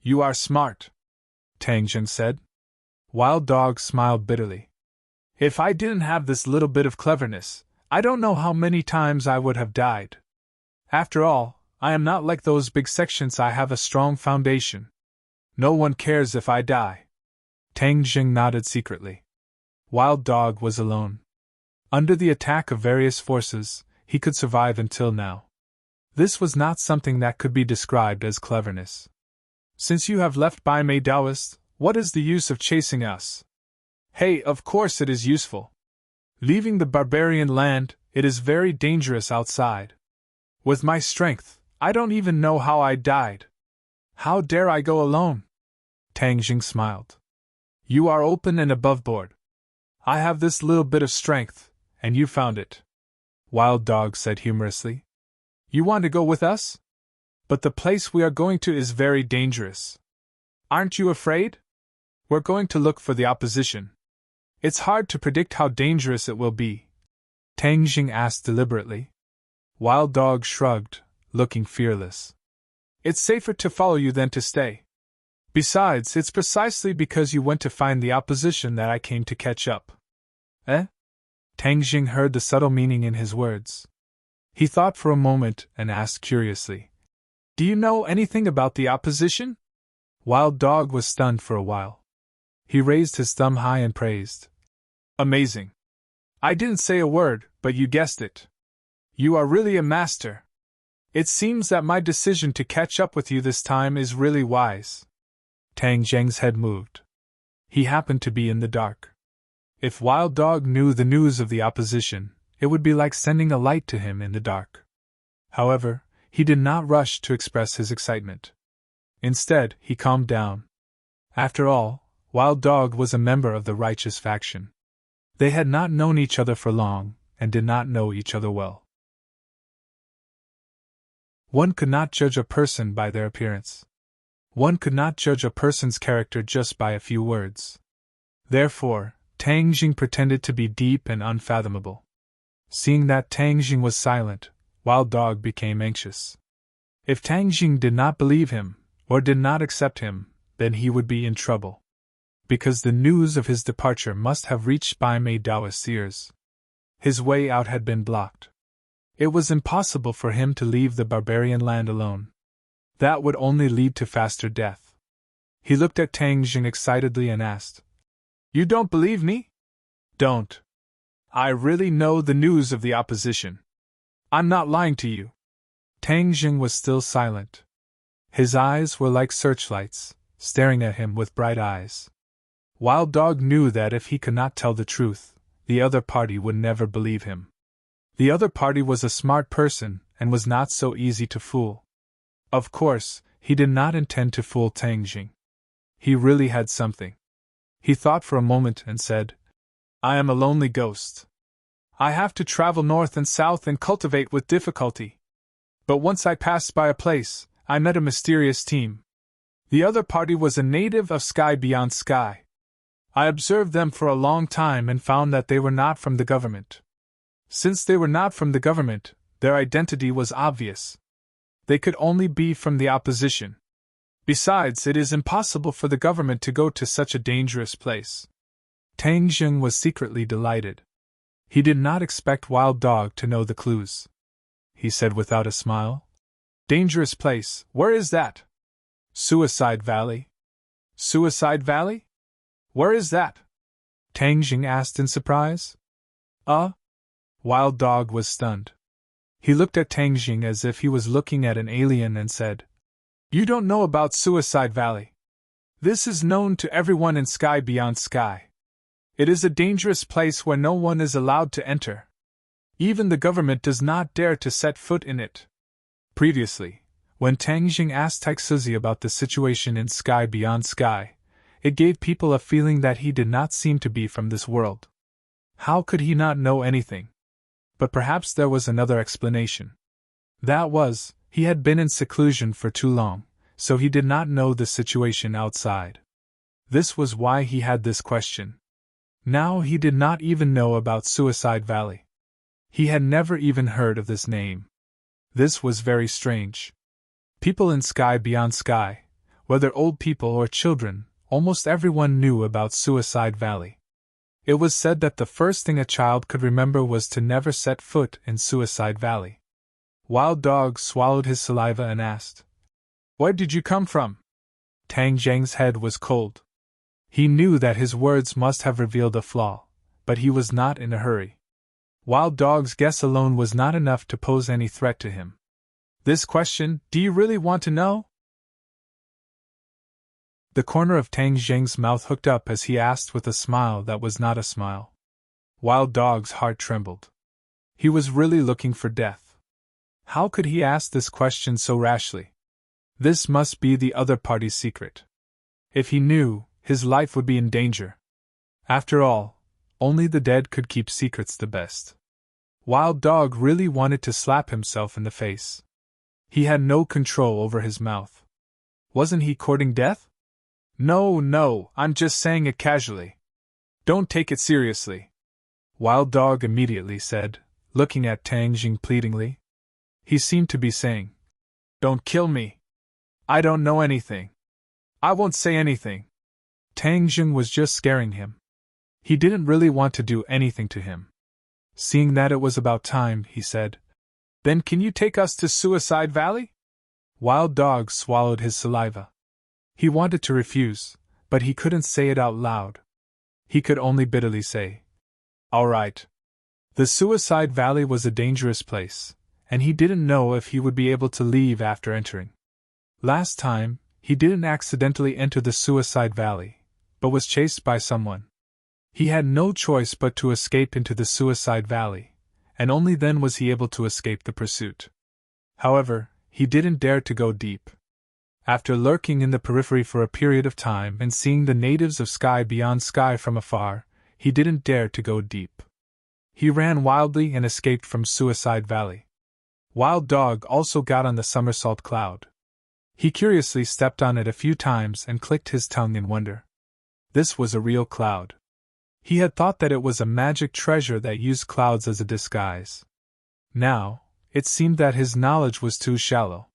You are smart, Tang Jing said. Wild Dog smiled bitterly. If I didn't have this little bit of cleverness, I don't know how many times I would have died. After all, I am not like those big sections. I have a strong foundation. No one cares if I die. Tang Jing nodded secretly. Wild Dog was alone. Under the attack of various forces, he could survive until now. This was not something that could be described as cleverness. Since you have left Bai Mei Daoist, what is the use of chasing us? Hey, of course it is useful. Leaving the barbarian land, it is very dangerous outside. With my strength, I don't even know how I died. How dare I go alone? Tang Jing smiled. You are open and aboveboard. I have this little bit of strength, and you found it. Wild Dog said humorously. You want to go with us? But the place we are going to is very dangerous. Aren't you afraid? We're going to look for the opposition. It's hard to predict how dangerous it will be. Tang Jing asked deliberately. Wild Dog shrugged, looking fearless. It's safer to follow you than to stay. Besides, it's precisely because you went to find the opposition that I came to catch up. Eh? Tang Jing heard the subtle meaning in his words. He thought for a moment and asked curiously, "Do you know anything about the opposition?" Wild Dog was stunned for a while. He raised his thumb high and praised. "Amazing. I didn't say a word, but you guessed it. You are really a master. It seems that my decision to catch up with you this time is really wise." Tang Jing's head moved. He happened to be in the dark. If Wild Dog knew the news of the opposition, it would be like sending a light to him in the dark. However, he did not rush to express his excitement. Instead, he calmed down. After all, Wild Dog was a member of the righteous faction. They had not known each other for long, and did not know each other well. One could not judge a person by their appearance. One could not judge a person's character just by a few words. Therefore, Tang Jing pretended to be deep and unfathomable. Seeing that Tang Jing was silent, Wild Dog became anxious. If Tang Jing did not believe him, or did not accept him, then he would be in trouble. Because the news of his departure must have reached Bai Mei Daoist's ears. His way out had been blocked. It was impossible for him to leave the barbarian land alone. That would only lead to faster death. He looked at Tang Jing excitedly and asked, "You don't believe me?" "Don't. I really know the news of the opposition. I'm not lying to you." Tang Jing was still silent. His eyes were like searchlights, staring at him with bright eyes. Wild Dog knew that if he could not tell the truth, the other party would never believe him. The other party was a smart person and was not so easy to fool. Of course, he did not intend to fool Tang Jing. He really had something. He thought for a moment and said, "I am a lonely ghost. I have to travel north and south and cultivate with difficulty. But once I passed by a place, I met a mysterious team. The other party was a native of Sky Beyond Sky. I observed them for a long time and found that they were not from the government. Since they were not from the government, their identity was obvious. They could only be from the opposition. Besides, it is impossible for the government to go to such a dangerous place." Tang Jing was secretly delighted. He did not expect Wild Dog to know the clues. He said without a smile, "Dangerous place, where is that?" "Suicide Valley." "Suicide Valley? Where is that?" Tang Jing asked in surprise. Wild Dog was stunned. He looked at Tang Jing as if he was looking at an alien and said, "You don't know about Suicide Valley. This is known to everyone in Sky Beyond Sky. It is a dangerous place where no one is allowed to enter. Even the government does not dare to set foot in it." Previously, when Tang Jing asked Taixuzi about the situation in Sky Beyond Sky, it gave people a feeling that he did not seem to be from this world. How could he not know anything? But perhaps there was another explanation. That was, he had been in seclusion for too long, so he did not know the situation outside. This was why he had this question. Now he did not even know about Suicide Valley. He had never even heard of this name. This was very strange. People in Sky Beyond Sky, whether old people or children, almost everyone knew about Suicide Valley. It was said that the first thing a child could remember was to never set foot in Suicide Valley. Wild Dog swallowed his saliva and asked, "Where did you come from?" Tang Jing's head was cold. He knew that his words must have revealed a flaw, but he was not in a hurry. Wild Dog's guess alone was not enough to pose any threat to him. This question, "Do you really want to know?" The corner of Tang Jing's mouth hooked up as he asked with a smile that was not a smile. Wild Dog's heart trembled. He was really looking for death. How could he ask this question so rashly? This must be the other party's secret. If he knew, his life would be in danger. After all, only the dead could keep secrets the best. Wild Dog really wanted to slap himself in the face. He had no control over his mouth. Wasn't he courting death? No, I'm just saying it casually. Don't take it seriously," Wild Dog immediately said, looking at Tang Jing pleadingly. He seemed to be saying, "Don't kill me. I don't know anything. I won't say anything." Tang Jing was just scaring him. He didn't really want to do anything to him. Seeing that it was about time, he said, "Then can you take us to Suicide Valley?" Wild Dog swallowed his saliva. He wanted to refuse, but he couldn't say it out loud. He could only bitterly say, "All right." The Suicide Valley was a dangerous place, and he didn't know if he would be able to leave after entering. Last time, he didn't accidentally enter the Suicide Valley, but was chased by someone. He had no choice but to escape into the Suicide Valley, and only then was he able to escape the pursuit. However, he didn't dare to go deep. After lurking in the periphery for a period of time and seeing the natives of Sky Beyond Sky from afar, he didn't dare to go deep. He ran wildly and escaped from Suicide Valley. Wild Dog also got on the somersault cloud. He curiously stepped on it a few times and clicked his tongue in wonder. This was a real cloud. He had thought that it was a magic treasure that used clouds as a disguise. Now, it seemed that his knowledge was too shallow.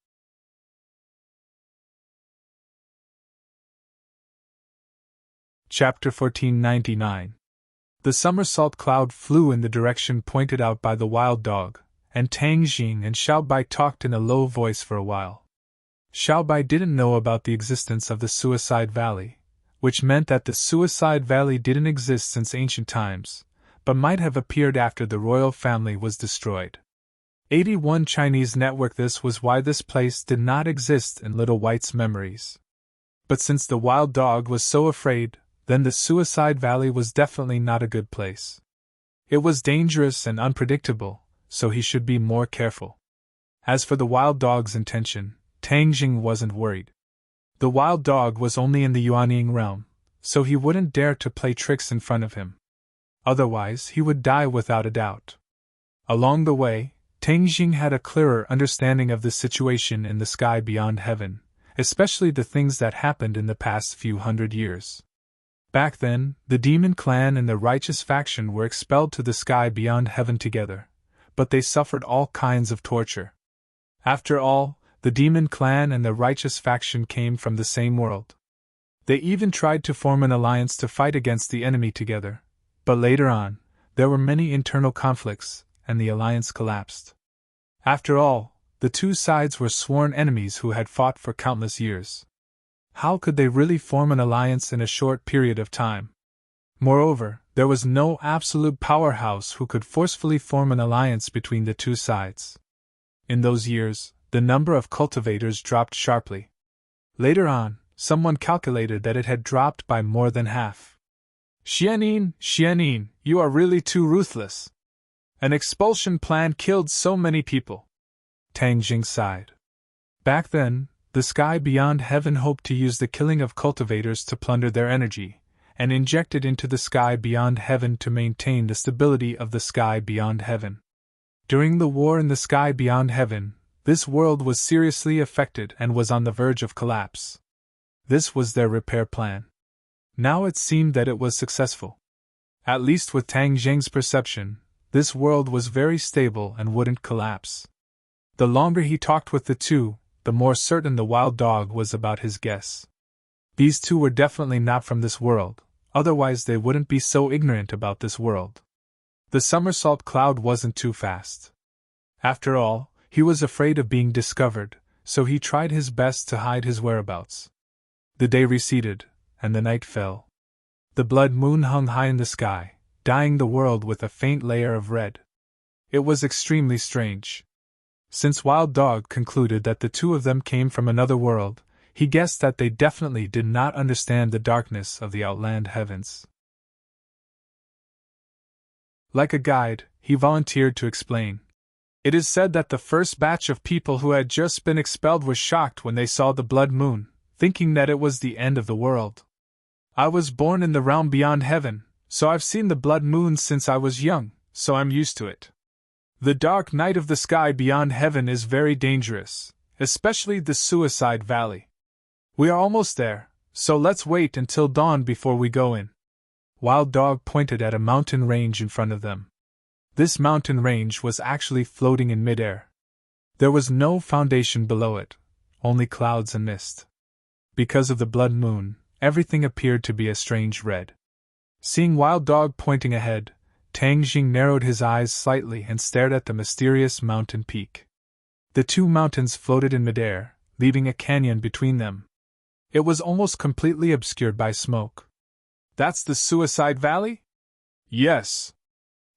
Chapter 1499. The somersault cloud flew in the direction pointed out by the Wild Dog, and Tang Jing and Xiao Bai talked in a low voice for a while. Xiao Bai didn't know about the existence of the Suicide Valley, which meant that the Suicide Valley didn't exist since ancient times, but might have appeared after the royal family was destroyed. 81 Chinese network. This was why this place did not exist in Little White's memories. But since the Wild Dog was so afraid, then the Suicide Valley was definitely not a good place. It was dangerous and unpredictable, so he should be more careful. As for the Wild Dog's intention, Tang Jing wasn't worried. The Wild Dog was only in the Yuanying realm, so he wouldn't dare to play tricks in front of him. Otherwise, he would die without a doubt. Along the way, Tang Jing had a clearer understanding of the situation in the sky beyond heaven, especially the things that happened in the past few hundred years. Back then, the demon clan and the righteous faction were expelled to the sky beyond heaven together, but they suffered all kinds of torture. After all, the demon clan and the righteous faction came from the same world. They even tried to form an alliance to fight against the enemy together, but later on, there were many internal conflicts, and the alliance collapsed. After all, the two sides were sworn enemies who had fought for countless years. How could they really form an alliance in a short period of time? Moreover, there was no absolute powerhouse who could forcefully form an alliance between the two sides. In those years, the number of cultivators dropped sharply. Later on, someone calculated that it had dropped by more than half. Xianin, you are really too ruthless. An expulsion plan killed so many people. Tang Jing sighed. Back then, the sky beyond heaven hoped to use the killing of cultivators to plunder their energy, and inject it into the sky beyond heaven to maintain the stability of the sky beyond heaven. During the war in the sky beyond heaven, this world was seriously affected and was on the verge of collapse. This was their repair plan. Now it seemed that it was successful. At least with Tang Jing's perception, this world was very stable and wouldn't collapse. The longer he talked with the two, the more certain the Wild Dog was about his guess. These two were definitely not from this world, otherwise they wouldn't be so ignorant about this world. The somersault cloud wasn't too fast. After all, he was afraid of being discovered, so he tried his best to hide his whereabouts. The day receded, and the night fell. The blood moon hung high in the sky, dyeing the world with a faint layer of red. It was extremely strange. Since Wild Dog concluded that the two of them came from another world, he guessed that they definitely did not understand the darkness of the outland heavens. Like a guide, he volunteered to explain. It is said that the first batch of people who had just been expelled was shocked when they saw the blood moon, thinking that it was the end of the world. I was born in the realm beyond heaven, so I've seen the blood moon since I was young, so I'm used to it. The dark night of the sky beyond heaven is very dangerous, especially the Suicide Valley. We are almost there, so let's wait until dawn before we go in. Wild Dog pointed at a mountain range in front of them. This mountain range was actually floating in midair. There was no foundation below it, only clouds and mist. Because of the blood moon, everything appeared to be a strange red. Seeing Wild Dog pointing ahead, Tang Jing narrowed his eyes slightly and stared at the mysterious mountain peak. The two mountains floated in midair, leaving a canyon between them. It was almost completely obscured by smoke. That's the Suicide Valley? Yes.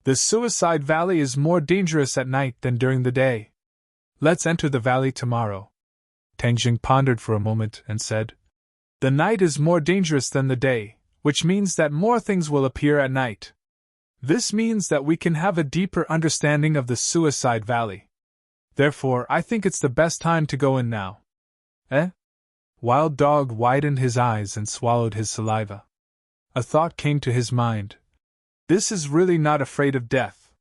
The Suicide Valley is more dangerous at night than during the day. Let's enter the valley tomorrow. Tang Jing pondered for a moment and said, The night is more dangerous than the day, which means that more things will appear at night. This means that we can have a deeper understanding of the Suicide Valley. Therefore, I think it's the best time to go in now. Eh? Wild Dog widened his eyes and swallowed his saliva. A thought came to his mind. This is really not afraid of death.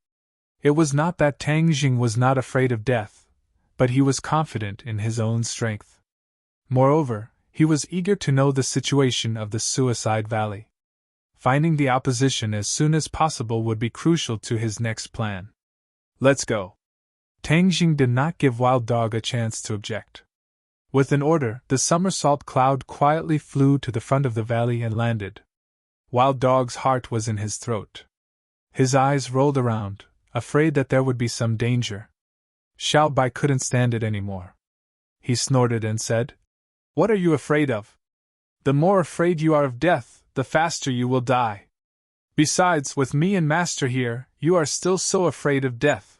It was not that Tang Jing was not afraid of death, but he was confident in his own strength. Moreover, he was eager to know the situation of the Suicide Valley. Finding the opposition as soon as possible would be crucial to his next plan. Let's go. Tang Jing did not give Wild Dog a chance to object. With an order, the somersault cloud quietly flew to the front of the valley and landed. Wild Dog's heart was in his throat. His eyes rolled around, afraid that there would be some danger. Xiao Bai couldn't stand it anymore. He snorted and said, What are you afraid of? The more afraid you are of death, the faster you will die. Besides, with me and Master here, you are still so afraid of death.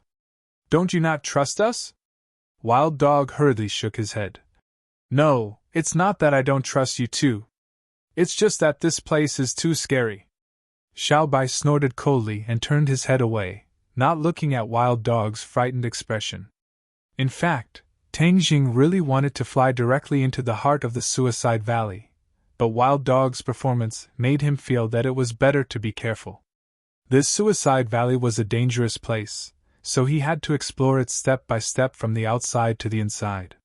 Don't you not trust us? Wild Dog hurriedly shook his head. No, it's not that I don't trust you too. It's just that this place is too scary. Xiao Bai snorted coldly and turned his head away, not looking at Wild Dog's frightened expression. In fact, Tang Jing really wanted to fly directly into the heart of the Suicide Valley, but Wild Dog's performance made him feel that it was better to be careful. This Suicide Valley was a dangerous place, so he had to explore it step by step from the outside to the inside.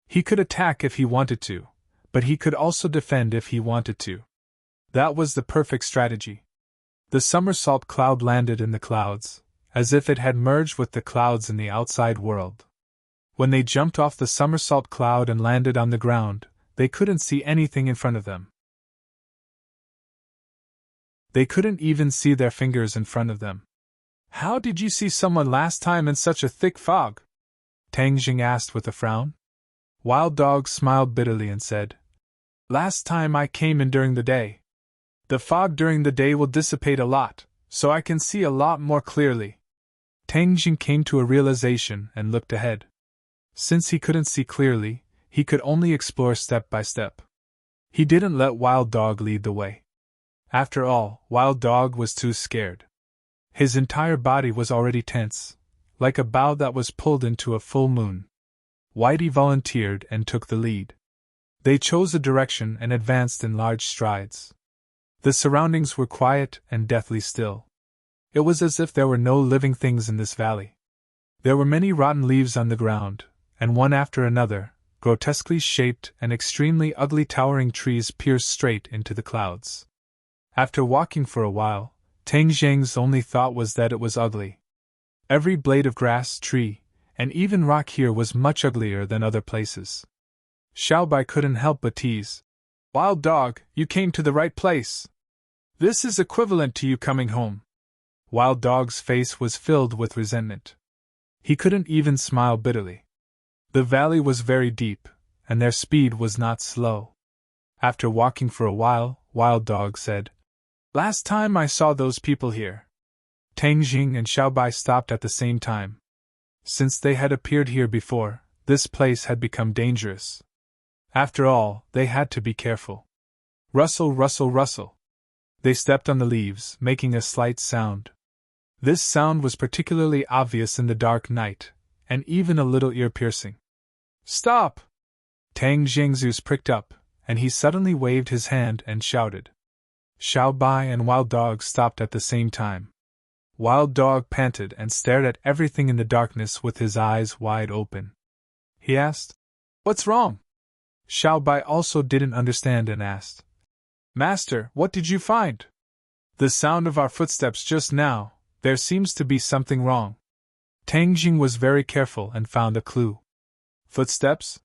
He could attack if he wanted to, but he could also defend if he wanted to. That was the perfect strategy. The somersault cloud landed in the clouds, as if it had merged with the clouds in the outside world. When they jumped off the somersault cloud and landed on the ground, they couldn't see anything in front of them. They couldn't even see their fingers in front of them. How did you see someone last time in such a thick fog? Tang Jing asked with a frown. Wild Dog smiled bitterly and said, Last time I came in during the day. The fog during the day will dissipate a lot, so I can see a lot more clearly. Tang Jing came to a realization and looked ahead. Since he couldn't see clearly, he could only explore step by step. He didn't let Wild Dog lead the way. After all, Wild Dog was too scared. His entire body was already tense, like a bow that was pulled into a full moon. Whitey volunteered and took the lead. They chose a direction and advanced in large strides. The surroundings were quiet and deathly still. It was as if there were no living things in this valley. There were many rotten leaves on the ground, and one after another, grotesquely shaped and extremely ugly towering trees pierced straight into the clouds. After walking for a while, Tang Jing's only thought was that it was ugly. Every blade of grass, tree, and even rock here was much uglier than other places. Xiao Bai couldn't help but tease. Wild Dog, you came to the right place. This is equivalent to you coming home. Wild Dog's face was filled with resentment. He couldn't even smile bitterly. The valley was very deep, and their speed was not slow. After walking for a while, Wild Dog said, Last time I saw those people here. Tang Jing and Xiao Bai stopped at the same time. Since they had appeared here before, this place had become dangerous. After all, they had to be careful. Rustle, rustle, rustle. They stepped on the leaves, making a slight sound. This sound was particularly obvious in the dark night, and even a little ear-piercing. Stop! Tang Jing's ears pricked up, and he suddenly waved his hand and shouted. Xiao Bai and Wild Dog stopped at the same time. Wild Dog panted and stared at everything in the darkness with his eyes wide open. He asked, What's wrong? Xiao Bai also didn't understand and asked, Master, what did you find? The sound of our footsteps just now, there seems to be something wrong. Tang Jing was very careful and found a clue. Footsteps?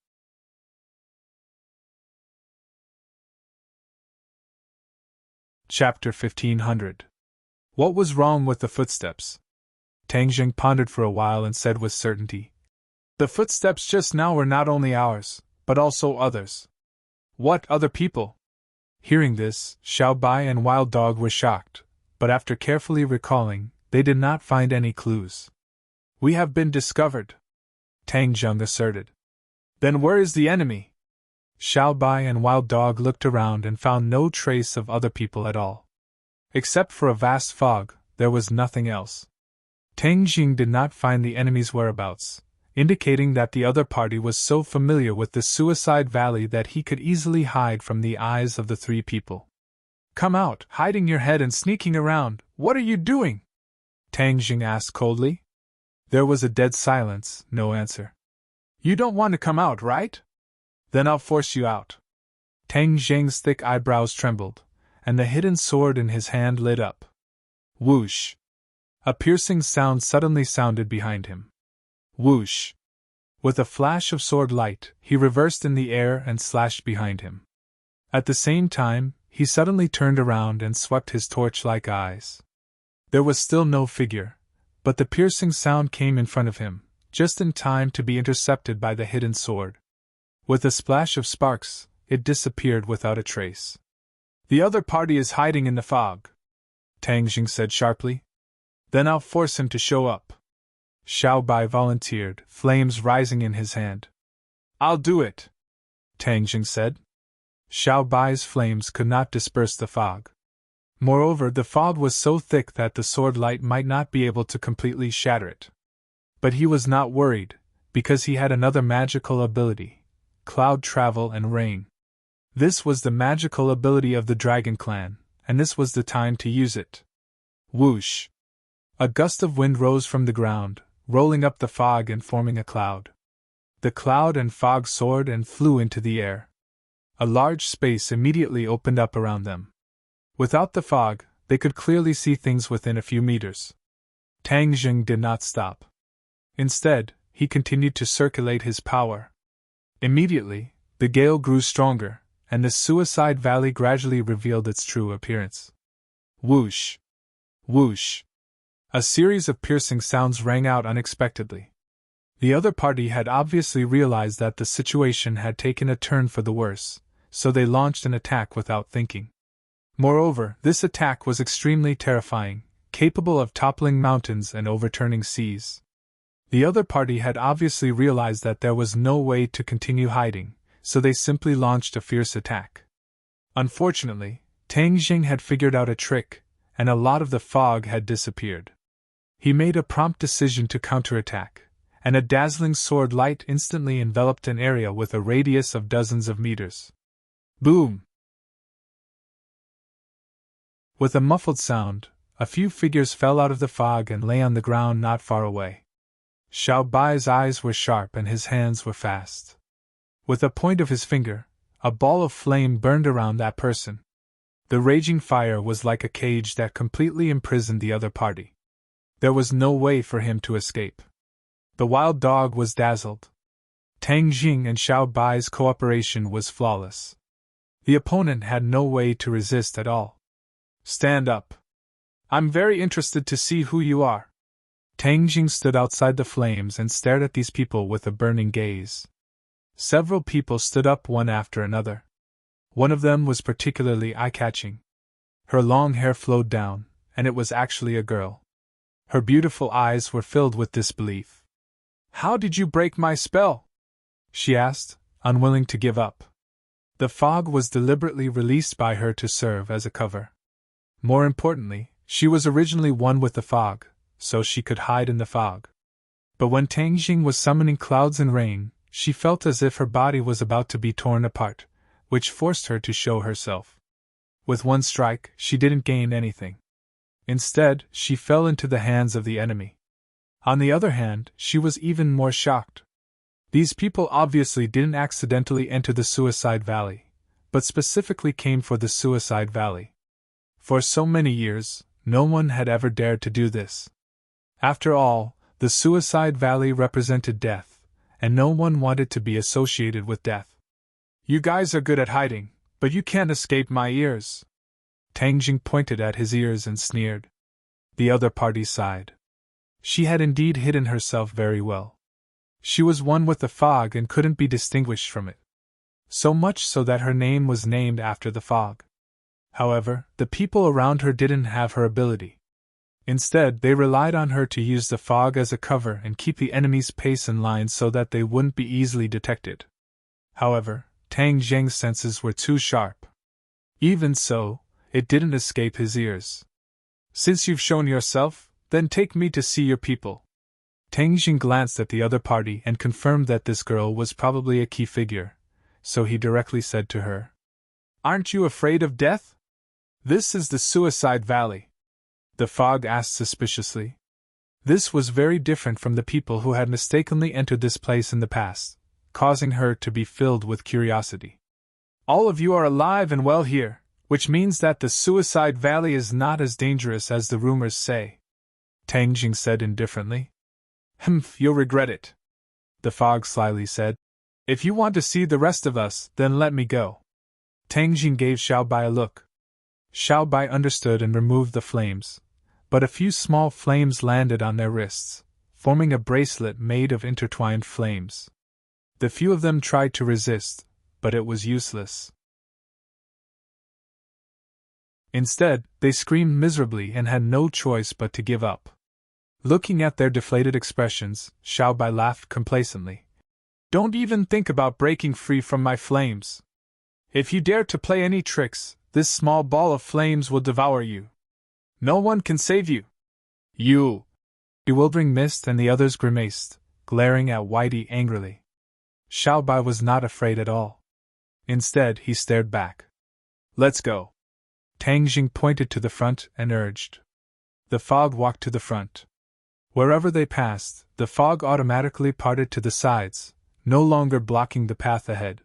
Chapter 1500. What was wrong with the footsteps? Tang Jing pondered for a while and said with certainty. The footsteps just now were not only ours, but also others. What other people? Hearing this, Xiao Bai and Wild Dog were shocked, but after carefully recalling, they did not find any clues. We have been discovered, Tang Jing asserted. Then where is the enemy? Xiao Bai and Wild Dog looked around and found no trace of other people at all. Except for a vast fog, there was nothing else. Tang Jing did not find the enemy's whereabouts, indicating that the other party was so familiar with the Suicide Valley that he could easily hide from the eyes of the three people. Come out, hiding your head and sneaking around, what are you doing? Tang Jing asked coldly. There was a dead silence, no answer. You don't want to come out, right? Then I'll force you out. Tang Jing's thick eyebrows trembled, and the hidden sword in his hand lit up. Whoosh! A piercing sound suddenly sounded behind him. Whoosh! With a flash of sword light, he reversed in the air and slashed behind him. At the same time, he suddenly turned around and swept his torch-like eyes. There was still no figure, but the piercing sound came in front of him, just in time to be intercepted by the hidden sword. With a splash of sparks, it disappeared without a trace. The other party is hiding in the fog, Tang Jing said sharply. Then I'll force him to show up. Xiao Bai volunteered, flames rising in his hand. I'll do it, Tang Jing said. Xiao Bai's flames could not disperse the fog. Moreover, the fog was so thick that the sword light might not be able to completely shatter it. But he was not worried, because he had another magical ability: cloud travel and rain. This was the magical ability of the Dragon Clan, and this was the time to use it. Whoosh! A gust of wind rose from the ground, rolling up the fog and forming a cloud. The cloud and fog soared and flew into the air. A large space immediately opened up around them. Without the fog, they could clearly see things within a few meters. Tang Jing did not stop. Instead, he continued to circulate his power. Immediately, the gale grew stronger, and the Suicide Valley gradually revealed its true appearance. Whoosh! Whoosh! A series of piercing sounds rang out unexpectedly. The other party had obviously realized that the situation had taken a turn for the worse, so they launched an attack without thinking. Moreover, this attack was extremely terrifying, capable of toppling mountains and overturning seas. The other party had obviously realized that there was no way to continue hiding, so they simply launched a fierce attack. Unfortunately, Tang Jing had figured out a trick, and a lot of the fog had disappeared. He made a prompt decision to counterattack, and a dazzling sword light instantly enveloped an area with a radius of dozens of meters. Boom! With a muffled sound, a few figures fell out of the fog and lay on the ground not far away. Xiao Bai's eyes were sharp and his hands were fast. With the point of his finger, a ball of flame burned around that person. The raging fire was like a cage that completely imprisoned the other party. There was no way for him to escape. The Wild Dog was dazzled. Tang Jing and Xiao Bai's cooperation was flawless. The opponent had no way to resist at all. Stand up. I'm very interested to see who you are. Tang Jing stood outside the flames and stared at these people with a burning gaze. Several people stood up one after another. One of them was particularly eye-catching. Her long hair flowed down, and it was actually a girl. Her beautiful eyes were filled with disbelief. How did you break my spell? She asked, unwilling to give up. The fog was deliberately released by her to serve as a cover. More importantly, she was originally one with the fog, so she could hide in the fog. But when Tang Jing was summoning clouds and rain, she felt as if her body was about to be torn apart, which forced her to show herself. With one strike, she didn't gain anything. Instead, she fell into the hands of the enemy. On the other hand, she was even more shocked. These people obviously didn't accidentally enter the Suicide Valley, but specifically came for the Suicide Valley. For so many years, no one had ever dared to do this. After all, the Suicide Valley represented death, and no one wanted to be associated with death. You guys are good at hiding, but you can't escape my ears. Tang Jing pointed at his ears and sneered. The other party sighed. She had indeed hidden herself very well. She was one with the fog and couldn't be distinguished from it. So much so that her name was named after the fog. However, the people around her didn't have her ability. Instead, they relied on her to use the fog as a cover and keep the enemy's pace in line so that they wouldn't be easily detected. However, Tang Zheng's senses were too sharp. Even so, it didn't escape his ears. "Since you've shown yourself, then take me to see your people." Tang Jing glanced at the other party and confirmed that this girl was probably a key figure, so he directly said to her, "Aren't you afraid of death? This is the Suicide Valley." The fog asked suspiciously. This was very different from the people who had mistakenly entered this place in the past, causing her to be filled with curiosity. "All of you are alive and well here, which means that the Suicide Valley is not as dangerous as the rumors say," Tang Jing said indifferently. "Humph, you'll regret it," the fog slyly said. "If you want to see the rest of us, then let me go." Tang Jing gave Xiao Bai a look. Xiao Bai understood and removed the flames, but a few small flames landed on their wrists, forming a bracelet made of intertwined flames. The few of them tried to resist, but it was useless. Instead, they screamed miserably and had no choice but to give up. Looking at their deflated expressions, Xiao Bai laughed complacently. "Don't even think about breaking free from my flames. If you dare to play any tricks, this small ball of flames will devour you. No one can save you. You!" Bewildering mist and the others grimaced, glaring at Whitey angrily. Xiao Bai was not afraid at all. Instead, he stared back. "Let's go." Tang Jing pointed to the front and urged. The fog walked to the front. Wherever they passed, the fog automatically parted to the sides, no longer blocking the path ahead.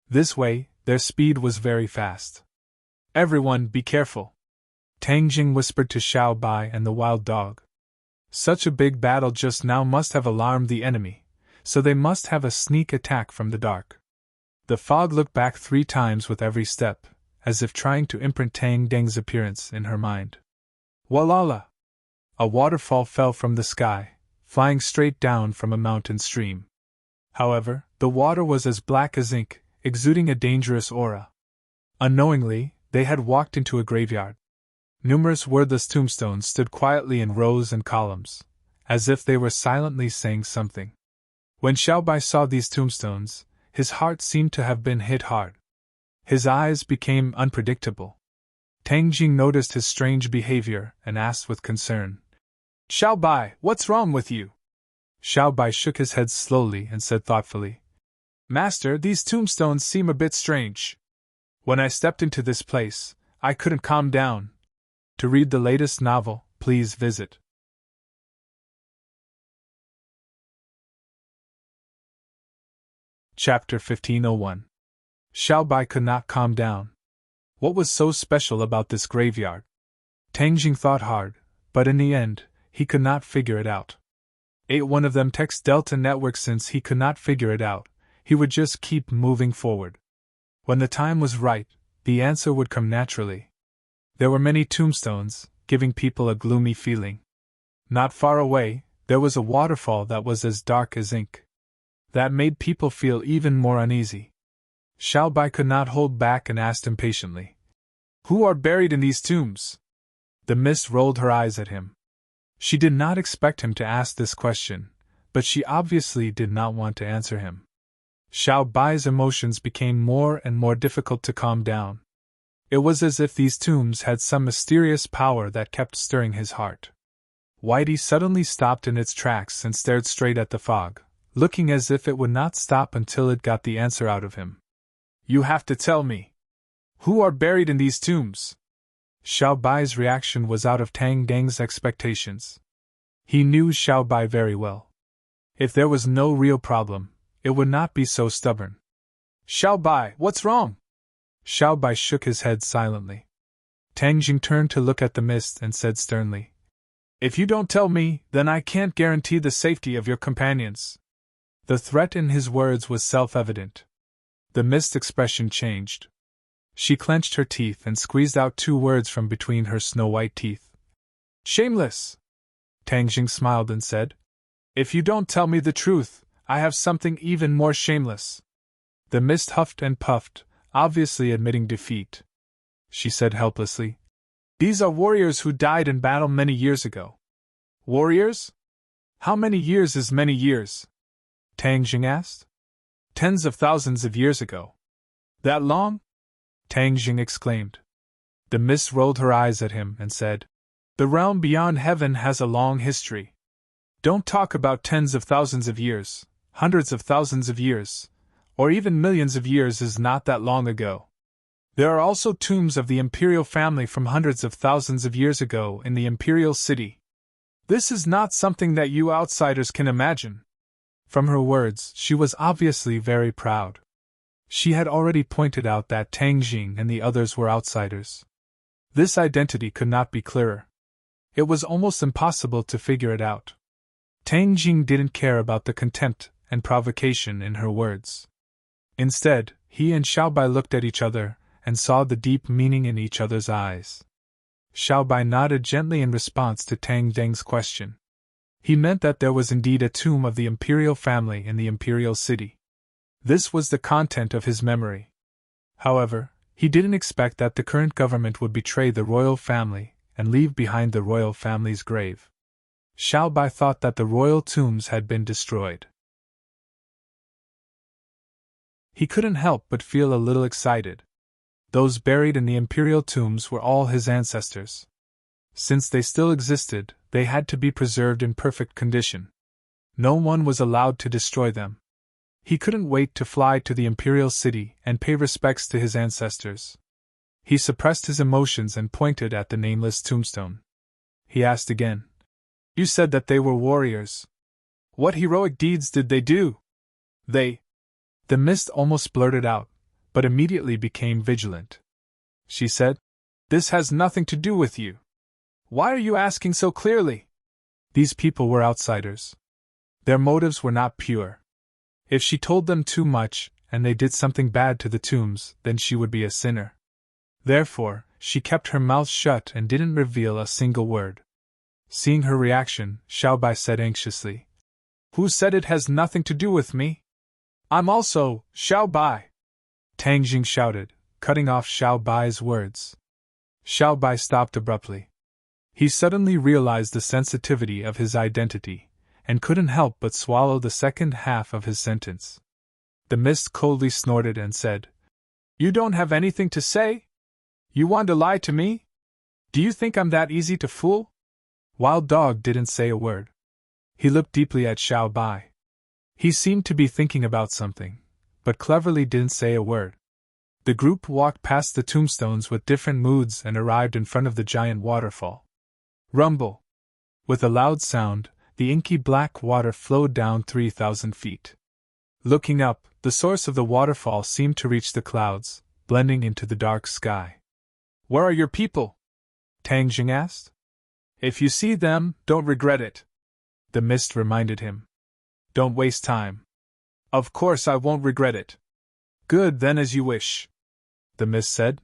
This way, their speed was very fast. "Everyone, be careful," Tang Jing whispered to Xiao Bai and the wild dog. Such a big battle just now must have alarmed the enemy, so they must have a sneak attack from the dark. The fog looked back 3 times with every step, as if trying to imprint Tang Deng's appearance in her mind. Walala! A waterfall fell from the sky, flying straight down from a mountain stream. However, the water was as black as ink, exuding a dangerous aura. Unknowingly, they had walked into a graveyard. Numerous wordless tombstones stood quietly in rows and columns, as if they were silently saying something. When Xiao Bai saw these tombstones, his heart seemed to have been hit hard. His eyes became unpredictable. Tang Jing noticed his strange behavior and asked with concern, "Xiao Bai, what's wrong with you?" Xiao Bai shook his head slowly and said thoughtfully, "Master, these tombstones seem a bit strange. When I stepped into this place, I couldn't calm down. To read the latest novel, please visit Chapter 1501. Xiao Bai could not calm down. What was so special about this graveyard? Tang Jing thought hard, but in the end, he could not figure it out. Ate one of them text Delta network. Since he could not figure it out, he would just keep moving forward. When the time was right, the answer would come naturally. There were many tombstones, giving people a gloomy feeling. Not far away, there was a waterfall that was as dark as ink. That made people feel even more uneasy. Xiao Bai could not hold back and asked impatiently, "Who are buried in these tombs?" The mist rolled her eyes at him. She did not expect him to ask this question, but she obviously did not want to answer him. Xiao Bai's emotions became more and more difficult to calm down. It was as if these tombs had some mysterious power that kept stirring his heart. Whitey suddenly stopped in its tracks and stared straight at the fog, looking as if it would not stop until it got the answer out of him. "You have to tell me. Who are buried in these tombs?" Xiao Bai's reaction was out of Tang Deng's expectations. He knew Xiao Bai very well. If there was no real problem, it would not be so stubborn. "Xiao Bai, what's wrong?" Xiao Bai shook his head silently. Tang Jing turned to look at the mist and said sternly, "If you don't tell me, then I can't guarantee the safety of your companions." The threat in his words was self-evident. The mist's expression changed. She clenched her teeth and squeezed out 2 words from between her snow-white teeth. Shameless! Tang Jing smiled and said, If you don't tell me the truth, I have something even more shameless. The mist huffed and puffed, obviously admitting defeat. She said helplessly, These are warriors who died in battle many years ago. Warriors? How many years is many years? Tang Jing asked. Tens of thousands of years ago. That long? Tang Jing exclaimed. The mist rolled her eyes at him and said, The realm beyond heaven has a long history. Don't talk about tens of thousands of years, hundreds of thousands of years, or even millions of years is not that long ago. There are also tombs of the imperial family from hundreds of thousands of years ago in the imperial city. This is not something that you outsiders can imagine. From her words, she was obviously very proud. She had already pointed out that Tang Jing and the others were outsiders. This identity could not be clearer. It was almost impossible to figure it out. Tang Jing didn't care about the contempt and provocation in her words. Instead, he and Xiaobai looked at each other and saw the deep meaning in each other's eyes. Xiaobai nodded gently in response to Tang Jing's question. He meant that there was indeed a tomb of the imperial family in the imperial city. This was the content of his memory. However, he didn't expect that the current government would betray the royal family and leave behind the royal family's grave. Xiaobai thought that the royal tombs had been destroyed. He couldn't help but feel a little excited. Those buried in the imperial tombs were all his ancestors. Since they still existed, they had to be preserved in perfect condition. No one was allowed to destroy them. He couldn't wait to fly to the imperial city and pay respects to his ancestors. He suppressed his emotions and pointed at the nameless tombstone. He asked again, You said that they were warriors. What heroic deeds did they do? The mist almost blurted out, but immediately became vigilant. She said, This has nothing to do with you. Why are you asking so clearly? These people were outsiders. Their motives were not pure. If she told them too much, and they did something bad to the tombs, then she would be a sinner. Therefore, she kept her mouth shut and didn't reveal a single word. Seeing her reaction, Xiaobai said anxiously, Who said it has nothing to do with me? I'm also Xiaobai! Tang Jing shouted, cutting off Xiaobai's words. Xiaobai stopped abruptly. He suddenly realized the sensitivity of his identity, and couldn't help but swallow the second half of his sentence. The mist coldly snorted and said, You don't have anything to say? You want to lie to me? Do you think I'm that easy to fool? Wild Dog didn't say a word. He looked deeply at Xiaobai. He seemed to be thinking about something, but cleverly didn't say a word. The group walked past the tombstones with different moods and arrived in front of the giant waterfall. Rumble! With a loud sound, the inky black water flowed down 3,000 feet. Looking up, the source of the waterfall seemed to reach the clouds, blending into the dark sky. Where are your people? Tang Jing asked. If you see them, don't regret it. The mist reminded him. Don't waste time. Of course I won't regret it. Good then, as you wish. The mist said.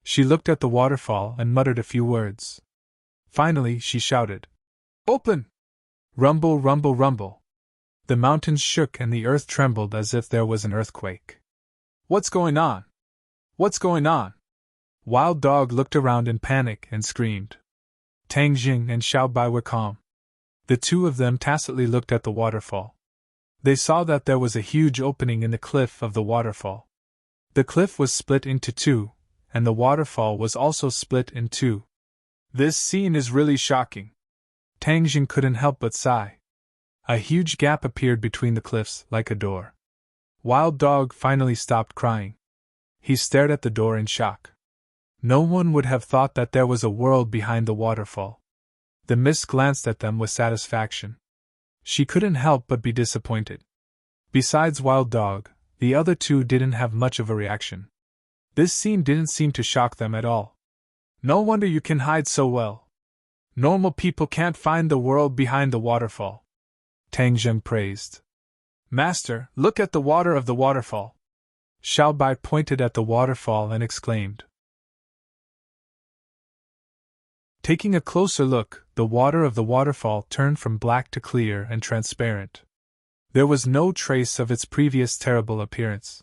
She looked at the waterfall and muttered a few words. Finally she shouted, Open! Rumble, rumble, rumble. The mountains shook and the earth trembled as if there was an earthquake. What's going on? What's going on? Wild Dog looked around in panic and screamed. Tang Jing and Xiaobai were calm. The two of them tacitly looked at the waterfall. They saw that there was a huge opening in the cliff of the waterfall. The cliff was split into two, and the waterfall was also split in two. This scene is really shocking. Tang Jing couldn't help but sigh. A huge gap appeared between the cliffs, like a door. Wild Dog finally stopped crying. He stared at the door in shock. No one would have thought that there was a world behind the waterfall. The mist glanced at them with satisfaction. She couldn't help but be disappointed. Besides Wild Dog, the other two didn't have much of a reaction. This scene didn't seem to shock them at all. No wonder you can hide so well. Normal people can't find the world behind the waterfall. Tang Jing praised. Master, look at the water of the waterfall. Xiaobai pointed at the waterfall and exclaimed. Taking a closer look, the water of the waterfall turned from black to clear and transparent. There was no trace of its previous terrible appearance.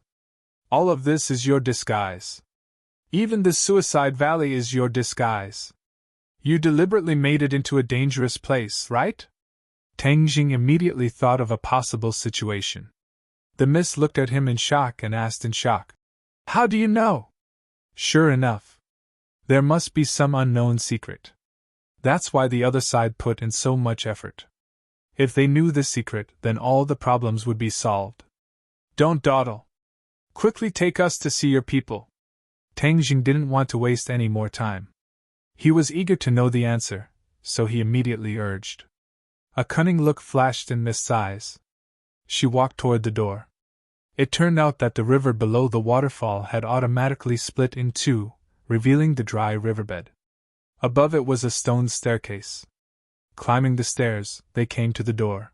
All of this is your disguise. Even the Suicide Valley is your disguise. You deliberately made it into a dangerous place, right? Tang Jing immediately thought of a possible situation. The mist looked at him in shock and asked in shock, "How do you know?" Sure enough. There must be some unknown secret. That's why the other side put in so much effort. If they knew the secret, then all the problems would be solved. Don't dawdle. Quickly take us to see your people. Tang Jing didn't want to waste any more time. He was eager to know the answer, so he immediately urged. A cunning look flashed in Mist's eyes. She walked toward the door. It turned out that the river below the waterfall had automatically split in two, revealing the dry riverbed. Above it was a stone staircase. Climbing the stairs, they came to the door.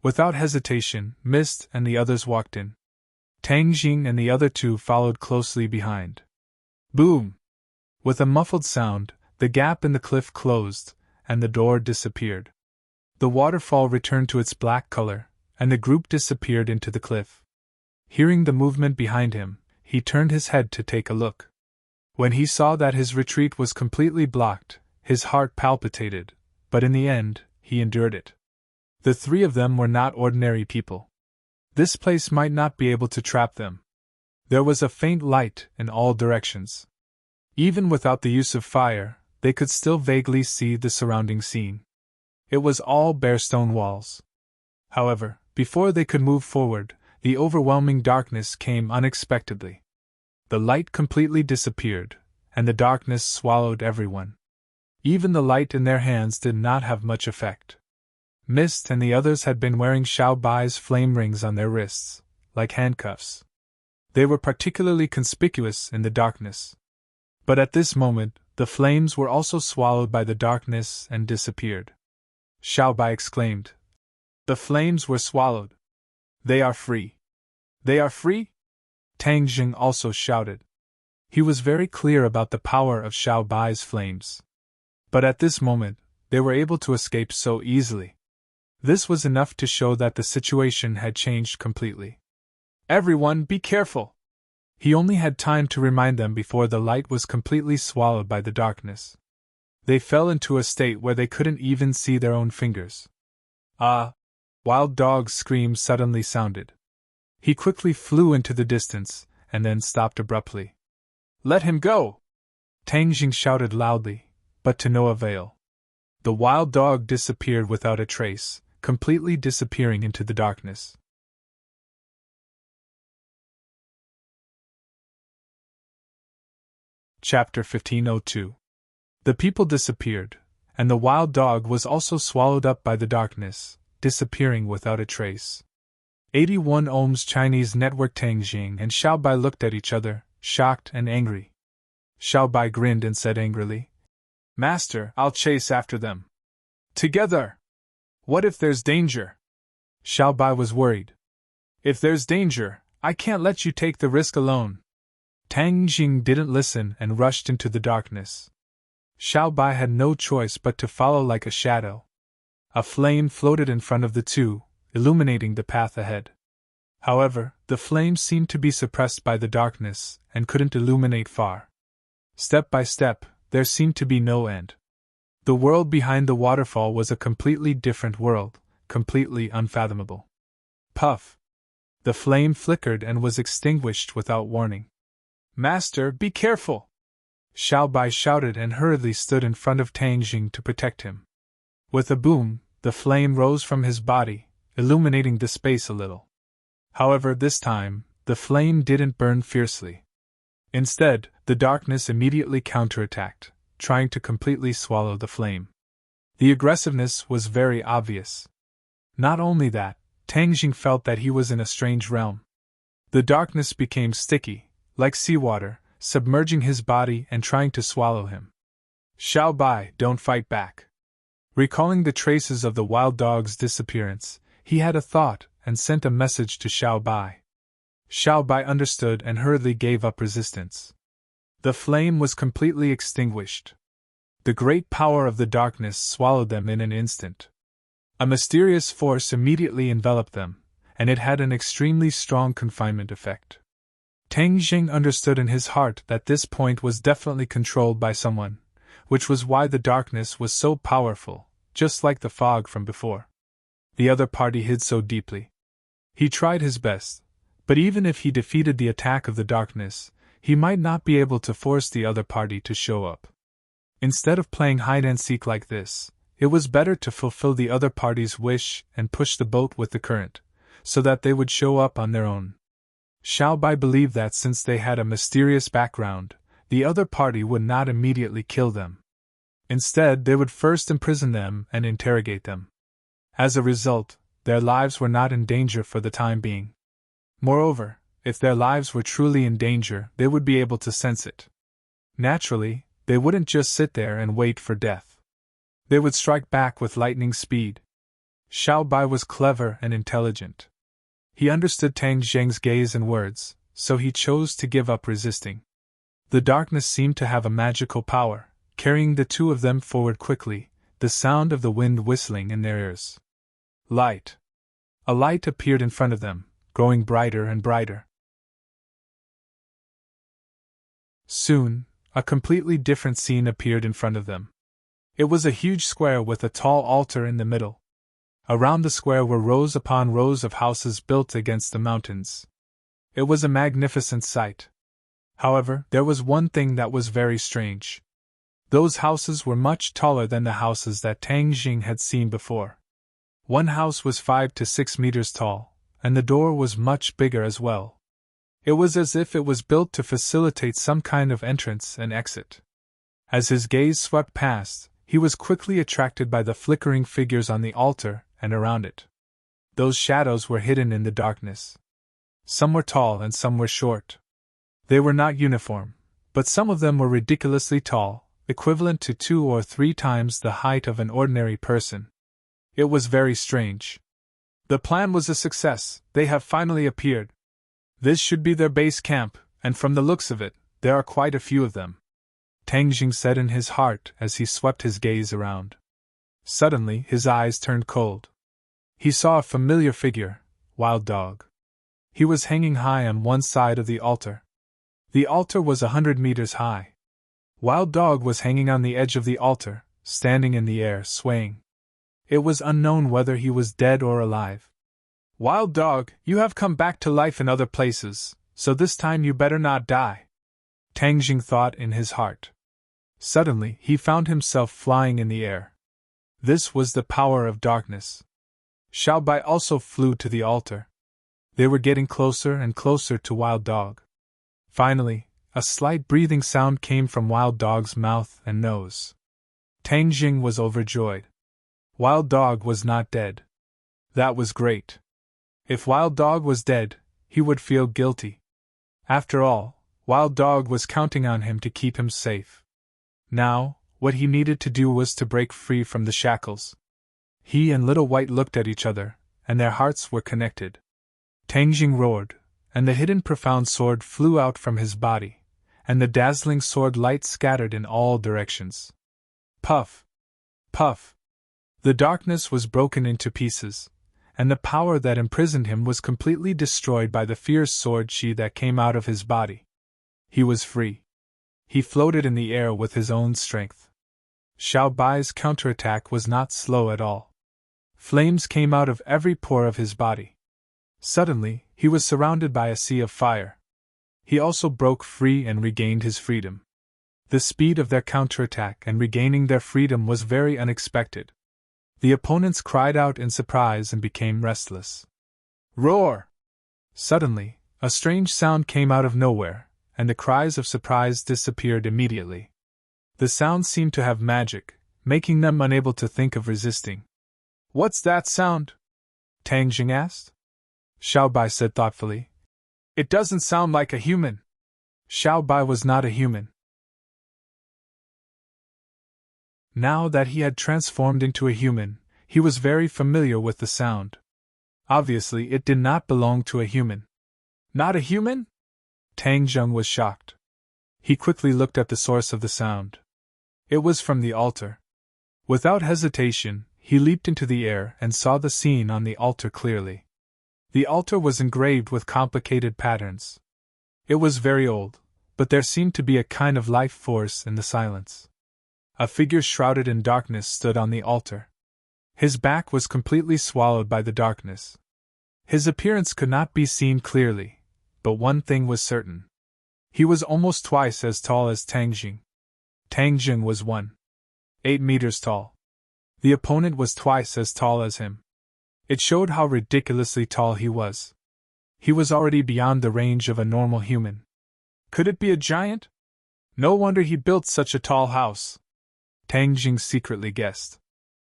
Without hesitation, Mist and the others walked in. Tang Jing and the other two followed closely behind. Boom! With a muffled sound, the gap in the cliff closed, and the door disappeared. The waterfall returned to its black color, and the group disappeared into the cliff. Hearing the movement behind him, he turned his head to take a look. When he saw that his retreat was completely blocked, his heart palpitated, but in the end, he endured it. The three of them were not ordinary people. This place might not be able to trap them. There was a faint light in all directions. Even without the use of fire, they could still vaguely see the surrounding scene. It was all bare stone walls. However, before they could move forward, the overwhelming darkness came unexpectedly. The light completely disappeared, and the darkness swallowed everyone. Even the light in their hands did not have much effect. Mist and the others had been wearing Xiao Bai's flame rings on their wrists, like handcuffs. They were particularly conspicuous in the darkness. But at this moment, the flames were also swallowed by the darkness and disappeared. Xiao Bai exclaimed. The flames were swallowed. They are free. They are free? Tang Jing also shouted. He was very clear about the power of Xiao Bai's flames. But at this moment, they were able to escape so easily. This was enough to show that the situation had changed completely. Everyone, be careful! He only had time to remind them before the light was completely swallowed by the darkness. They fell into a state where they couldn't even see their own fingers. Ah! Wild Dog's scream suddenly sounded. He quickly flew into the distance, and then stopped abruptly. Let him go! Tang Jing shouted loudly, but to no avail. The wild dog disappeared without a trace, completely disappearing into the darkness. Chapter 1502. The people disappeared, and the wild dog was also swallowed up by the darkness, disappearing without a trace. 81 Ohms Chinese Network. Tang Jing and Xiao Bai looked at each other, shocked and angry. Xiao Bai grinned and said angrily, Master, I'll chase after them. Together! What if there's danger? Xiao Bai was worried. If there's danger, I can't let you take the risk alone. Tang Jing didn't listen and rushed into the darkness. Xiao Bai had no choice but to follow like a shadow. A flame floated in front of the two, illuminating the path ahead. However, the flames seemed to be suppressed by the darkness and couldn't illuminate far. Step by step, there seemed to be no end. The world behind the waterfall was a completely different world, completely unfathomable. Puff! The flame flickered and was extinguished without warning. Master, be careful! Xiao Bai shouted and hurriedly stood in front of Tang Jing to protect him. With a boom, the flame rose from his body, illuminating the space a little. However, this time, the flame didn't burn fiercely. Instead, the darkness immediately counterattacked, trying to completely swallow the flame. The aggressiveness was very obvious. Not only that, Tang Jing felt that he was in a strange realm. The darkness became sticky, like seawater, submerging his body and trying to swallow him. Xiao Bai, don't fight back. Recalling the traces of the wild dog's disappearance, he had a thought and sent a message to Xiao Bai. Xiao Bai understood and hurriedly gave up resistance. The flame was completely extinguished. The great power of the darkness swallowed them in an instant. A mysterious force immediately enveloped them, and it had an extremely strong confinement effect. Tang Jing understood in his heart that this point was definitely controlled by someone, which was why the darkness was so powerful, just like the fog from before. The other party hid so deeply. He tried his best, but even if he defeated the attack of the darkness, he might not be able to force the other party to show up. Instead of playing hide-and-seek like this, it was better to fulfill the other party's wish and push the boat with the current, so that they would show up on their own. Xiao Bai believed that since they had a mysterious background, the other party would not immediately kill them. Instead, they would first imprison them and interrogate them. As a result, their lives were not in danger for the time being. Moreover, if their lives were truly in danger, they would be able to sense it. Naturally, they wouldn't just sit there and wait for death. They would strike back with lightning speed. Xiao Bai was clever and intelligent. He understood Tang Zheng's gaze and words, so he chose to give up resisting. The darkness seemed to have a magical power, carrying the two of them forward quickly, the sound of the wind whistling in their ears. Light. A light appeared in front of them, growing brighter and brighter. Soon, a completely different scene appeared in front of them. It was a huge square with a tall altar in the middle. Around the square were rows upon rows of houses built against the mountains. It was a magnificent sight. However, there was one thing that was very strange. Those houses were much taller than the houses that Tang Jing had seen before. One house was 5 to 6 meters tall, and the door was much bigger as well. It was as if it was built to facilitate some kind of entrance and exit. As his gaze swept past, he was quickly attracted by the flickering figures on the altar and around it. Those shadows were hidden in the darkness. Some were tall and some were short. They were not uniform, but some of them were ridiculously tall, equivalent to 2 or 3 times the height of an ordinary person. It was very strange. The plan was a success. They have finally appeared. This should be their base camp, and from the looks of it, there are quite a few of them, Tang Jing said in his heart as he swept his gaze around. Suddenly, his eyes turned cold. He saw a familiar figure, Wild Dog. He was hanging high on one side of the altar. The altar was 100 meters high. Wild Dog was hanging on the edge of the altar, standing in the air, swaying. It was unknown whether he was dead or alive. Wild Dog, you have come back to life in other places, so this time you better not die, Tang Jing thought in his heart. Suddenly, he found himself flying in the air. This was the power of darkness. Xiao Bai also flew to the altar. They were getting closer and closer to Wild Dog. Finally, a slight breathing sound came from Wild Dog's mouth and nose. Tang Jing was overjoyed. Wild Dog was not dead. That was great. If Wild Dog was dead, he would feel guilty. After all, Wild Dog was counting on him to keep him safe. Now, what he needed to do was to break free from the shackles. He and Little White looked at each other, and their hearts were connected. Tang Jing roared, and the hidden profound sword flew out from his body, and the dazzling sword light scattered in all directions. Puff! Puff! The darkness was broken into pieces, and the power that imprisoned him was completely destroyed by the fierce sword chi that came out of his body. He was free. He floated in the air with his own strength. Xiao Bai's counterattack was not slow at all. Flames came out of every pore of his body. Suddenly, he was surrounded by a sea of fire. He also broke free and regained his freedom. The speed of their counterattack and regaining their freedom was very unexpected. The opponents cried out in surprise and became restless. Roar! Suddenly, a strange sound came out of nowhere, and the cries of surprise disappeared immediately. The sound seemed to have magic, making them unable to think of resisting. What's that sound? Tang Jing asked. Xiao Bai said thoughtfully. It doesn't sound like a human. Xiao Bai was not a human. Now that he had transformed into a human, he was very familiar with the sound. Obviously, it did not belong to a human. Not a human? Tang Jing was shocked. He quickly looked at the source of the sound. It was from the altar. Without hesitation, he leaped into the air and saw the scene on the altar clearly. The altar was engraved with complicated patterns. It was very old, but there seemed to be a kind of life force in the silence. A figure shrouded in darkness stood on the altar. His back was completely swallowed by the darkness. His appearance could not be seen clearly, but one thing was certain. He was almost twice as tall as Tang Jing. Tang Jing was 1.8 meters tall. The opponent was twice as tall as him. It showed how ridiculously tall he was. He was already beyond the range of a normal human. Could it be a giant? No wonder he built such a tall house. Tang Jing secretly guessed.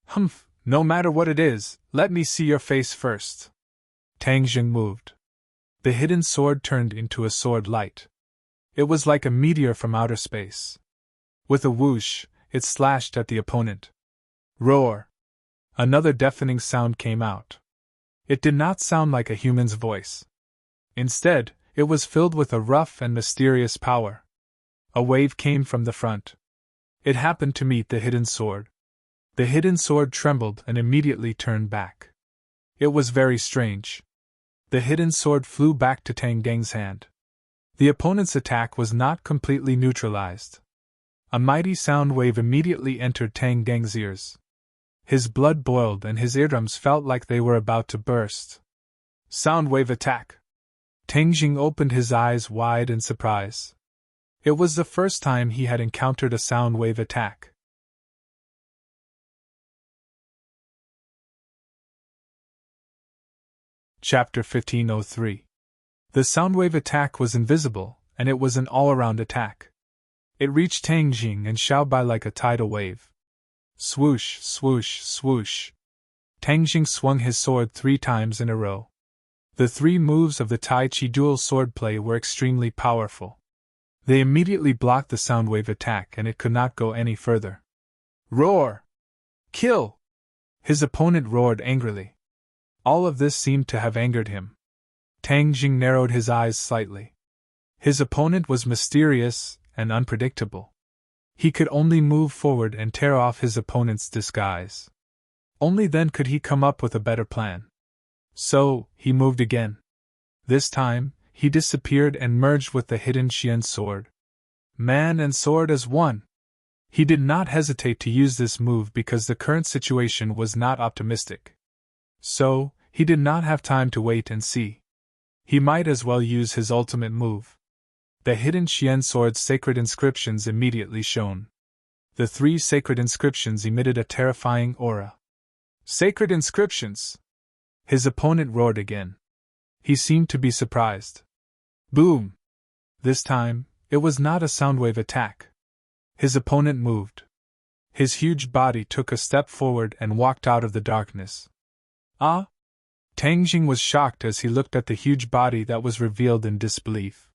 Humph, no matter what it is, let me see your face first. Tang Jing moved. The hidden sword turned into a sword light. It was like a meteor from outer space. With a whoosh, it slashed at the opponent. Roar! Another deafening sound came out. It did not sound like a human's voice. Instead, it was filled with a rough and mysterious power. A wave came from the front. It happened to meet the hidden sword. The hidden sword trembled and immediately turned back. It was very strange. The hidden sword flew back to Tang Geng's hand. The opponent's attack was not completely neutralized. A mighty sound wave immediately entered Tang Geng's ears. His blood boiled and his eardrums felt like they were about to burst. Sound wave attack! Tang Jing opened his eyes wide in surprise. It was the first time he had encountered a sound wave attack. Chapter 1503. The soundwave attack was invisible, and it was an all-around attack. It reached Tang Jing and Xiaobai like a tidal wave. Swoosh, swoosh, swoosh. Tang Jing swung his sword 3 times in a row. The 3 moves of the Tai Chi dual swordplay were extremely powerful. They immediately blocked the soundwave attack and it could not go any further. Roar! Kill! His opponent roared angrily. All of this seemed to have angered him. Tang Jing narrowed his eyes slightly. His opponent was mysterious and unpredictable. He could only move forward and tear off his opponent's disguise. Only then could he come up with a better plan. So, he moved again. This time, he disappeared and merged with the hidden Qian sword. Man and sword as one. He did not hesitate to use this move because the current situation was not optimistic. So, he did not have time to wait and see. He might as well use his ultimate move. The hidden Qian sword's sacred inscriptions immediately shone. The 3 sacred inscriptions emitted a terrifying aura. Sacred inscriptions! His opponent roared again. He seemed to be surprised. Boom! This time, it was not a soundwave attack. His opponent moved. His huge body took a step forward and walked out of the darkness. Ah! Tang Jing was shocked as he looked at the huge body that was revealed in disbelief.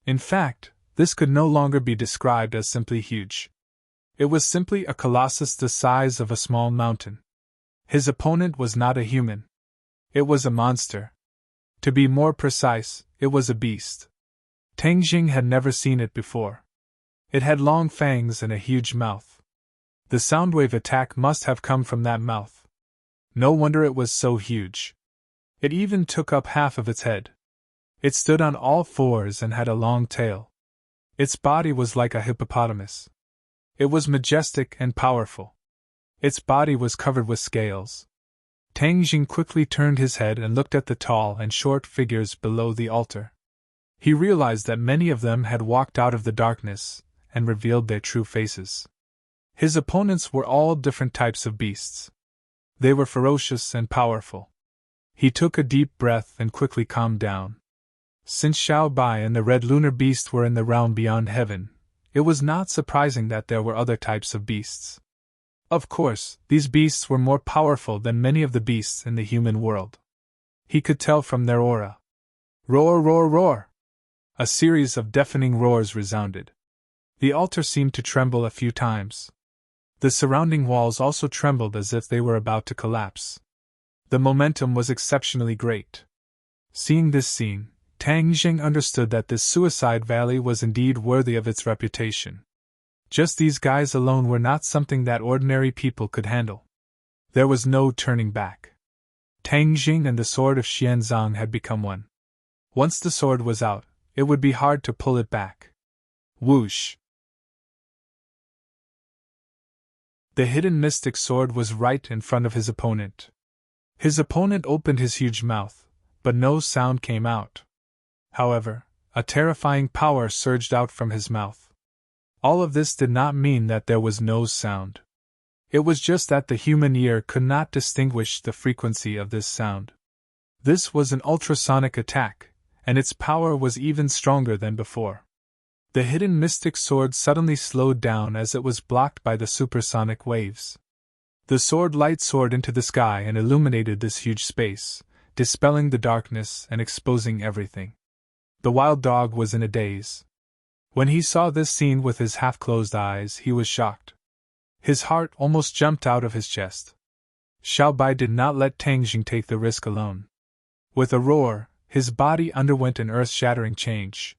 In fact, this could no longer be described as simply huge. It was simply a colossus the size of a small mountain. His opponent was not a human. It was a monster. To be more precise, it was a beast. Tang Jing had never seen it before. It had long fangs and a huge mouth. The soundwave attack must have come from that mouth. No wonder it was so huge. It even took up half of its head. It stood on all 4s and had a long tail. Its body was like a hippopotamus. It was majestic and powerful. Its body was covered with scales. Tang Jing quickly turned his head and looked at the tall and short figures below the altar. He realized that many of them had walked out of the darkness and revealed their true faces. His opponents were all different types of beasts. They were ferocious and powerful. He took a deep breath and quickly calmed down. Since Xiao Bai and the Red Lunar Beast were in the realm beyond heaven, it was not surprising that there were other types of beasts. Of course, these beasts were more powerful than many of the beasts in the human world. He could tell from their aura. Roar, roar, roar! A series of deafening roars resounded. The altar seemed to tremble a few times. The surrounding walls also trembled as if they were about to collapse. The momentum was exceptionally great. Seeing this scene, Tang Jing understood that this suicide valley was indeed worthy of its reputation. Just these guys alone were not something that ordinary people could handle. There was no turning back. Tang Jing and the sword of Xianzang had become one. Once the sword was out, it would be hard to pull it back. Whoosh! The hidden mystic sword was right in front of his opponent. His opponent opened his huge mouth, but no sound came out. However, a terrifying power surged out from his mouth. All of this did not mean that there was no sound. It was just that the human ear could not distinguish the frequency of this sound. This was an ultrasonic attack, and its power was even stronger than before. The hidden mystic sword suddenly slowed down as it was blocked by the supersonic waves. The sword light soared into the sky and illuminated this huge space, dispelling the darkness and exposing everything. The wild dog was in a daze. When he saw this scene with his half-closed eyes, he was shocked. His heart almost jumped out of his chest. Xiao Bai did not let Tang Jing take the risk alone. With a roar, his body underwent an earth-shattering change.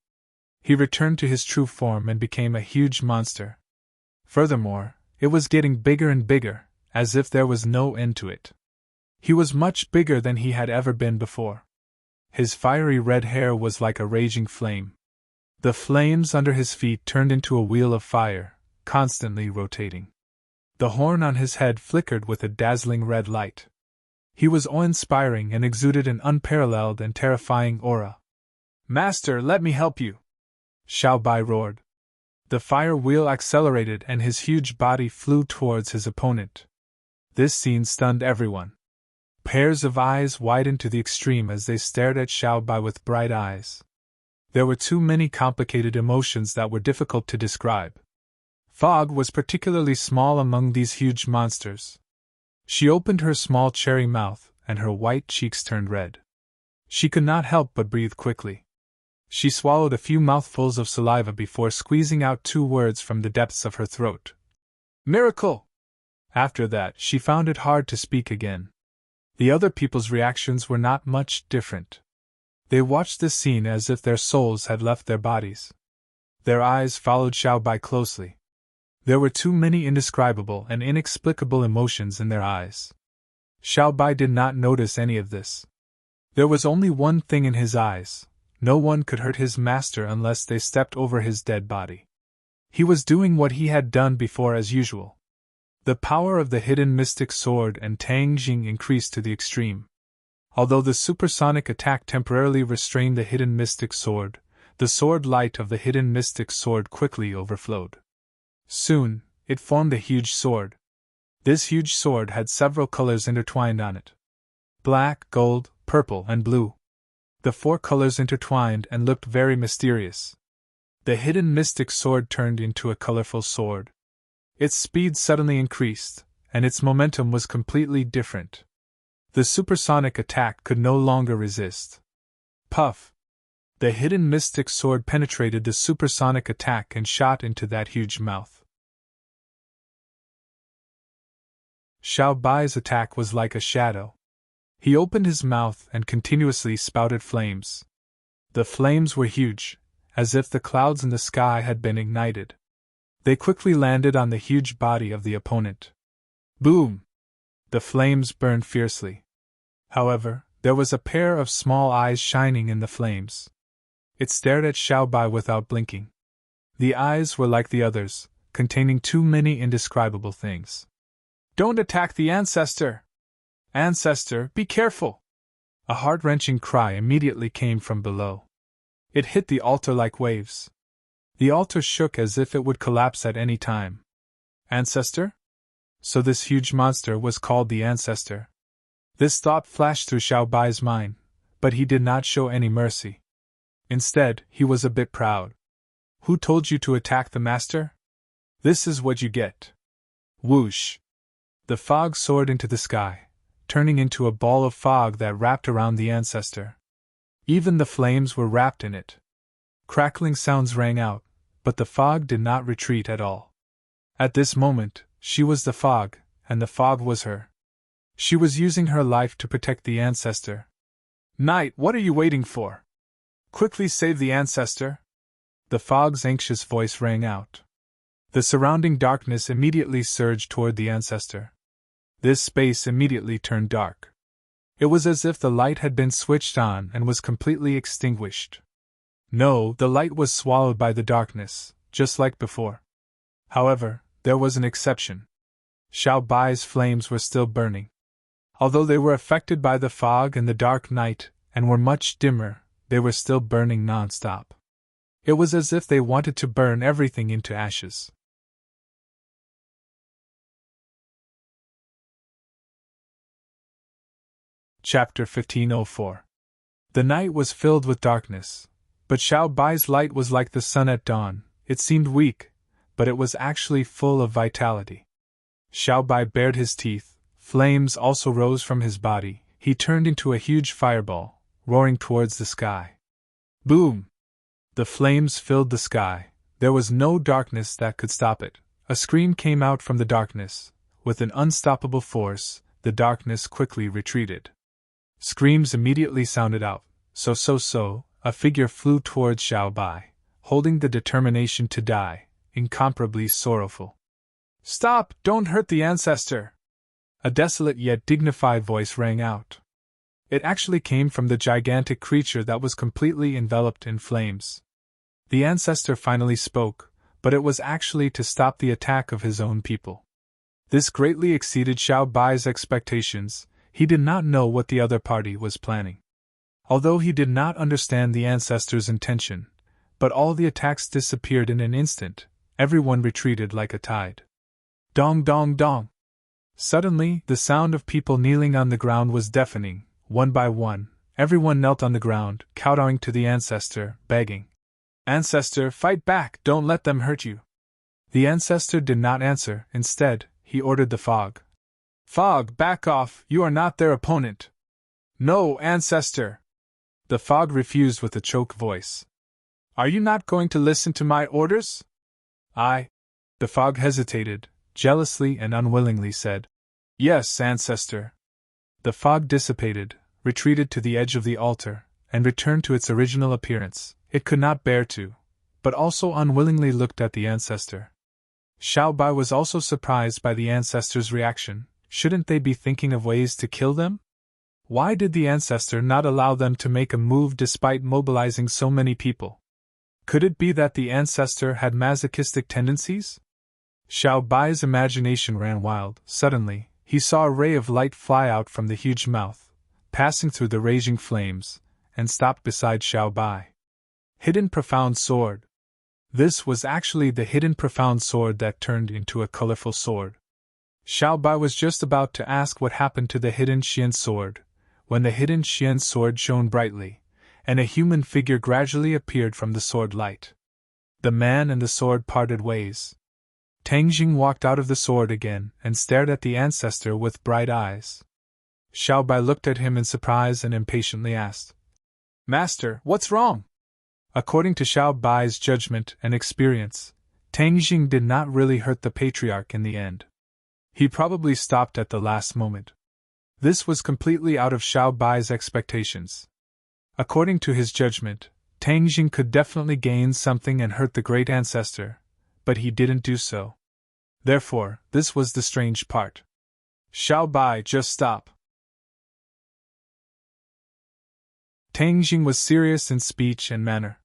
He returned to his true form and became a huge monster. Furthermore, it was getting bigger and bigger, as if there was no end to it. He was much bigger than he had ever been before. His fiery red hair was like a raging flame. The flames under his feet turned into a wheel of fire, constantly rotating. The horn on his head flickered with a dazzling red light. He was awe-inspiring and exuded an unparalleled and terrifying aura. "Master, let me help you!" Xiao Bai roared. The fire wheel accelerated and his huge body flew towards his opponent. This scene stunned everyone. Pairs of eyes widened to the extreme as they stared at Xiao Bai with bright eyes. There were too many complicated emotions that were difficult to describe. Fog was particularly small among these huge monsters. She opened her small cherry mouth, and her white cheeks turned red. She could not help but breathe quickly. She swallowed a few mouthfuls of saliva before squeezing out 2 words from the depths of her throat. "Miracle!" After that, she found it hard to speak again. The other people's reactions were not much different. They watched this scene as if their souls had left their bodies. Their eyes followed Xiao Bai closely. There were too many indescribable and inexplicable emotions in their eyes. Xiao Bai did not notice any of this. There was only one thing in his eyes: no one could hurt his master unless they stepped over his dead body. He was doing what he had done before as usual. The power of the hidden mystic sword and Tang Jing increased to the extreme. Although the supersonic attack temporarily restrained the hidden mystic sword, the sword light of the hidden mystic sword quickly overflowed. Soon, it formed a huge sword. This huge sword had several colors intertwined on it: black, gold, purple, and blue. The 4 colors intertwined and looked very mysterious. The hidden mystic sword turned into a colorful sword. Its speed suddenly increased, and its momentum was completely different. The supersonic attack could no longer resist. Puff! The hidden mystic sword penetrated the supersonic attack and shot into that huge mouth. Xiao Bai's attack was like a shadow. He opened his mouth and continuously spouted flames. The flames were huge, as if the clouds in the sky had been ignited. They quickly landed on the huge body of the opponent. Boom! The flames burned fiercely. However, there was a pair of small eyes shining in the flames. It stared at Xiao Bai without blinking. The eyes were like the others, containing too many indescribable things. "Don't attack the ancestor! Ancestor, be careful!" A heart-wrenching cry immediately came from below. It hit the altar like waves. The altar shook as if it would collapse at any time. Ancestor? So this huge monster was called the Ancestor. This thought flashed through Xiao Bai's mind, but he did not show any mercy. Instead, he was a bit proud. "Who told you to attack the master? This is what you get." Whoosh! The fog soared into the sky, turning into a ball of fog that wrapped around the Ancestor. Even the flames were wrapped in it. Crackling sounds rang out, but the fog did not retreat at all. At this moment, she was the fog, and the fog was her. She was using her life to protect the Ancestor. "Knight, what are you waiting for? Quickly save the Ancestor!" The fog's anxious voice rang out. The surrounding darkness immediately surged toward the ancestor. This space immediately turned dark. It was as if the light had been switched on and was completely extinguished. No, the light was swallowed by the darkness, just like before. However, there was an exception. Xiao Bai's flames were still burning. Although they were affected by the fog and the dark night, and were much dimmer, they were still burning non-stop. It was as if they wanted to burn everything into ashes. Chapter 1504. The night was filled with darkness, but Xiao Bai's light was like the sun at dawn. It seemed weak, but it was actually full of vitality. Xiao Bai bared his teeth, flames also rose from his body, he turned into a huge fireball, roaring towards the sky. Boom! The flames filled the sky. There was no darkness that could stop it. A scream came out from the darkness. With an unstoppable force, the darkness quickly retreated. Screams immediately sounded out. So, a figure flew towards Xiao Bai, holding the determination to die, incomparably sorrowful. Stop! Don't hurt the ancestor! A desolate yet dignified voice rang out. It actually came from the gigantic creature that was completely enveloped in flames. The ancestor finally spoke, but it was actually to stop the attack of his own people. This greatly exceeded Xiao Bai's expectations. He did not know what the other party was planning. Although he did not understand the ancestor's intention, but all the attacks disappeared in an instant, everyone retreated like a tide. Dong dong dong! Suddenly, the sound of people kneeling on the ground was deafening. One by one, everyone knelt on the ground, kowtowing to the ancestor, begging, "Ancestor, fight back, don't let them hurt you." The ancestor did not answer. Instead, he ordered the fog. "Fog, back off, you are not their opponent." "No, ancestor." The fog refused with a choked voice. "Are you not going to listen to my orders?" The fog hesitated, jealously and unwillingly said, "Yes, ancestor." The fog dissipated, retreated to the edge of the altar, and returned to its original appearance. It could not bear to, but also unwillingly looked at the ancestor. Xiao Bai was also surprised by the ancestor's reaction. Shouldn't they be thinking of ways to kill them? Why did the ancestor not allow them to make a move despite mobilizing so many people? Could it be that the ancestor had masochistic tendencies? Xiao Bai's imagination ran wild. Suddenly, he saw a ray of light fly out from the huge mouth, passing through the raging flames, and stopped beside Xiao Bai. Hidden Profound Sword. This was actually the hidden profound sword that turned into a colorful sword. Xiao Bai was just about to ask what happened to the hidden Xian sword, when the hidden Xian sword shone brightly, and a human figure gradually appeared from the sword light. The man and the sword parted ways. Tangjing walked out of the sword again and stared at the ancestor with bright eyes. Xiao Bai looked at him in surprise and impatiently asked, "Master, what's wrong?" According to Xiao Bai's judgment and experience, Tangjing did not really hurt the patriarch in the end. He probably stopped at the last moment. This was completely out of Xiao Bai's expectations. According to his judgment, Tangjing could definitely gain something and hurt the great ancestor, but he didn't do so. Therefore, this was the strange part. "Xiao Bai, just stop." Tangjing was serious in speech and manner.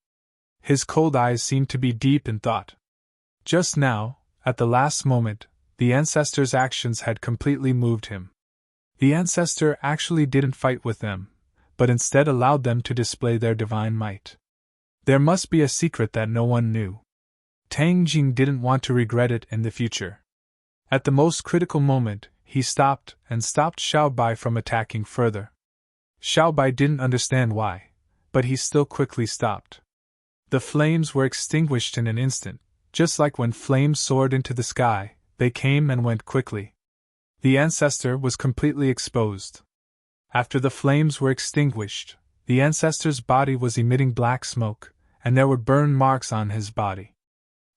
His cold eyes seemed to be deep in thought. Just now, at the last moment, the ancestor's actions had completely moved him. The ancestor actually didn't fight with them, but instead allowed them to display their divine might. There must be a secret that no one knew. Tangjing didn't want to regret it in the future. At the most critical moment, he stopped Xiao Bai from attacking further. Xiao Bai didn't understand why, but he still quickly stopped. The flames were extinguished in an instant, just like when flames soared into the sky, they came and went quickly. The ancestor was completely exposed. After the flames were extinguished, the ancestor's body was emitting black smoke, and there were burn marks on his body.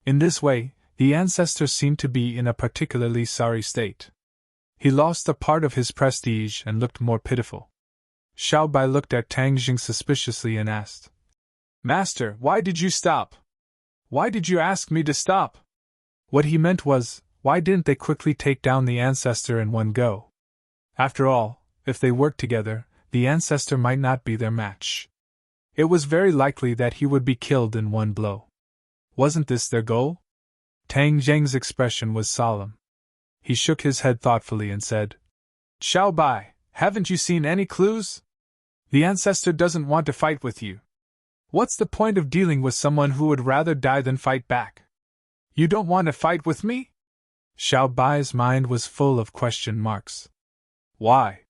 In this way, the ancestor seemed to be in a particularly sorry state. He lost a part of his prestige and looked more pitiful. Xiao Bai looked at Tangjing suspiciously and asked, "Master, why did you stop? Why did you ask me to stop?" What he meant was, why didn't they quickly take down the ancestor in one go? After all, if they worked together, the ancestor might not be their match. It was very likely that he would be killed in one blow. Wasn't this their goal? Tang Zheng's expression was solemn. He shook his head thoughtfully and said, Xiao Bai, haven't you seen any clues? The ancestor doesn't want to fight with you. What's the point of dealing with someone who would rather die than fight back? You don't want to fight with me? Xiao Bai's mind was full of question marks. Why?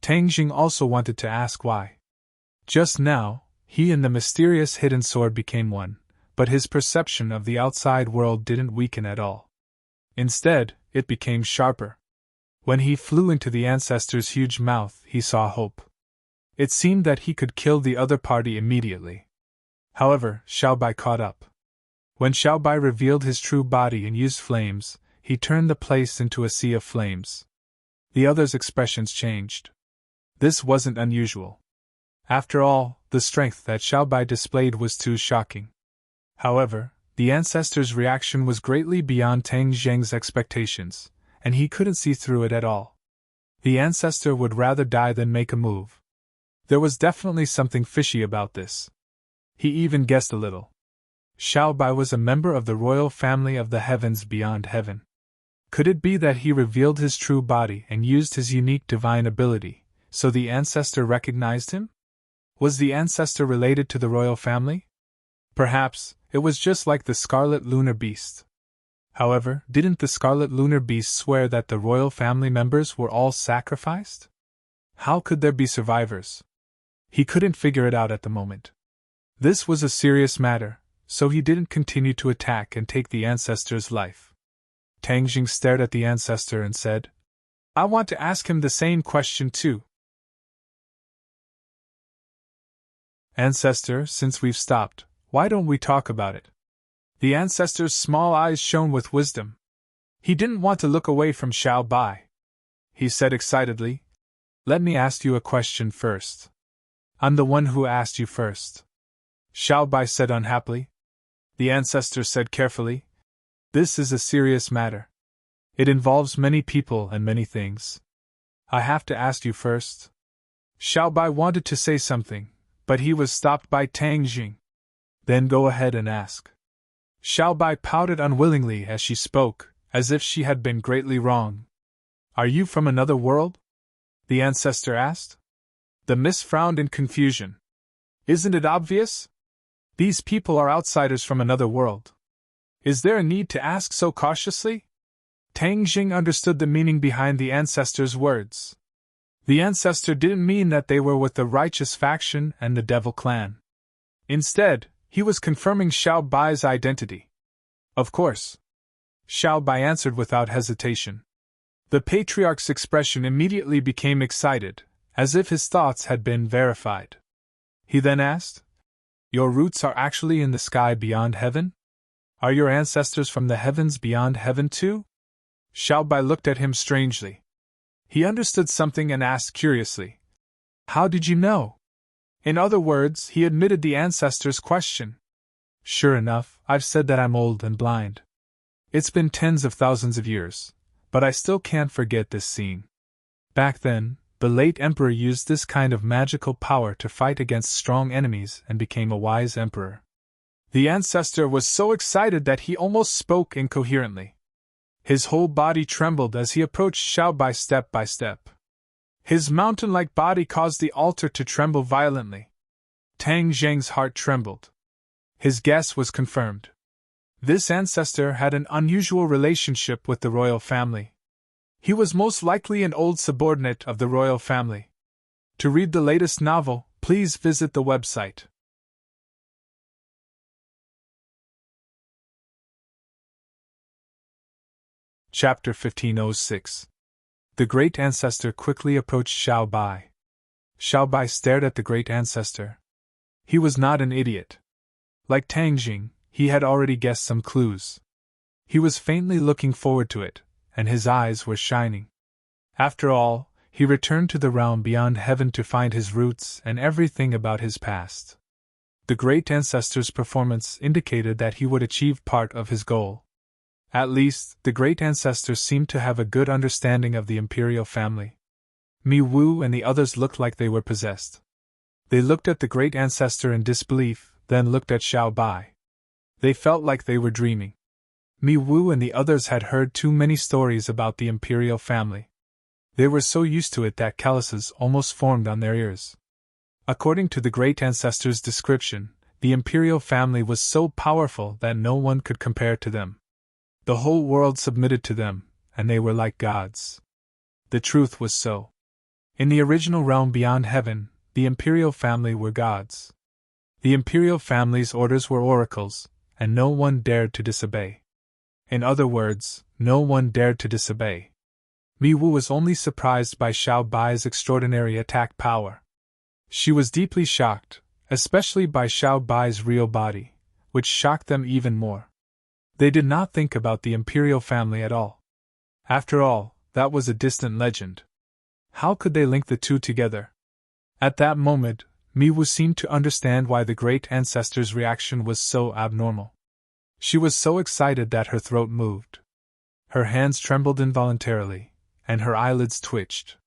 Tang Jing also wanted to ask why. Just now, he and the mysterious hidden sword became one, but his perception of the outside world didn't weaken at all. Instead, it became sharper. When he flew into the ancestor's huge mouth, he saw hope. It seemed that he could kill the other party immediately. However, Xiao Bai caught up. When Xiao Bai revealed his true body and used flames, he turned the place into a sea of flames. The others' expressions changed. This wasn't unusual. After all, the strength that Xiao Bai displayed was too shocking. However, the ancestor's reaction was greatly beyond Tang Zheng's expectations, and he couldn't see through it at all. The ancestor would rather die than make a move. There was definitely something fishy about this. He even guessed a little. Xiao Bai was a member of the royal family of the heavens beyond heaven. Could it be that he revealed his true body and used his unique divine ability, so the ancestor recognized him? Was the ancestor related to the royal family? Perhaps, it was just like the Scarlet Lunar Beast. However, didn't the Scarlet Lunar Beast swear that the royal family members were all sacrificed? How could there be survivors? He couldn't figure it out at the moment. This was a serious matter, so he didn't continue to attack and take the ancestor's life. Tang Jing stared at the ancestor and said, I want to ask him the same question too. Ancestor, since we've stopped, why don't we talk about it? The ancestor's small eyes shone with wisdom. He didn't want to look away from Xiao Bai. He said excitedly, Let me ask you a question first. I'm the one who asked you first. Xiao Bai said unhappily. The ancestor said carefully, This is a serious matter. It involves many people and many things. I have to ask you first. Xiao Bai wanted to say something, but he was stopped by Tang Jing. Then go ahead and ask. Xiao Bai pouted unwillingly as she spoke, as if she had been greatly wrong. Are you from another world? The ancestor asked. The miss frowned in confusion. Isn't it obvious? These people are outsiders from another world. Is there a need to ask so cautiously? Tang Jing understood the meaning behind the ancestor's words. The ancestor didn't mean that they were with the righteous faction and the devil clan. Instead, he was confirming Xiao Bai's identity. Of course. Xiao Bai answered without hesitation. The patriarch's expression immediately became excited, as if his thoughts had been verified. He then asked, Your roots are actually in the sky beyond heaven? Are your ancestors from the heavens beyond heaven too? Xiao Bai looked at him strangely. He understood something and asked curiously, How did you know? In other words, he admitted the ancestor's question. Sure enough, I've said that I'm old and blind. It's been tens of thousands of years, but I still can't forget this scene. Back then, the late emperor used this kind of magical power to fight against strong enemies and became a wise emperor. The ancestor was so excited that he almost spoke incoherently. His whole body trembled as he approached Xiao Bai step by step. His mountain-like body caused the altar to tremble violently. Tang Zheng's heart trembled. His guess was confirmed. This ancestor had an unusual relationship with the royal family. He was most likely an old subordinate of the royal family. To read the latest novel, please visit the website. Chapter 1506. The Great Ancestor quickly approached Xiao Bai. Xiao Bai stared at the Great Ancestor. He was not an idiot. Like Tang Jing, he had already guessed some clues. He was faintly looking forward to it, and his eyes were shining. After all, he returned to the realm beyond heaven to find his roots and everything about his past. The Great Ancestor's performance indicated that he would achieve part of his goal. At least, the great ancestors seemed to have a good understanding of the imperial family. Mi Wu and the others looked like they were possessed. They looked at the great ancestor in disbelief, then looked at Xiao Bai. They felt like they were dreaming. Mi Wu and the others had heard too many stories about the imperial family. They were so used to it that calluses almost formed on their ears. According to the great ancestor's description, the imperial family was so powerful that no one could compare to them. The whole world submitted to them, and they were like gods. The truth was so. In the original realm beyond heaven, the imperial family were gods. The imperial family's orders were oracles, and no one dared to disobey. In other words, no one dared to disobey. Mi Wu was only surprised by Xiao Bai's extraordinary attack power. She was deeply shocked, especially by Xiao Bai's real body, which shocked them even more. They did not think about the imperial family at all. After all, that was a distant legend. How could they link the two together? At that moment, Mi Wu seemed to understand why the great ancestor's reaction was so abnormal. She was so excited that her throat moved. Her hands trembled involuntarily, and her eyelids twitched.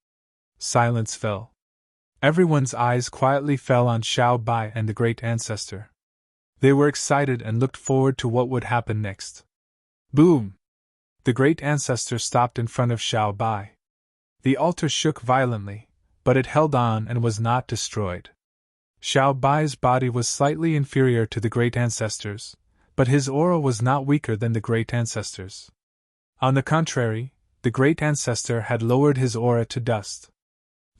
Silence fell. Everyone's eyes quietly fell on Xiao Bai and the great ancestor. They were excited and looked forward to what would happen next. Boom! The great ancestor stopped in front of Xiao Bai. The altar shook violently, but it held on and was not destroyed. Xiao Bai's body was slightly inferior to the great ancestor's, but his aura was not weaker than the great ancestor's. On the contrary, the great ancestor had lowered his aura to dust.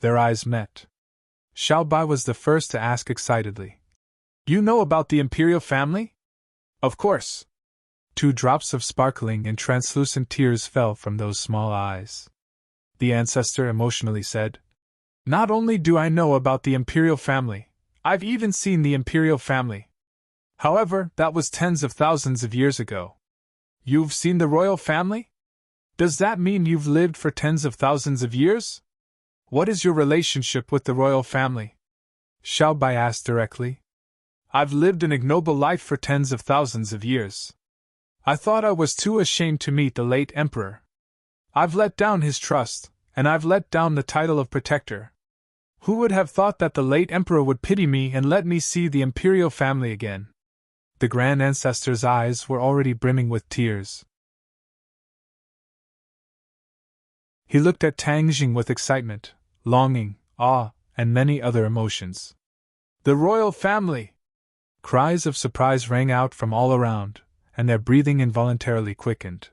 Their eyes met. Xiao Bai was the first to ask excitedly, "You know about the imperial family?" "Of course." 2 drops of sparkling and translucent tears fell from those small eyes. The ancestor emotionally said, "Not only do I know about the imperial family, I've even seen the imperial family. However, that was tens of thousands of years ago. You've seen the royal family? Does that mean you've lived for tens of thousands of years? What is your relationship with the royal family?" Xiao Bai asked directly. "I've lived an ignoble life for tens of thousands of years. I thought I was too ashamed to meet the late emperor. I've let down his trust, and I've let down the title of protector. Who would have thought that the late emperor would pity me and let me see the imperial family again?" The grand ancestor's eyes were already brimming with tears. He looked at Tang Jing with excitement, longing, awe, and many other emotions. "The royal family!" Cries of surprise rang out from all around, and their breathing involuntarily quickened.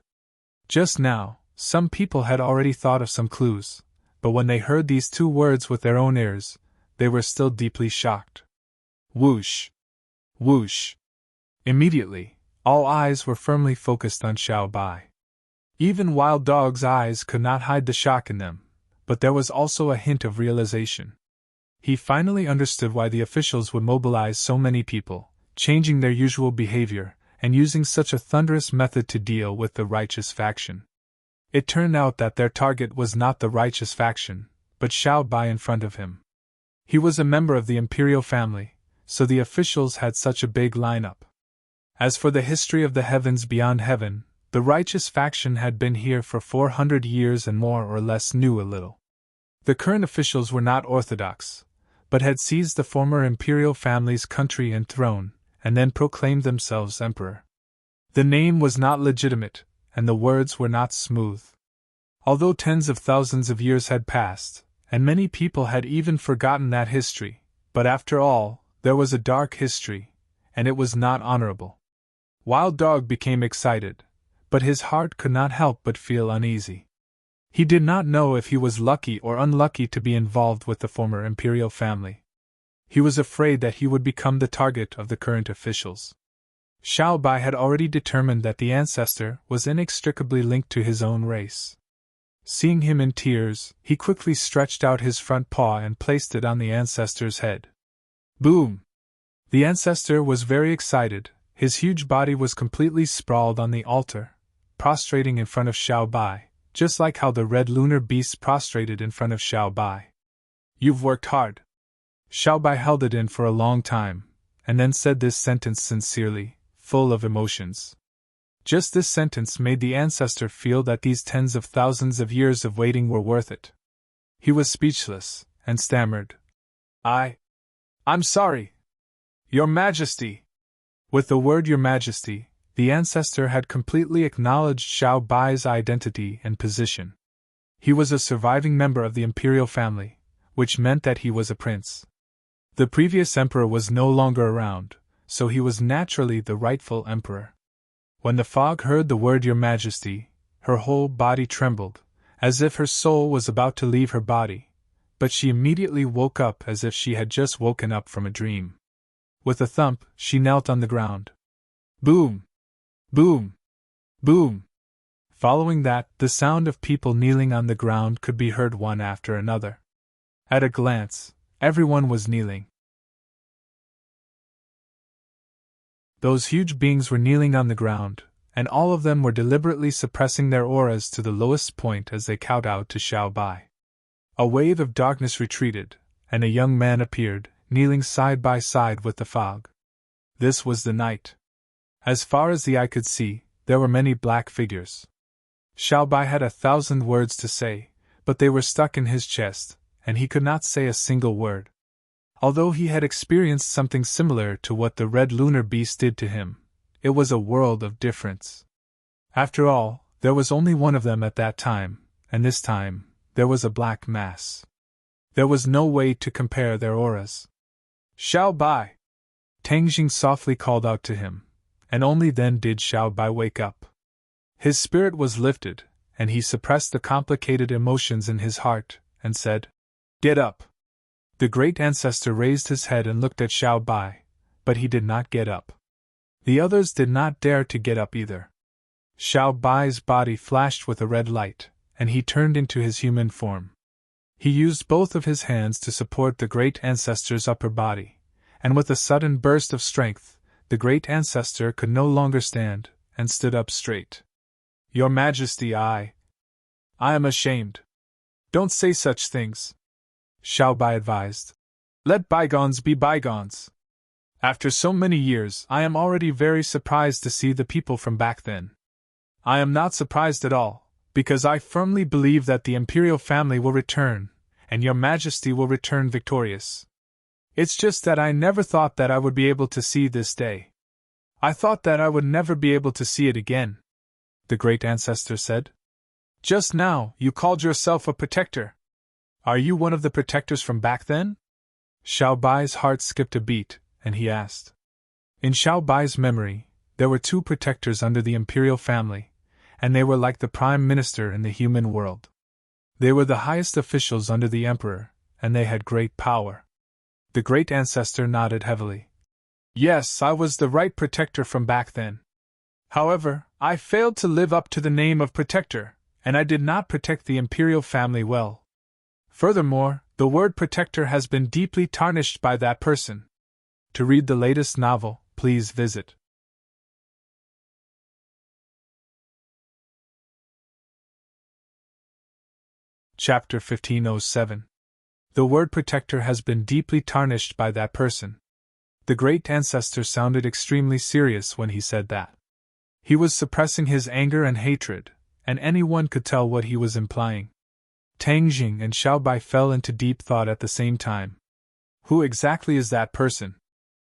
Just now, some people had already thought of some clues, but when they heard these 2 words with their own ears, they were still deeply shocked. Whoosh! Whoosh! Immediately, all eyes were firmly focused on Xiao Bai. Even Wild Dog's eyes could not hide the shock in them, but there was also a hint of realization. He finally understood why the officials would mobilize so many people, changing their usual behavior, and using such a thunderous method to deal with the righteous faction. It turned out that their target was not the righteous faction, but Xiao Bai in front of him. He was a member of the imperial family, so the officials had such a big lineup. As for the history of the heavens beyond heaven, the righteous faction had been here for 400 years and more or less knew a little. The current officials were not orthodox, but had seized the former imperial family's country and throne, and then proclaimed themselves emperor. The name was not legitimate, and the words were not smooth. Although tens of thousands of years had passed, and many people had even forgotten that history, but after all, there was a dark history, and it was not honorable. Wild Dog became excited, but his heart could not help but feel uneasy. He did not know if he was lucky or unlucky to be involved with the former imperial family. He was afraid that he would become the target of the current officials. Xiao Bai had already determined that the ancestor was inextricably linked to his own race. Seeing him in tears, he quickly stretched out his front paw and placed it on the ancestor's head. Boom! The ancestor was very excited. His huge body was completely sprawled on the altar, prostrating in front of Xiao Bai, just like how the red lunar beast prostrated in front of Xiao Bai. "You've worked hard." Xiao Bai held it in for a long time, and then said this sentence sincerely, full of emotions. Just this sentence made the ancestor feel that these tens of thousands of years of waiting were worth it. He was speechless, and stammered, I'm sorry. Your Majesty. With the word Your Majesty, the ancestor had completely acknowledged Xiao Bai's identity and position. He was a surviving member of the imperial family, which meant that he was a prince. The previous emperor was no longer around, so he was naturally the rightful emperor. When the fog heard the word Your Majesty, her whole body trembled, as if her soul was about to leave her body, but she immediately woke up as if she had just woken up from a dream. With a thump, she knelt on the ground. Boom! Boom! Boom! Following that, the sound of people kneeling on the ground could be heard one after another. At a glance, everyone was kneeling. Those huge beings were kneeling on the ground, and all of them were deliberately suppressing their auras to the lowest point as they kowtowed to Xiao Bai. A wave of darkness retreated, and a young man appeared, kneeling side by side with the fog. This was the night. As far as the eye could see, there were many black figures. Xiao Bai had 1,000 words to say, but they were stuck in his chest, and he could not say a single word. Although he had experienced something similar to what the red lunar beast did to him, it was a world of difference. After all, there was only one of them at that time, and this time, there was a black mass. There was no way to compare their auras. Xiao Bai! Tang Jing softly called out to him, and only then did Xiao Bai wake up. His spirit was lifted, and he suppressed the complicated emotions in his heart, and said, Get up! The great ancestor raised his head and looked at Xiao Bai, but he did not get up. The others did not dare to get up either. Xiao Bai's body flashed with a red light, and he turned into his human form. He used both of his hands to support the great ancestor's upper body, and with a sudden burst of strength, the great ancestor could no longer stand, and stood up straight. Your Majesty, I am ashamed. Don't say such things, Xiao Bai advised. Let bygones be bygones. After so many years, I am already very surprised to see the people from back then. I am not surprised at all, because I firmly believe that the imperial family will return, and Your Majesty will return victorious. It's just that I never thought that I would be able to see this day. I thought that I would never be able to see it again, the great ancestor said. Just now, you called yourself a protector. Are you one of the protectors from back then? Xiao Bai's heart skipped a beat, and he asked. In Xiao Bai's memory, there were 2 protectors under the imperial family, and they were like the prime minister in the human world. They were the highest officials under the emperor, and they had great power. The great ancestor nodded heavily. Yes, I was the right protector from back then. However, I failed to live up to the name of protector, and I did not protect the imperial family well. Furthermore, the word protector has been deeply tarnished by that person. To read the latest novel, please visit Chapter 1507. The word protector has been deeply tarnished by that person. The great ancestor sounded extremely serious when he said that. He was suppressing his anger and hatred, and anyone could tell what he was implying. Tang Jing and Xiao Bai fell into deep thought at the same time. Who exactly is that person?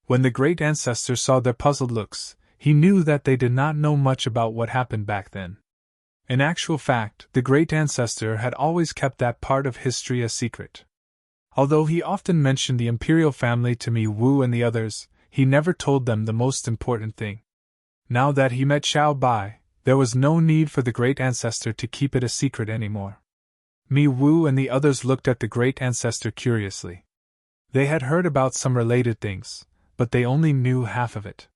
When the great ancestor saw their puzzled looks, he knew that they did not know much about what happened back then. In actual fact, the great ancestor had always kept that part of history a secret. Although he often mentioned the imperial family to Mi Wu and the others, he never told them the most important thing. Now that he met Xiao Bai, there was no need for the great ancestor to keep it a secret anymore. Mi Wu and the others looked at the great ancestor curiously. They had heard about some related things, but they only knew half of it.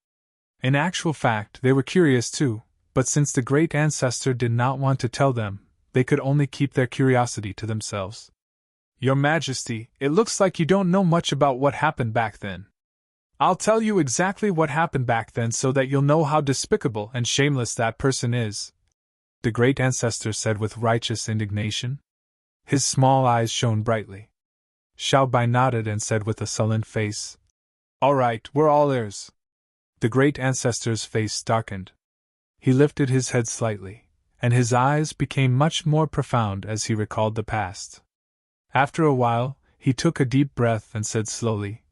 In actual fact, they were curious too, but since the great ancestor did not want to tell them, they could only keep their curiosity to themselves. Your Majesty, it looks like you don't know much about what happened back then. I'll tell you exactly what happened back then so that you'll know how despicable and shameless that person is, the great ancestor said with righteous indignation. His small eyes shone brightly. Xiao Bai nodded and said with a sullen face, All right, we're all ears. The great ancestor's face darkened. He lifted his head slightly, and his eyes became much more profound as he recalled the past. After a while, he took a deep breath and said slowly,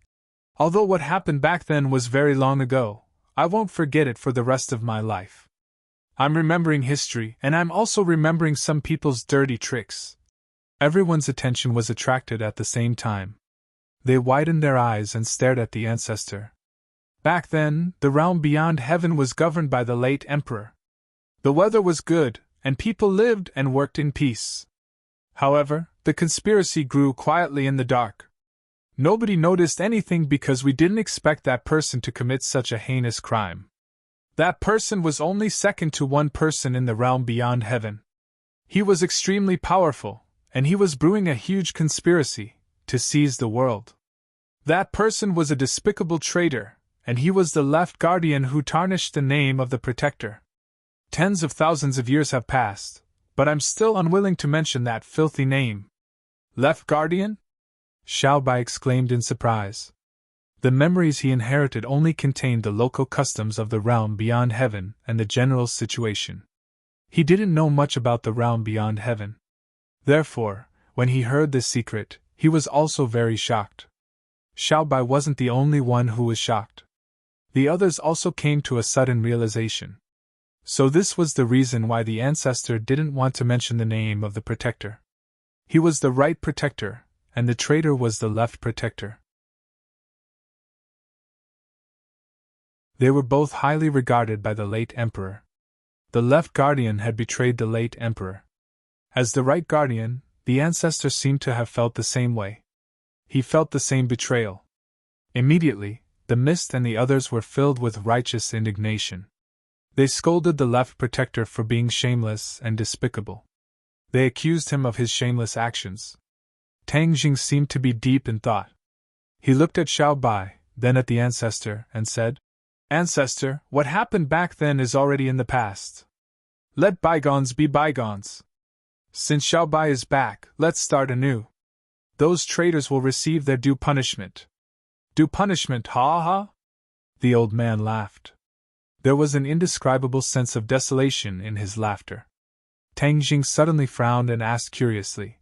"Although what happened back then was very long ago, I won't forget it for the rest of my life. I'm remembering history, and I'm also remembering some people's dirty tricks." Everyone's attention was attracted at the same time. They widened their eyes and stared at the ancestor. Back then, the realm beyond heaven was governed by the late emperor. The weather was good, and people lived and worked in peace. However, the conspiracy grew quietly in the dark. Nobody noticed anything because we didn't expect that person to commit such a heinous crime. That person was only second to one person in the realm beyond heaven. He was extremely powerful, and he was brewing a huge conspiracy to seize the world. That person was a despicable traitor, and he was the left guardian who tarnished the name of the protector. Tens of thousands of years have passed, but I'm still unwilling to mention that filthy name. Left guardian? Xiao Bai exclaimed in surprise. The memories he inherited only contained the local customs of the realm beyond heaven and the general situation. He didn't know much about the realm beyond heaven. Therefore, when he heard this secret, he was also very shocked. Xiao Bai wasn't the only one who was shocked. The others also came to a sudden realization. So this was the reason why the ancestor didn't want to mention the name of the protector. He was the right protector, and the traitor was the left protector. They were both highly regarded by the late emperor. The left guardian had betrayed the late emperor. As the right guardian, the ancestor seemed to have felt the same way. He felt the same betrayal. Immediately, the mist and the others were filled with righteous indignation. They scolded the left protector for being shameless and despicable. They accused him of his shameless actions. Tang Jing seemed to be deep in thought. He looked at Xiao Bai, then at the ancestor, and said, "Ancestor, what happened back then is already in the past. Let bygones be bygones. Since Xiao Bai is back, let's start anew. Those traitors will receive their due punishment." "Due punishment, ha ha?" The old man laughed. There was an indescribable sense of desolation in his laughter. Tang Jing suddenly frowned and asked curiously,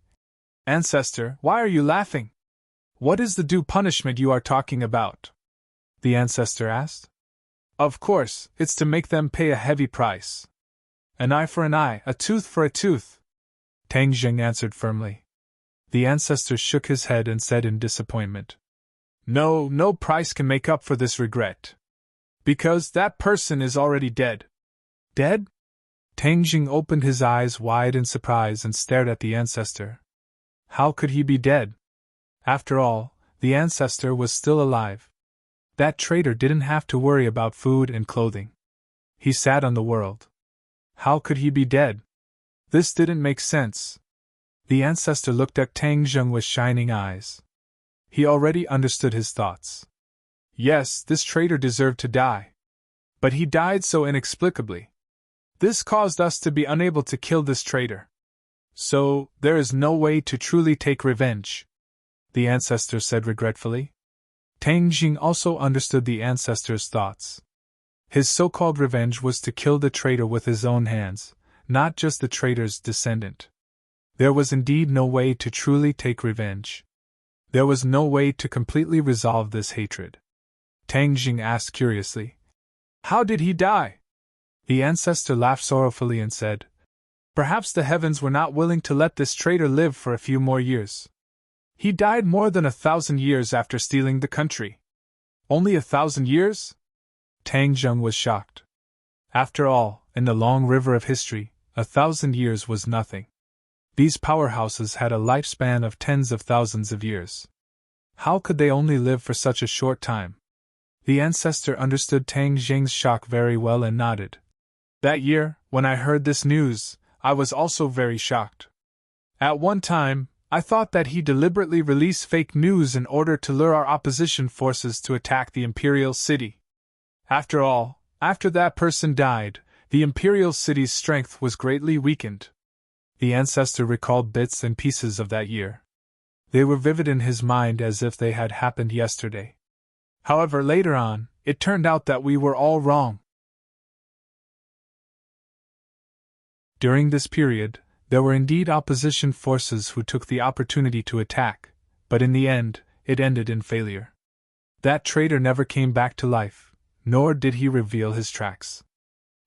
"Ancestor, why are you laughing? What is the due punishment you are talking about?" The ancestor asked. "Of course, it's to make them pay a heavy price. An eye for an eye, a tooth for a tooth," Tang Jing answered firmly. The ancestor shook his head and said in disappointment, No price can make up for this regret. Because that person is already dead." "Dead?" Tang Jing opened his eyes wide in surprise and stared at the ancestor. How could he be dead? After all, the ancestor was still alive. That traitor didn't have to worry about food and clothing. He sat on the world. How could he be dead? This didn't make sense. The ancestor looked at Tang Jing with shining eyes. He already understood his thoughts. Yes, this traitor deserved to die. But he died so inexplicably. This caused us to be unable to kill this traitor. So, there is no way to truly take revenge, the ancestor said regretfully. Tang Jing also understood the ancestor's thoughts. His so-called revenge was to kill the traitor with his own hands, not just the traitor's descendant. There was indeed no way to truly take revenge. There was no way to completely resolve this hatred. Tang Jing asked curiously, "How did he die?" The ancestor laughed sorrowfully and said, "Perhaps the heavens were not willing to let this traitor live for a few more years. He died more than 1,000 years after stealing the country." "Only 1,000 years?" Tang Jing was shocked. After all, in the long river of history, 1,000 years was nothing. These powerhouses had a lifespan of tens of thousands of years. How could they only live for such a short time? The ancestor understood Tang Jing's shock very well and nodded. "That year, when I heard this news, I was also very shocked. At one time, I thought that he deliberately released fake news in order to lure our opposition forces to attack the imperial city. After all, after that person died, the imperial city's strength was greatly weakened." The ancestor recalled bits and pieces of that year. They were vivid in his mind as if they had happened yesterday. However, later on, it turned out that we were all wrong. During this period, there were indeed opposition forces who took the opportunity to attack, but in the end, it ended in failure. That traitor never came back to life, nor did he reveal his tracks.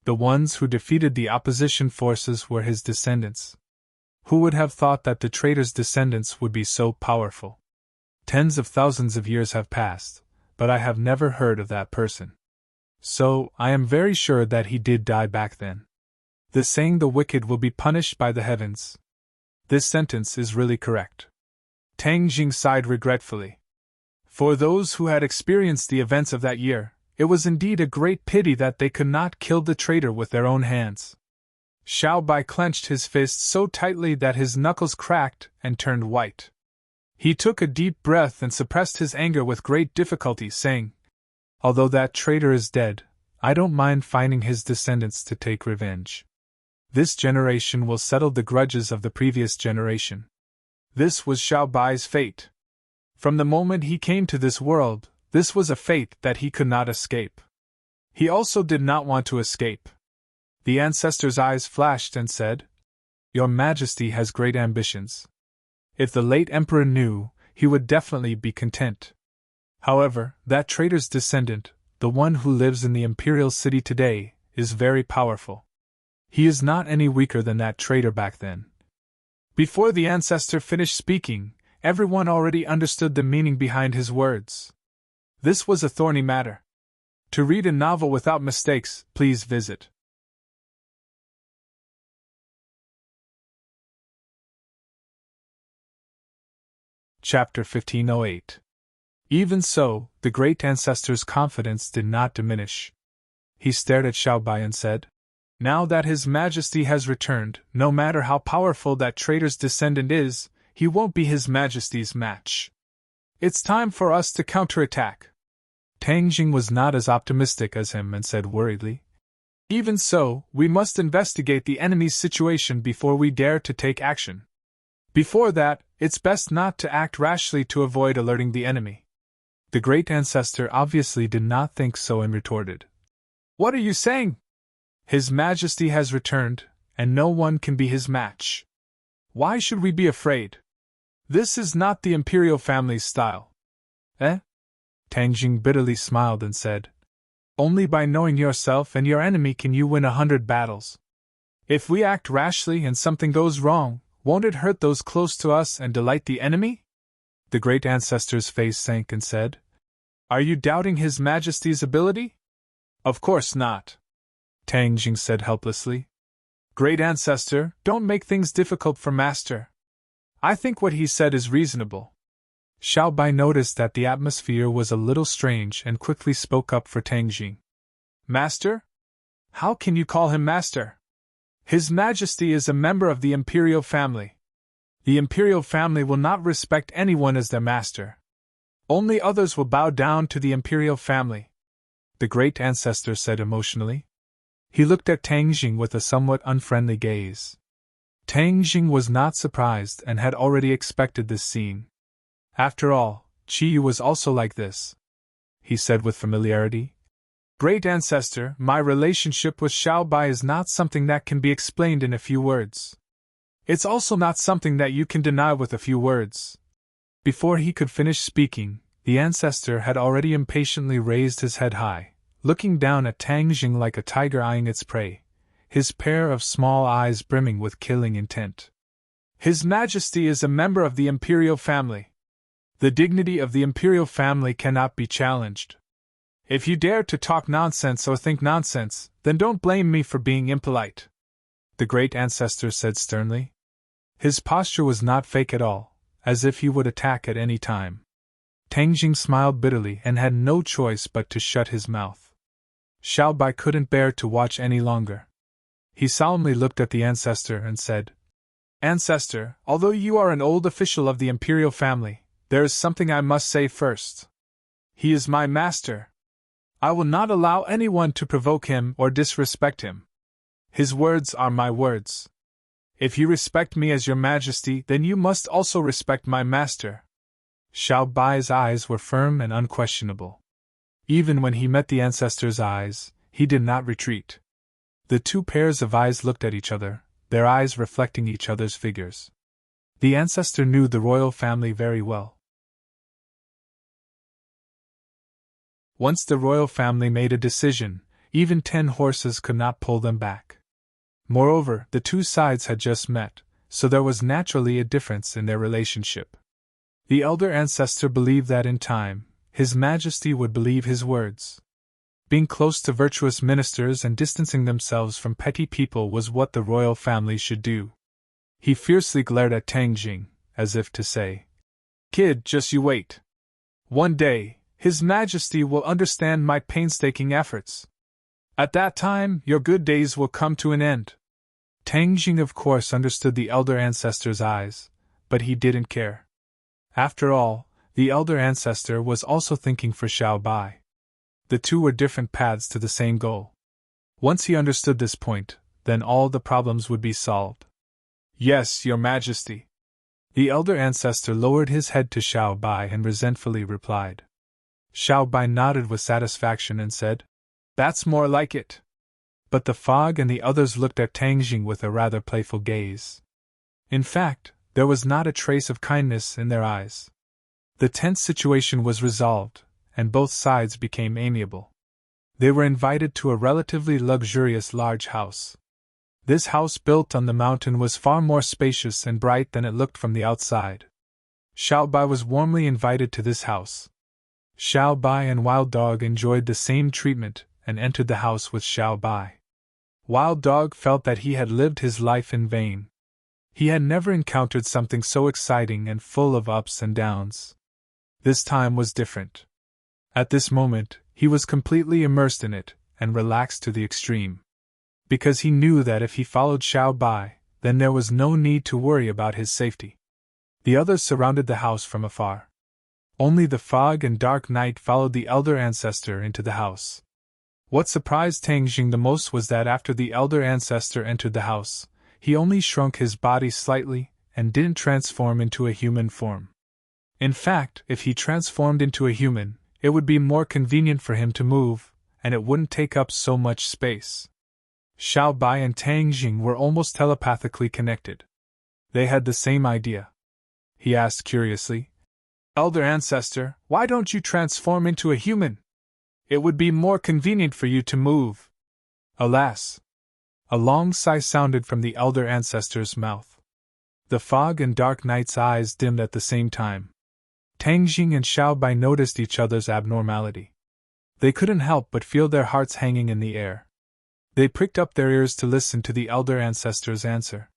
The ones who defeated the opposition forces were his descendants. Who would have thought that the traitor's descendants would be so powerful? Tens of thousands of years have passed, but I have never heard of that person. So, I am very sure that he did die back then. The saying the wicked will be punished by the heavens. This sentence is really correct. Tang Jing sighed regretfully. For those who had experienced the events of that year, it was indeed a great pity that they could not kill the traitor with their own hands. Xiao Bai clenched his fists so tightly that his knuckles cracked and turned white. He took a deep breath and suppressed his anger with great difficulty, saying, "Although that traitor is dead, I don't mind finding his descendants to take revenge. This generation will settle the grudges of the previous generation." This was Xiao Bai's fate. From the moment he came to this world, this was a fate that he could not escape. He also did not want to escape. The ancestor's eyes flashed and said, "Your Majesty has great ambitions. If the late emperor knew, he would definitely be content. However, that traitor's descendant, the one who lives in the imperial city today, is very powerful. He is not any weaker than that traitor back then." Before the ancestor finished speaking, everyone already understood the meaning behind his words. This was a thorny matter. To read a novel without mistakes, please visit Chapter 1508. Even so, the great ancestor's confidence did not diminish. He stared at Xiao Bai and said, "Now that His Majesty has returned, no matter how powerful that traitor's descendant is, he won't be His Majesty's match. It's time for us to counterattack." Tang Jing was not as optimistic as him and said worriedly, "Even so, we must investigate the enemy's situation before we dare to take action. Before that, it's best not to act rashly to avoid alerting the enemy." The great ancestor obviously did not think so and retorted, "What are you saying? His Majesty has returned, and no one can be his match. Why should we be afraid? This is not the imperial family's style." "Eh?" Tang Jing bitterly smiled and said, "Only by knowing yourself and your enemy can you win 100 battles. If we act rashly and something goes wrong, won't it hurt those close to us and delight the enemy?" The great ancestor's face sank and said, "Are you doubting His Majesty's ability?" "Of course not," Tang Jing said helplessly. "Great ancestor, don't make things difficult for Master. I think what he said is reasonable." Xiao Bai noticed that the atmosphere was a little strange and quickly spoke up for Tang Jing. "Master? How can you call him Master? His Majesty is a member of the imperial family. The imperial family will not respect anyone as their master. Only others will bow down to the imperial family," the great ancestor said emotionally. He looked at Tang Jing with a somewhat unfriendly gaze. Tang Jing was not surprised and had already expected this scene. After all, Qi Yu was also like this. He said with familiarity, "Great ancestor, my relationship with Xiao Bai is not something that can be explained in a few words. It's also not something that you can deny with a few words." Before he could finish speaking, the ancestor had already impatiently raised his head high, looking down at Tang Jing like a tiger eyeing its prey, his pair of small eyes brimming with killing intent. "His Majesty is a member of the imperial family. The dignity of the imperial family cannot be challenged. If you dare to talk nonsense or think nonsense, then don't blame me for being impolite," the great ancestor said sternly. His posture was not fake at all, as if he would attack at any time. Tang Jing smiled bitterly and had no choice but to shut his mouth. Xiao Bai couldn't bear to watch any longer. He solemnly looked at the ancestor and said, "Ancestor, although you are an old official of the imperial family, there is something I must say first. He is my master. I will not allow anyone to provoke him or disrespect him. His words are my words. If you respect me as your Majesty, then you must also respect my master." Xiao Bai's eyes were firm and unquestionable. Even when he met the ancestor's eyes, he did not retreat. The two pairs of eyes looked at each other, their eyes reflecting each other's figures. The ancestor knew the royal family very well. Once the royal family made a decision, even 10 horses could not pull them back. Moreover, the two sides had just met, so there was naturally a difference in their relationship. The elder ancestor believed that in time, His Majesty would believe his words. Being close to virtuous ministers and distancing themselves from petty people was what the royal family should do. He fiercely glared at Tang Jing, as if to say, "Kid, just you wait. One day, His Majesty will understand my painstaking efforts. At that time, your good days will come to an end." Tang Jing of course understood the elder ancestor's eyes, but he didn't care. After all, the elder ancestor was also thinking for Xiao Bai. The two were different paths to the same goal. Once he understood this point, then all the problems would be solved. "Yes, Your Majesty." The elder ancestor lowered his head to Xiao Bai and resentfully replied. Xiao Bai nodded with satisfaction and said, "That's more like it." But the fog and the others looked at Tang Jing with a rather playful gaze. In fact, there was not a trace of kindness in their eyes. The tense situation was resolved, and both sides became amiable. They were invited to a relatively luxurious large house. This house built on the mountain was far more spacious and bright than it looked from the outside. Xiao Bai was warmly invited to this house. Xiao Bai and Wild Dog enjoyed the same treatment and entered the house with Xiao Bai. Wild Dog felt that he had lived his life in vain. He had never encountered something so exciting and full of ups and downs. This time was different. At this moment, he was completely immersed in it, and relaxed to the extreme. Because he knew that if he followed Xiao Bai, then there was no need to worry about his safety. The others surrounded the house from afar. Only the fog and dark night followed the elder ancestor into the house. What surprised Tang Jing the most was that after the elder ancestor entered the house, he only shrunk his body slightly and didn't transform into a human form. In fact, if he transformed into a human, it would be more convenient for him to move, and it wouldn't take up so much space. Xiao Bai and Tang Jing were almost telepathically connected. They had the same idea. He asked curiously, "Elder ancestor, why don't you transform into a human? It would be more convenient for you to move." Alas! A long sigh sounded from the elder ancestor's mouth. The fog and dark night's eyes dimmed at the same time. Tang Jing and Xiao Bai noticed each other's abnormality. They couldn't help but feel their hearts hanging in the air. They pricked up their ears to listen to the elder ancestor's answer.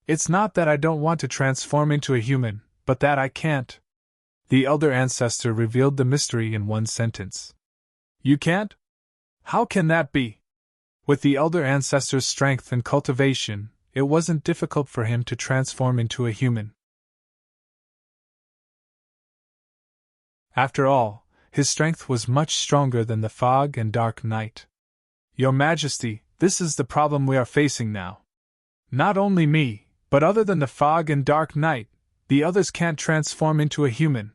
"It's not that I don't want to transform into a human, but that I can't." The elder ancestor revealed the mystery in one sentence. "You can't? How can that be?" With the elder ancestor's strength and cultivation, it wasn't difficult for him to transform into a human. After all, his strength was much stronger than the fog and dark night. "Your Majesty, this is the problem we are facing now. Not only me, but other than the fog and dark night, the others can't transform into a human."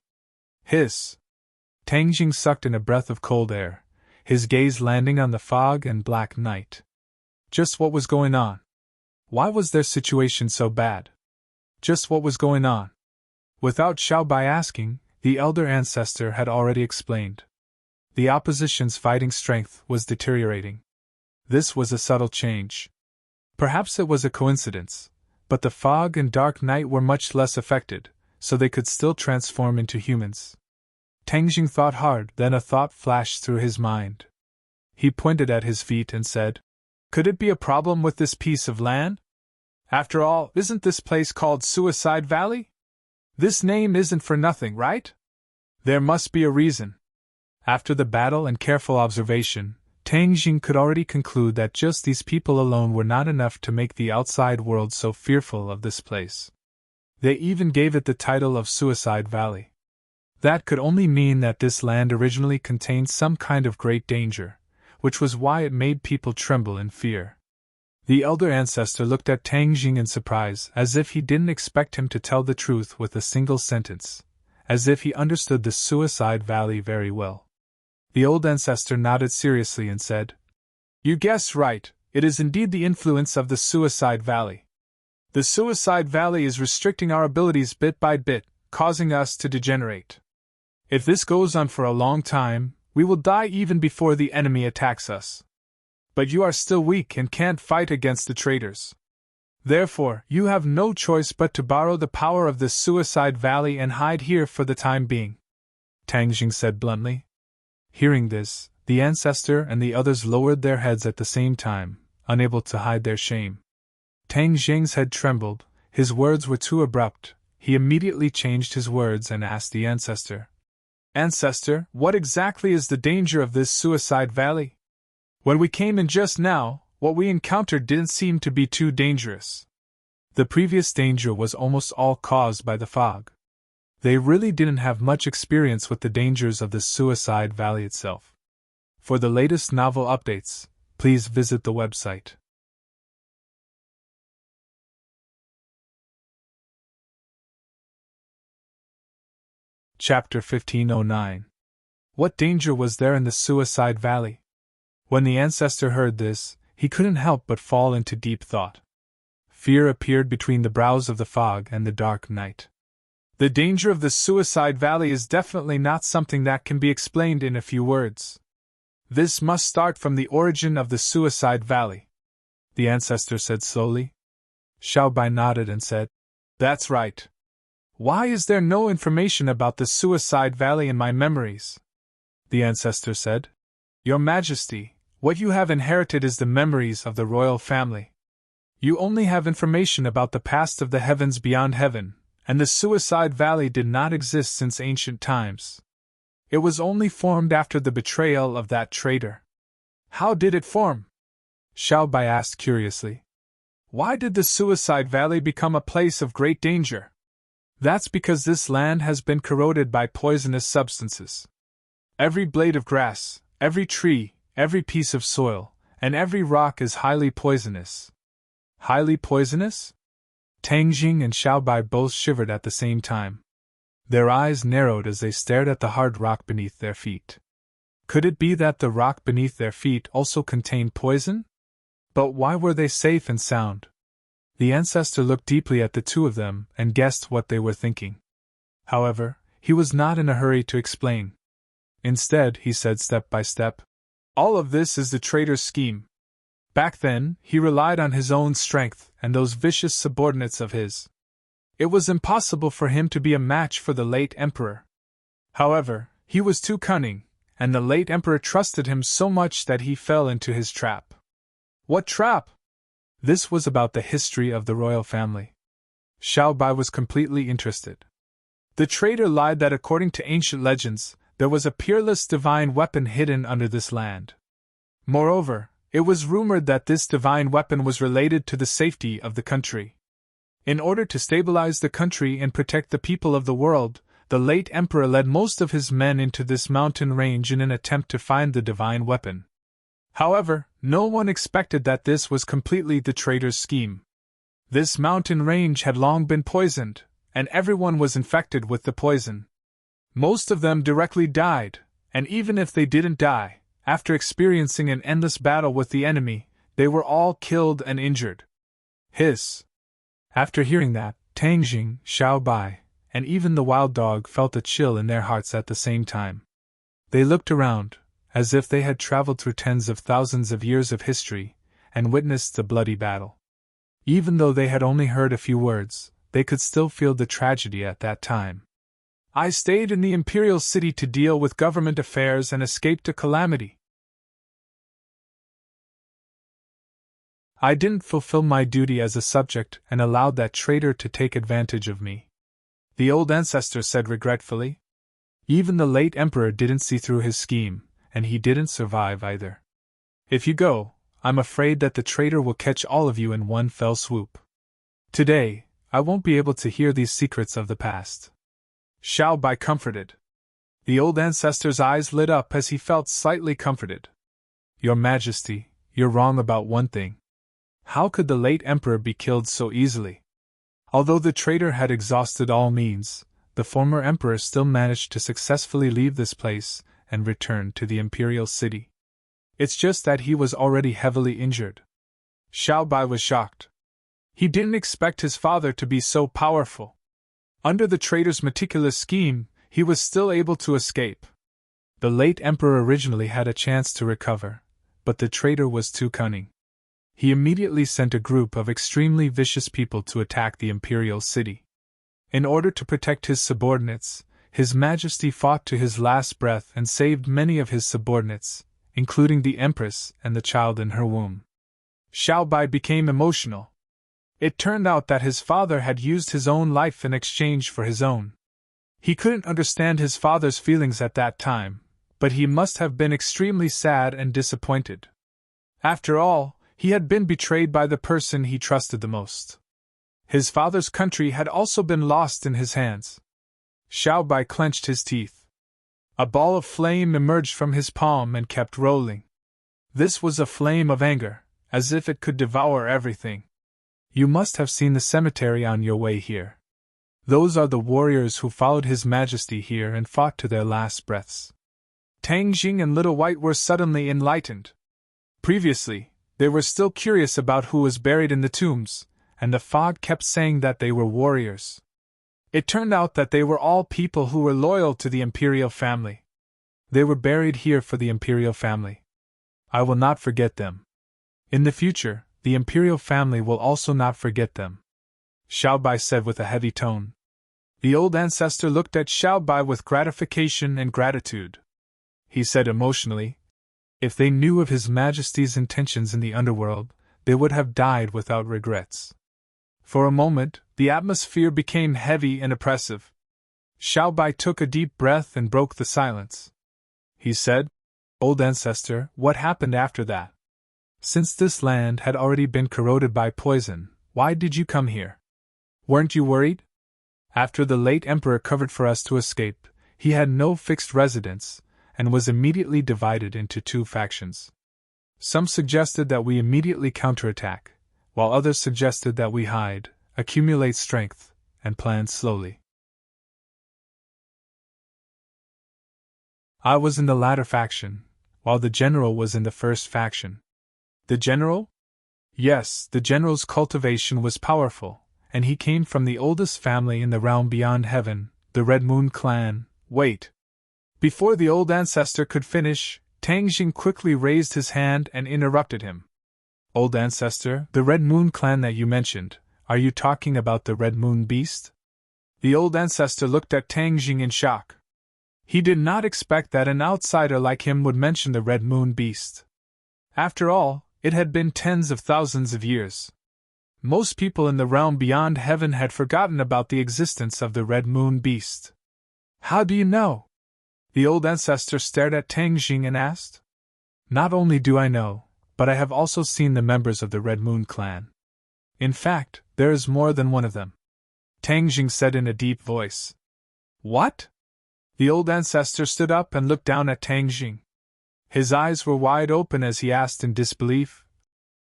Hiss! Tang Jing sucked in a breath of cold air, his gaze landing on the fog and black night. Just what was going on? Why was their situation so bad? Just what was going on? Without Xiao Bai asking, the elder ancestor had already explained. The opposition's fighting strength was deteriorating. This was a subtle change. Perhaps it was a coincidence, but the fog and dark night were much less affected, so they could still transform into humans. Tang Jing thought hard, then a thought flashed through his mind. He pointed at his feet and said, "Could it be a problem with this piece of land? After all, isn't this place called Suicide Valley? This name isn't for nothing, right? There must be a reason." After the battle and careful observation, Tang Jing could already conclude that just these people alone were not enough to make the outside world so fearful of this place. They even gave it the title of Suicide Valley. That could only mean that this land originally contained some kind of great danger, which was why it made people tremble in fear. The elder ancestor looked at Tang Jing in surprise, as if he didn't expect him to tell the truth with a single sentence, as if he understood the Suicide Valley very well. The old ancestor nodded seriously and said, "You guessed right, it is indeed the influence of the Suicide Valley. The Suicide Valley is restricting our abilities bit by bit, causing us to degenerate. If this goes on for a long time, we will die even before the enemy attacks us. But you are still weak and can't fight against the traitors. Therefore, you have no choice but to borrow the power of this Suicide Valley and hide here for the time being," Tang Jing said bluntly. Hearing this, the ancestor and the others lowered their heads at the same time, unable to hide their shame. Tang Jing's head trembled, his words were too abrupt. He immediately changed his words and asked the ancestor, "Ancestor, what exactly is the danger of this Suicide Valley? When we came in just now, what we encountered didn't seem to be too dangerous." The previous danger was almost all caused by the fog. They really didn't have much experience with the dangers of the Suicide Valley itself. For the latest novel updates, please visit the website. Chapter 1509. What danger was there in the Suicide Valley? When the ancestor heard this, he couldn't help but fall into deep thought. Fear appeared between the brows of the fog and the dark night. The danger of the Suicide Valley is definitely not something that can be explained in a few words. This must start from the origin of the Suicide Valley, the ancestor said slowly. Xiao Bai nodded and said, "That's right. Why is there no information about the Suicide Valley in my memories?" The ancestor said, "Your Majesty, what you have inherited is the memories of the royal family. You only have information about the past of the heavens beyond heaven, and the Suicide Valley did not exist since ancient times. It was only formed after the betrayal of that traitor." "How did it form?" Xiao Bai asked curiously. "Why did the Suicide Valley become a place of great danger?" "That's because this land has been corroded by poisonous substances. Every blade of grass, every tree, every piece of soil, and every rock is highly poisonous." "Highly poisonous?" Tang Jing and Xiao Bai both shivered at the same time. Their eyes narrowed as they stared at the hard rock beneath their feet. Could it be that the rock beneath their feet also contained poison? But why were they safe and sound? The ancestor looked deeply at the two of them and guessed what they were thinking. However, he was not in a hurry to explain. Instead, he said step by step, "All of this is the traitor's scheme. Back then, he relied on his own strength and those vicious subordinates of his. It was impossible for him to be a match for the late emperor. However, he was too cunning, and the late emperor trusted him so much that he fell into his trap." "What trap?" This was about the history of the royal family. Xiao Bai was completely interested. The traitor lied that according to ancient legends, there was a peerless divine weapon hidden under this land. Moreover, it was rumored that this divine weapon was related to the safety of the country. In order to stabilize the country and protect the people of the world, the late emperor led most of his men into this mountain range in an attempt to find the divine weapon. However, no one expected that this was completely the traitor's scheme. This mountain range had long been poisoned, and everyone was infected with the poison. Most of them directly died, and even if they didn't die, after experiencing an endless battle with the enemy, they were all killed and injured. Hiss. After hearing that, Tang Jing, Xiao Bai, and even the wild dog felt a chill in their hearts at the same time. They looked around, as if they had traveled through tens of thousands of years of history, and witnessed the bloody battle. Even though they had only heard a few words, they could still feel the tragedy at that time. "I stayed in the imperial city to deal with government affairs and escaped a calamity. I didn't fulfill my duty as a subject and allowed that traitor to take advantage of me," the old ancestor said regretfully. "Even the late emperor didn't see through his scheme, and he didn't survive either. If you go, I'm afraid that the traitor will catch all of you in one fell swoop. Today, I won't be able to hear these secrets of the past." Xiao Bai comforted. The old ancestor's eyes lit up as he felt slightly comforted. "Your Majesty, you're wrong about one thing. How could the late emperor be killed so easily? Although the traitor had exhausted all means, the former emperor still managed to successfully leave this place and return to the imperial city. It's just that he was already heavily injured." Xiao Bai was shocked. He didn't expect his father to be so powerful. Under the traitor's meticulous scheme, he was still able to escape. The late emperor originally had a chance to recover, but the traitor was too cunning. He immediately sent a group of extremely vicious people to attack the imperial city. In order to protect his subordinates, His Majesty fought to his last breath and saved many of his subordinates, including the Empress and the child in her womb. Xiao Bai became emotional. It turned out that his father had used his own life in exchange for his own. He couldn't understand his father's feelings at that time, but he must have been extremely sad and disappointed. After all, he had been betrayed by the person he trusted the most. His father's country had also been lost in his hands. Xiao Bai clenched his teeth. A ball of flame emerged from his palm and kept rolling. This was a flame of anger, as if it could devour everything. You must have seen the cemetery on your way here. Those are the warriors who followed His Majesty here and fought to their last breaths. Tang Jing and Little White were suddenly enlightened. Previously, they were still curious about who was buried in the tombs, and the fog kept saying that they were warriors. It turned out that they were all people who were loyal to the imperial family. They were buried here for the imperial family. I will not forget them. In the future, the imperial family will also not forget them, Xiao Bai said with a heavy tone. The old ancestor looked at Xiao Bai with gratification and gratitude. He said emotionally, if they knew of His Majesty's intentions in the underworld, they would have died without regrets. For a moment, the atmosphere became heavy and oppressive. Xiao Bai took a deep breath and broke the silence. He said, Old ancestor, what happened after that? Since this land had already been corroded by poison, why did you come here? Weren't you worried? After the late emperor covered for us to escape, he had no fixed residence, and was immediately divided into two factions. Some suggested that we immediately counterattack, while others suggested that we hide, accumulate strength, and plan slowly. I was in the latter faction, while the general was in the first faction. The general? Yes, the general's cultivation was powerful, and he came from the oldest family in the realm beyond heaven, the Red Moon clan. Wait! Before the old ancestor could finish, Tang Jing quickly raised his hand and interrupted him. Old ancestor, the Red Moon clan that you mentioned, are you talking about the Red Moon beast? The old ancestor looked at Tang Jing in shock. He did not expect that an outsider like him would mention the Red Moon beast. After all, it had been tens of thousands of years. Most people in the realm beyond heaven had forgotten about the existence of the Red Moon beast. How do you know? The old ancestor stared at Tang Jing and asked. Not only do I know, but I have also seen the members of the Red Moon clan. In fact, there is more than one of them. Tang Jing said in a deep voice. What? The old ancestor stood up and looked down at Tang Jing. His eyes were wide open as he asked in disbelief,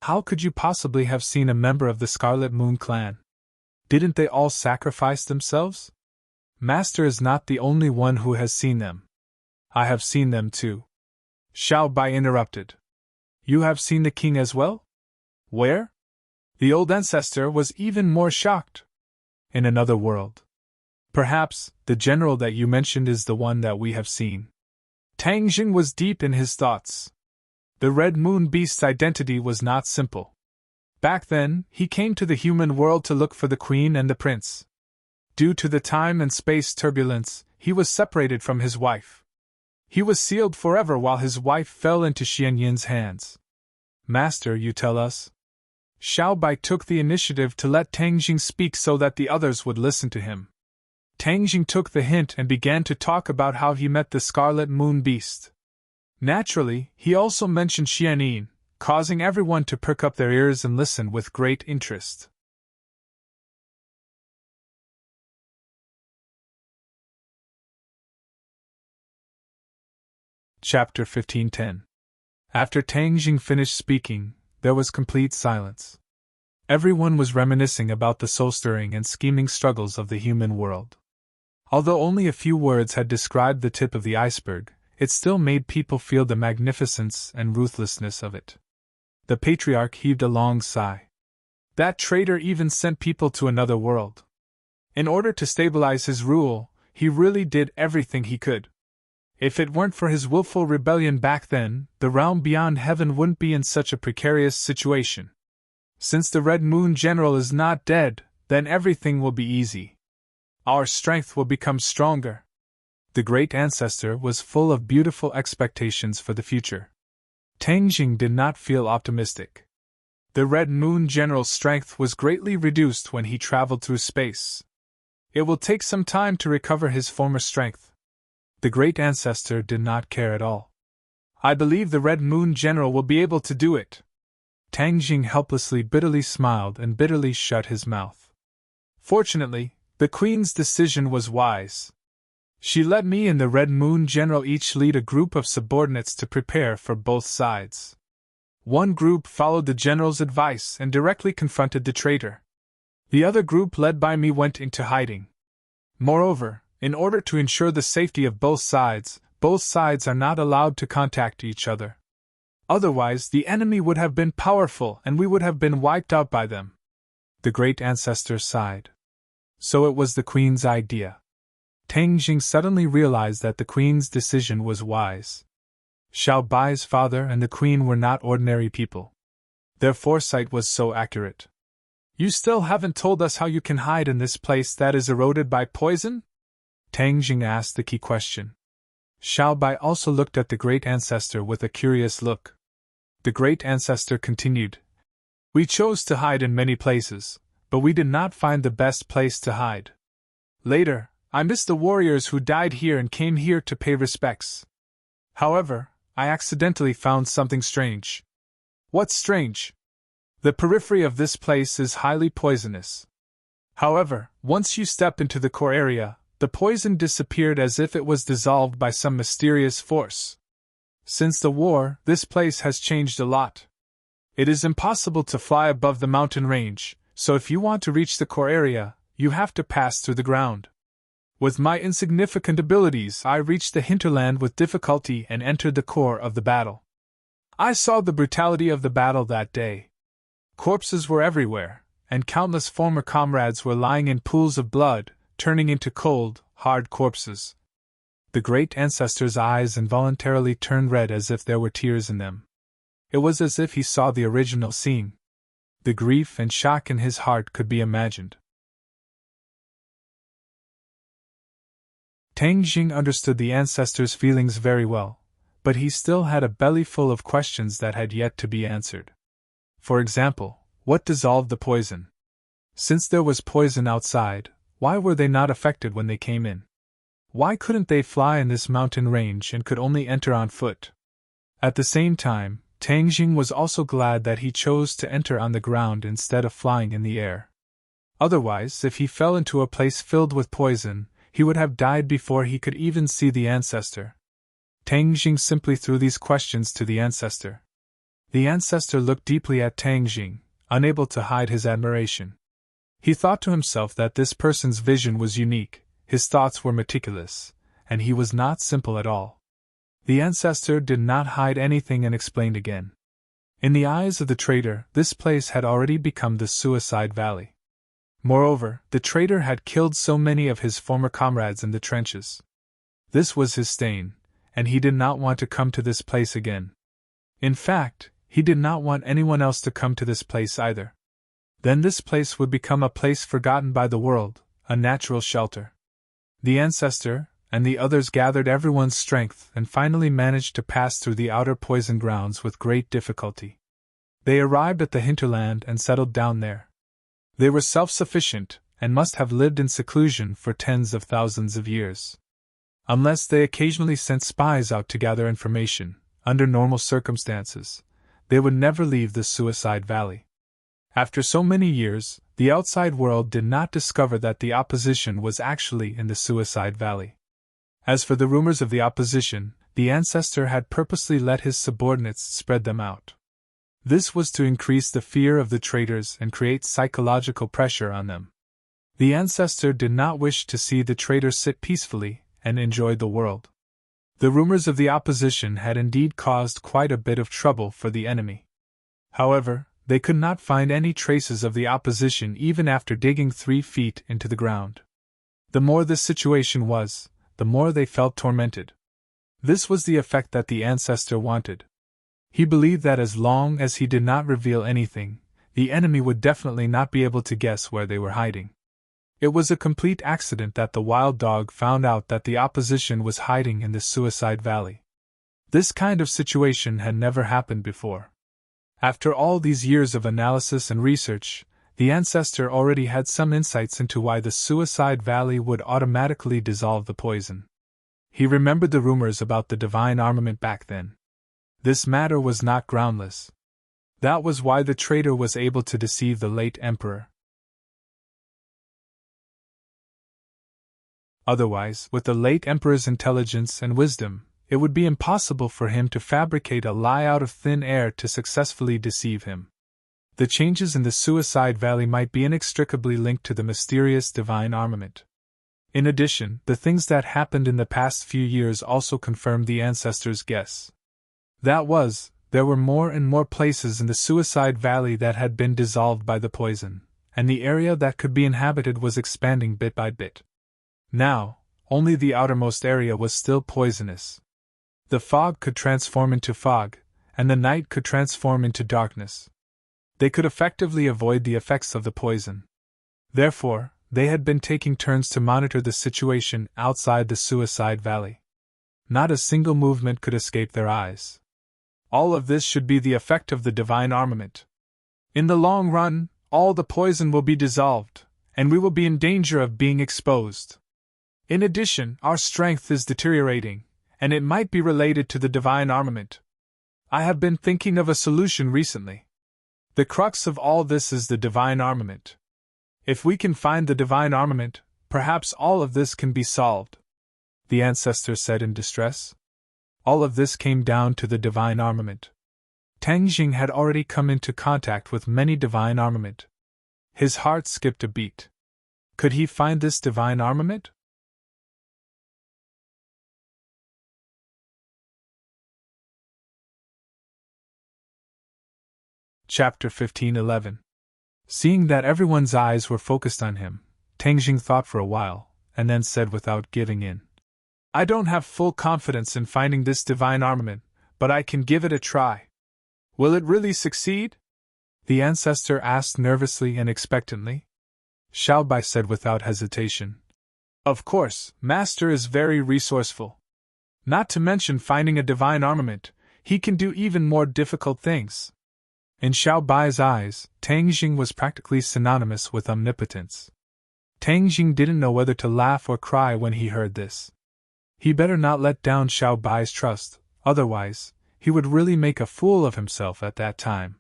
how could you possibly have seen a member of the Scarlet Moon clan? Didn't they all sacrifice themselves? Master is not the only one who has seen them. I have seen them too. Xiao Bai interrupted. You have seen the king as well? Where? The old ancestor was even more shocked. In another world. Perhaps, the general that you mentioned is the one that we have seen. Tang Jing was deep in his thoughts. The Red Moon beast's identity was not simple. Back then, he came to the human world to look for the queen and the prince. Due to the time and space turbulence, he was separated from his wife. He was sealed forever while his wife fell into Xian Yin's hands. Master, you tell us? Xiao Bai took the initiative to let Tang Jing speak so that the others would listen to him. Tang Jing took the hint and began to talk about how he met the Scarlet Moon beast. Naturally, he also mentioned Xian Yin, causing everyone to perk up their ears and listen with great interest. Chapter 15:10. After Tang Jing finished speaking, there was complete silence. Everyone was reminiscing about the soul-stirring and scheming struggles of the human world. Although only a few words had described the tip of the iceberg, it still made people feel the magnificence and ruthlessness of it. The patriarch heaved a long sigh. That traitor even sent people to another world. In order to stabilize his rule, he really did everything he could. If it weren't for his willful rebellion back then, the realm beyond heaven wouldn't be in such a precarious situation. Since the Red Moon General is not dead, then everything will be easy. Our strength will become stronger. The great ancestor was full of beautiful expectations for the future. Tang Jing did not feel optimistic. The Red Moon General's strength was greatly reduced when he traveled through space. It will take some time to recover his former strength. The great ancestor did not care at all. I believe the Red Moon General will be able to do it. Tang Jing helplessly bitterly smiled and bitterly shut his mouth. Fortunately, the Queen's decision was wise. She let me and the Red Moon General each lead a group of subordinates to prepare for both sides. One group followed the general's advice and directly confronted the traitor. The other group, led by me, went into hiding. Moreover, in order to ensure the safety of both sides are not allowed to contact each other. Otherwise, the enemy would have been powerful and we would have been wiped out by them. The great ancestor sighed. So it was the Queen's idea. Tang Jing suddenly realized that the Queen's decision was wise. Xiao Bai's father and the Queen were not ordinary people. Their foresight was so accurate. You still haven't told us how you can hide in this place that is eroded by poison? Tang Jing asked the key question. Xiao Bai also looked at the great ancestor with a curious look. The great ancestor continued. We chose to hide in many places, but we did not find the best place to hide. Later, I missed the warriors who died here and came here to pay respects. However, I accidentally found something strange. What's strange? The periphery of this place is highly poisonous. However, once you step into the core area, the poison disappeared as if it was dissolved by some mysterious force. Since the war, this place has changed a lot. It is impossible to fly above the mountain range, so if you want to reach the core area, you have to pass through the ground. With my insignificant abilities, I reached the hinterland with difficulty and entered the core of the battle. I saw the brutality of the battle that day. Corpses were everywhere, and countless former comrades were lying in pools of blood, turning into cold, hard corpses. The great ancestor's eyes involuntarily turned red as if there were tears in them. It was as if he saw the original scene. The grief and shock in his heart could be imagined. Tang Jing understood the ancestor's feelings very well, but he still had a belly full of questions that had yet to be answered. For example, what dissolved the poison? Since there was poison outside, why were they not affected when they came in? Why couldn't they fly in this mountain range and could only enter on foot? At the same time, Tang Jing was also glad that he chose to enter on the ground instead of flying in the air. Otherwise, if he fell into a place filled with poison, he would have died before he could even see the ancestor. Tang Jing simply threw these questions to the ancestor. The ancestor looked deeply at Tang Jing, unable to hide his admiration. He thought to himself that this person's vision was unique, his thoughts were meticulous, and he was not simple at all. The ancestor did not hide anything and explained again. In the eyes of the traitor, this place had already become the Suicide Valley. Moreover, the traitor had killed so many of his former comrades in the trenches. This was his stain, and he did not want to come to this place again. In fact, he did not want anyone else to come to this place either. Then this place would become a place forgotten by the world, a natural shelter. The ancestor and the others gathered everyone's strength and finally managed to pass through the outer poison grounds with great difficulty. They arrived at the hinterland and settled down there. They were self-sufficient and must have lived in seclusion for tens of thousands of years. Unless they occasionally sent spies out to gather information, under normal circumstances, they would never leave the Suicide Valley. After so many years, the outside world did not discover that the opposition was actually in the Suicide Valley. As for the rumors of the opposition, the ancestor had purposely let his subordinates spread them out. This was to increase the fear of the traitors and create psychological pressure on them. The ancestor did not wish to see the traitors sit peacefully and enjoy the world. The rumors of the opposition had indeed caused quite a bit of trouble for the enemy. However, they could not find any traces of the opposition even after digging 3 feet into the ground. The more this situation was, the more they felt tormented. This was the effect that the ancestor wanted. He believed that as long as he did not reveal anything, the enemy would definitely not be able to guess where they were hiding. It was a complete accident that the wild dog found out that the opposition was hiding in the Suicide Valley. This kind of situation had never happened before. After all these years of analysis and research, the ancestor already had some insights into why the Suicide Valley would automatically dissolve the poison. He remembered the rumors about the divine armament back then. This matter was not groundless. That was why the traitor was able to deceive the late emperor. Otherwise, with the late emperor's intelligence and wisdom, it would be impossible for him to fabricate a lie out of thin air to successfully deceive him. The changes in the Suicide Valley might be inextricably linked to the mysterious divine armament. In addition, the things that happened in the past few years also confirmed the ancestor's guess. That was, there were more and more places in the Suicide Valley that had been dissolved by the poison, and the area that could be inhabited was expanding bit by bit. Now, only the outermost area was still poisonous. The fog could transform into fog, and the night could transform into darkness. They could effectively avoid the effects of the poison. Therefore, they had been taking turns to monitor the situation outside the Suicide Valley. Not a single movement could escape their eyes. All of this should be the effect of the divine armament. In the long run, all the poison will be dissolved, and we will be in danger of being exposed. In addition, our strength is deteriorating, and it might be related to the divine armament. I have been thinking of a solution recently. The crux of all this is the divine armament. If we can find the divine armament, perhaps all of this can be solved, the ancestor said in distress. All of this came down to the divine armament. Tang Jing had already come into contact with many divine armament. His heart skipped a beat. Could he find this divine armament? Chapter 15:11. Seeing that everyone's eyes were focused on him, Tang Jing thought for a while, and then said without giving in, I don't have full confidence in finding this divine armament, but I can give it a try. Will it really succeed? The ancestor asked nervously and expectantly. Xiao Bai said without hesitation. Of course, Master is very resourceful. Not to mention finding a divine armament, he can do even more difficult things. In Xiao Bai's eyes, Tang Jing was practically synonymous with omnipotence. Tang Jing didn't know whether to laugh or cry when he heard this. He better not let down Xiao Bai's trust, otherwise, he would really make a fool of himself at that time.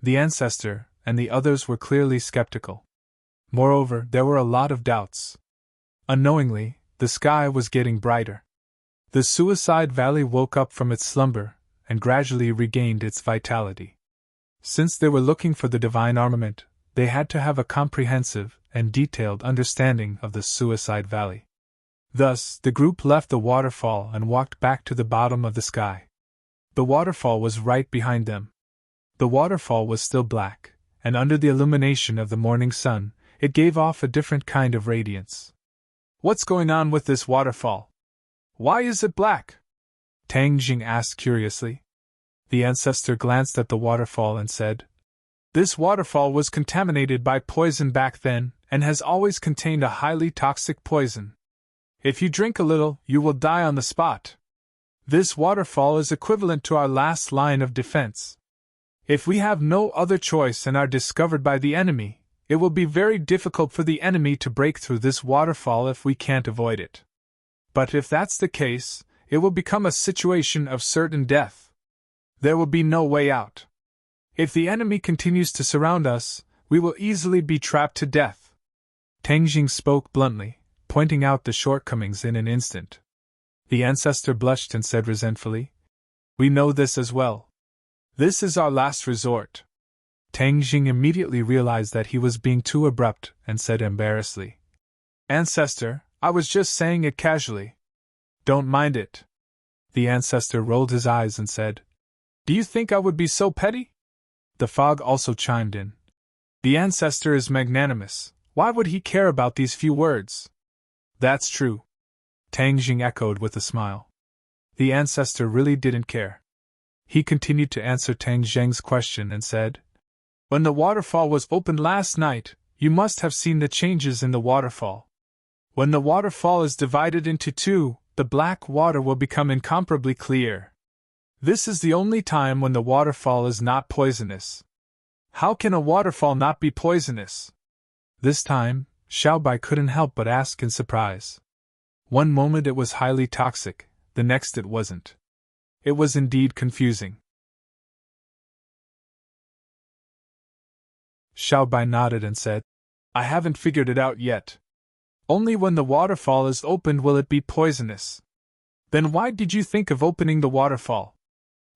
The ancestor and the others were clearly skeptical. Moreover, there were a lot of doubts. Unknowingly, the sky was getting brighter. The Suicide Valley woke up from its slumber and gradually regained its vitality. Since they were looking for the divine armament, they had to have a comprehensive and detailed understanding of the Suicide Valley. Thus, the group left the waterfall and walked back to the bottom of the sky. The waterfall was right behind them. The waterfall was still black, and under the illumination of the morning sun, it gave off a different kind of radiance. What's going on with this waterfall? Why is it black? Tang Jing asked curiously. The ancestor glanced at the waterfall and said, This waterfall was contaminated by poison back then, and has always contained a highly toxic poison. If you drink a little, you will die on the spot. This waterfall is equivalent to our last line of defense. If we have no other choice and are discovered by the enemy, it will be very difficult for the enemy to break through this waterfall if we can't avoid it. But if that's the case, it will become a situation of certain death. There will be no way out. If the enemy continues to surround us, we will easily be trapped to death. Tang Jing spoke bluntly, pointing out the shortcomings in an instant. The ancestor blushed and said resentfully, We know this as well. This is our last resort. Tang Jing immediately realized that he was being too abrupt and said embarrassedly, Ancestor, I was just saying it casually. Don't mind it. The ancestor rolled his eyes and said, Do you think I would be so petty? The fog also chimed in. The ancestor is magnanimous. Why would he care about these few words? That's true, Tang Jing echoed with a smile. The ancestor really didn't care. He continued to answer Tang Zheng's question and said, When the waterfall was opened last night, you must have seen the changes in the waterfall. When the waterfall is divided into two, the black water will become incomparably clear. This is the only time when the waterfall is not poisonous. How can a waterfall not be poisonous? This time, Xiaobai couldn't help but ask in surprise. One moment it was highly toxic, the next it wasn't. It was indeed confusing. Xiaobai nodded and said, I haven't figured it out yet. Only when the waterfall is opened will it be poisonous. Then why did you think of opening the waterfall?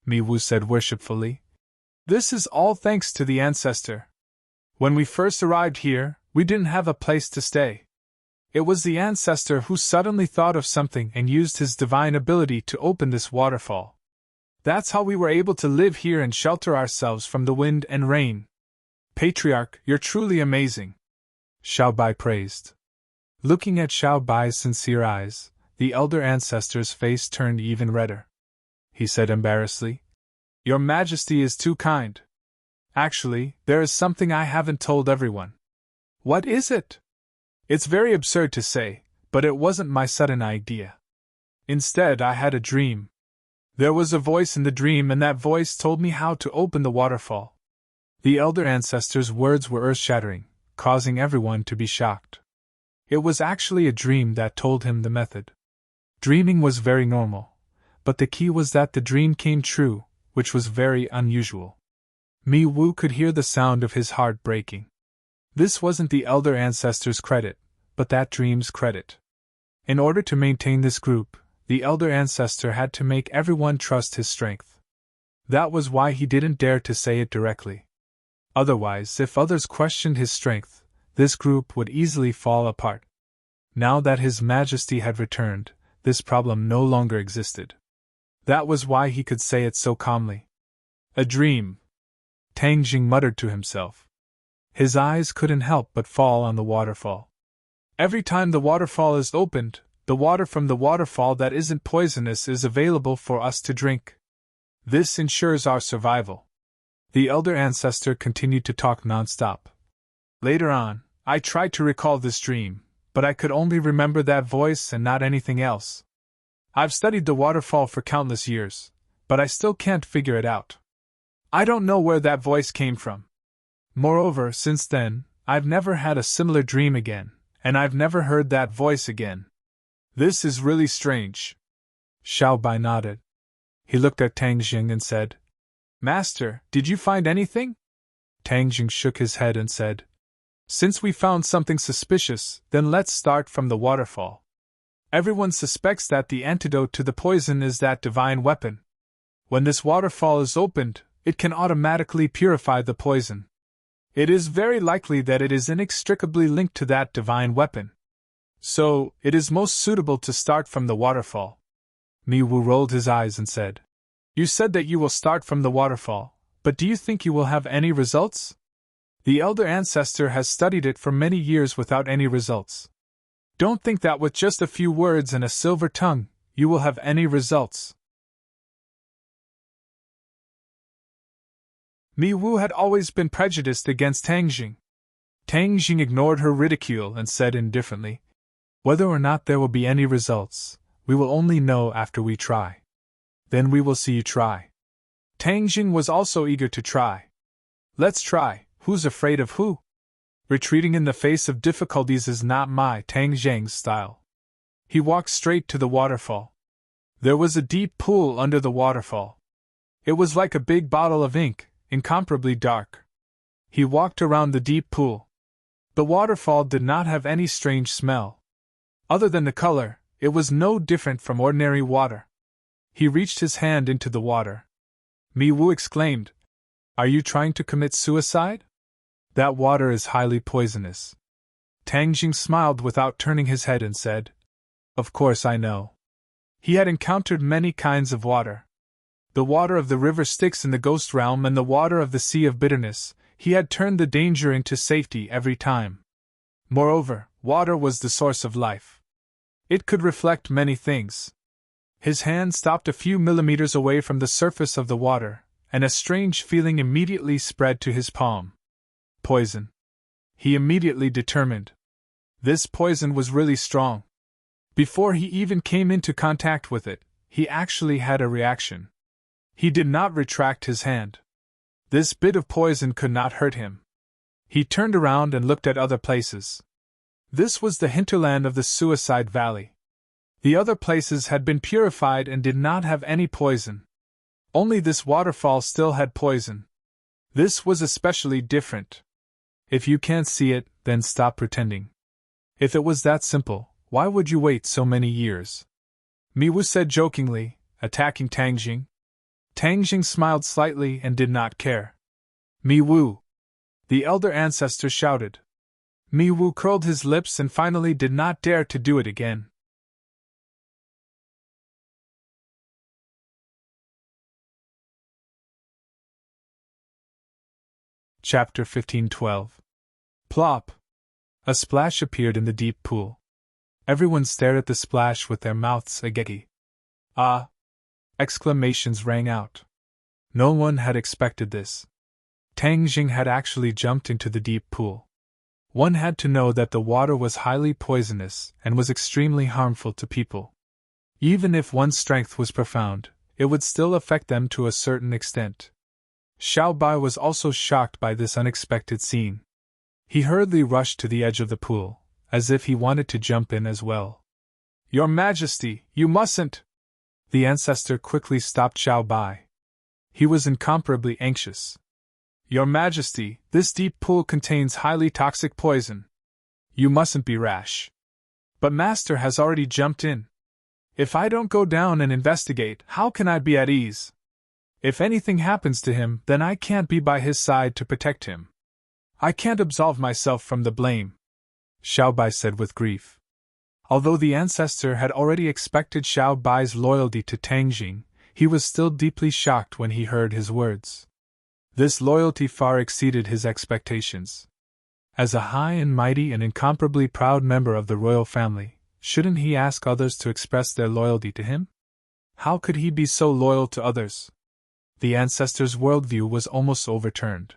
Mi Wu said worshipfully. This is all thanks to the ancestor. When we first arrived here, we didn't have a place to stay. It was the ancestor who suddenly thought of something and used his divine ability to open this waterfall. That's how we were able to live here and shelter ourselves from the wind and rain. Patriarch, you're truly amazing, Xiaobai praised. Looking at Xiaobai's sincere eyes, the elder ancestor's face turned even redder. He said embarrassedly, Your Majesty is too kind. Actually, there is something I haven't told everyone. What is it? It's very absurd to say, but it wasn't my sudden idea. Instead, I had a dream. There was a voice in the dream, and that voice told me how to open the waterfall. The elder ancestor's words were earth-shattering, causing everyone to be shocked. It was actually a dream that told him the method. Dreaming was very normal, but the key was that the dream came true, which was very unusual. Mi Wu could hear the sound of his heart breaking. This wasn't the elder ancestor's credit, but that dream's credit. In order to maintain this group, the elder ancestor had to make everyone trust his strength. That was why he didn't dare to say it directly. Otherwise, if others questioned his strength, this group would easily fall apart. Now that His Majesty had returned, this problem no longer existed. That was why he could say it so calmly. A dream, Tang Jing muttered to himself. His eyes couldn't help but fall on the waterfall. Every time the waterfall is opened, the water from the waterfall that isn't poisonous is available for us to drink. This ensures our survival. The elder ancestor continued to talk non-stop. Later on, I tried to recall this dream, but I could only remember that voice and not anything else. I've studied the waterfall for countless years, but I still can't figure it out. I don't know where that voice came from. Moreover, since then, I've never had a similar dream again, and I've never heard that voice again. This is really strange. Xiaobai nodded. He looked at Tang Jing and said, Master, did you find anything? Tang Jing shook his head and said, Since we found something suspicious, then let's start from the waterfall. Everyone suspects that the antidote to the poison is that divine weapon. When this waterfall is opened, it can automatically purify the poison. It is very likely that it is inextricably linked to that divine weapon. So, it is most suitable to start from the waterfall. Mi Wu rolled his eyes and said, You said that you will start from the waterfall, but do you think you will have any results? The elder ancestor has studied it for many years without any results. Don't think that with just a few words and a silver tongue, you will have any results. Mi Wu had always been prejudiced against Tang Jing. Tang Jing ignored her ridicule and said indifferently, Whether or not there will be any results, we will only know after we try. Then we will see you try. Tang Jing was also eager to try. Let's try, who's afraid of who? Retreating in the face of difficulties is not my Tang Jing's style. He walked straight to the waterfall. There was a deep pool under the waterfall. It was like a big bottle of ink, incomparably dark. He walked around the deep pool. The waterfall did not have any strange smell. Other than the color, it was no different from ordinary water. He reached his hand into the water. Mi Wu exclaimed, Are you trying to commit suicide? That water is highly poisonous. Tang Jing smiled without turning his head and said, Of course I know. He had encountered many kinds of water. The water of the river Styx in the ghost realm and the water of the sea of bitterness, he had turned the danger into safety every time. Moreover, water was the source of life. It could reflect many things. His hand stopped a few millimeters away from the surface of the water, and a strange feeling immediately spread to his palm. Poison. He immediately determined. This poison was really strong. Before he even came into contact with it, he actually had a reaction. He did not retract his hand. This bit of poison could not hurt him. He turned around and looked at other places. This was the hinterland of the Suicide Valley. The other places had been purified and did not have any poison. Only this waterfall still had poison. This was especially different. If you can't see it, then stop pretending. If it was that simple, why would you wait so many years? Miwu said jokingly, attacking Tangjing. Tangjing smiled slightly and did not care. Miwu! The elder ancestor shouted. Miwu curled his lips and finally did not dare to do it again. Chapter 15:12. Plop! A splash appeared in the deep pool. Everyone stared at the splash with their mouths agape. Ah! Exclamations rang out. No one had expected this. Tangjing had actually jumped into the deep pool. One had to know that the water was highly poisonous and was extremely harmful to people. Even if one's strength was profound, it would still affect them to a certain extent. Xiao Bai was also shocked by this unexpected scene. He hurriedly rushed to the edge of the pool, as if he wanted to jump in as well. Your Majesty, you mustn't! The ancestor quickly stopped Xiao Bai. He was incomparably anxious. Your Majesty, this deep pool contains highly toxic poison. You mustn't be rash. But Master has already jumped in. If I don't go down and investigate, how can I be at ease? If anything happens to him, then I can't be by his side to protect him. I can't absolve myself from the blame, Xiao Bai said with grief. Although the ancestor had already expected Xiao Bai's loyalty to Tangjing, he was still deeply shocked when he heard his words. This loyalty far exceeded his expectations. As a high and mighty and incomparably proud member of the royal family, shouldn't he ask others to express their loyalty to him? How could he be so loyal to others? The ancestor's worldview was almost overturned.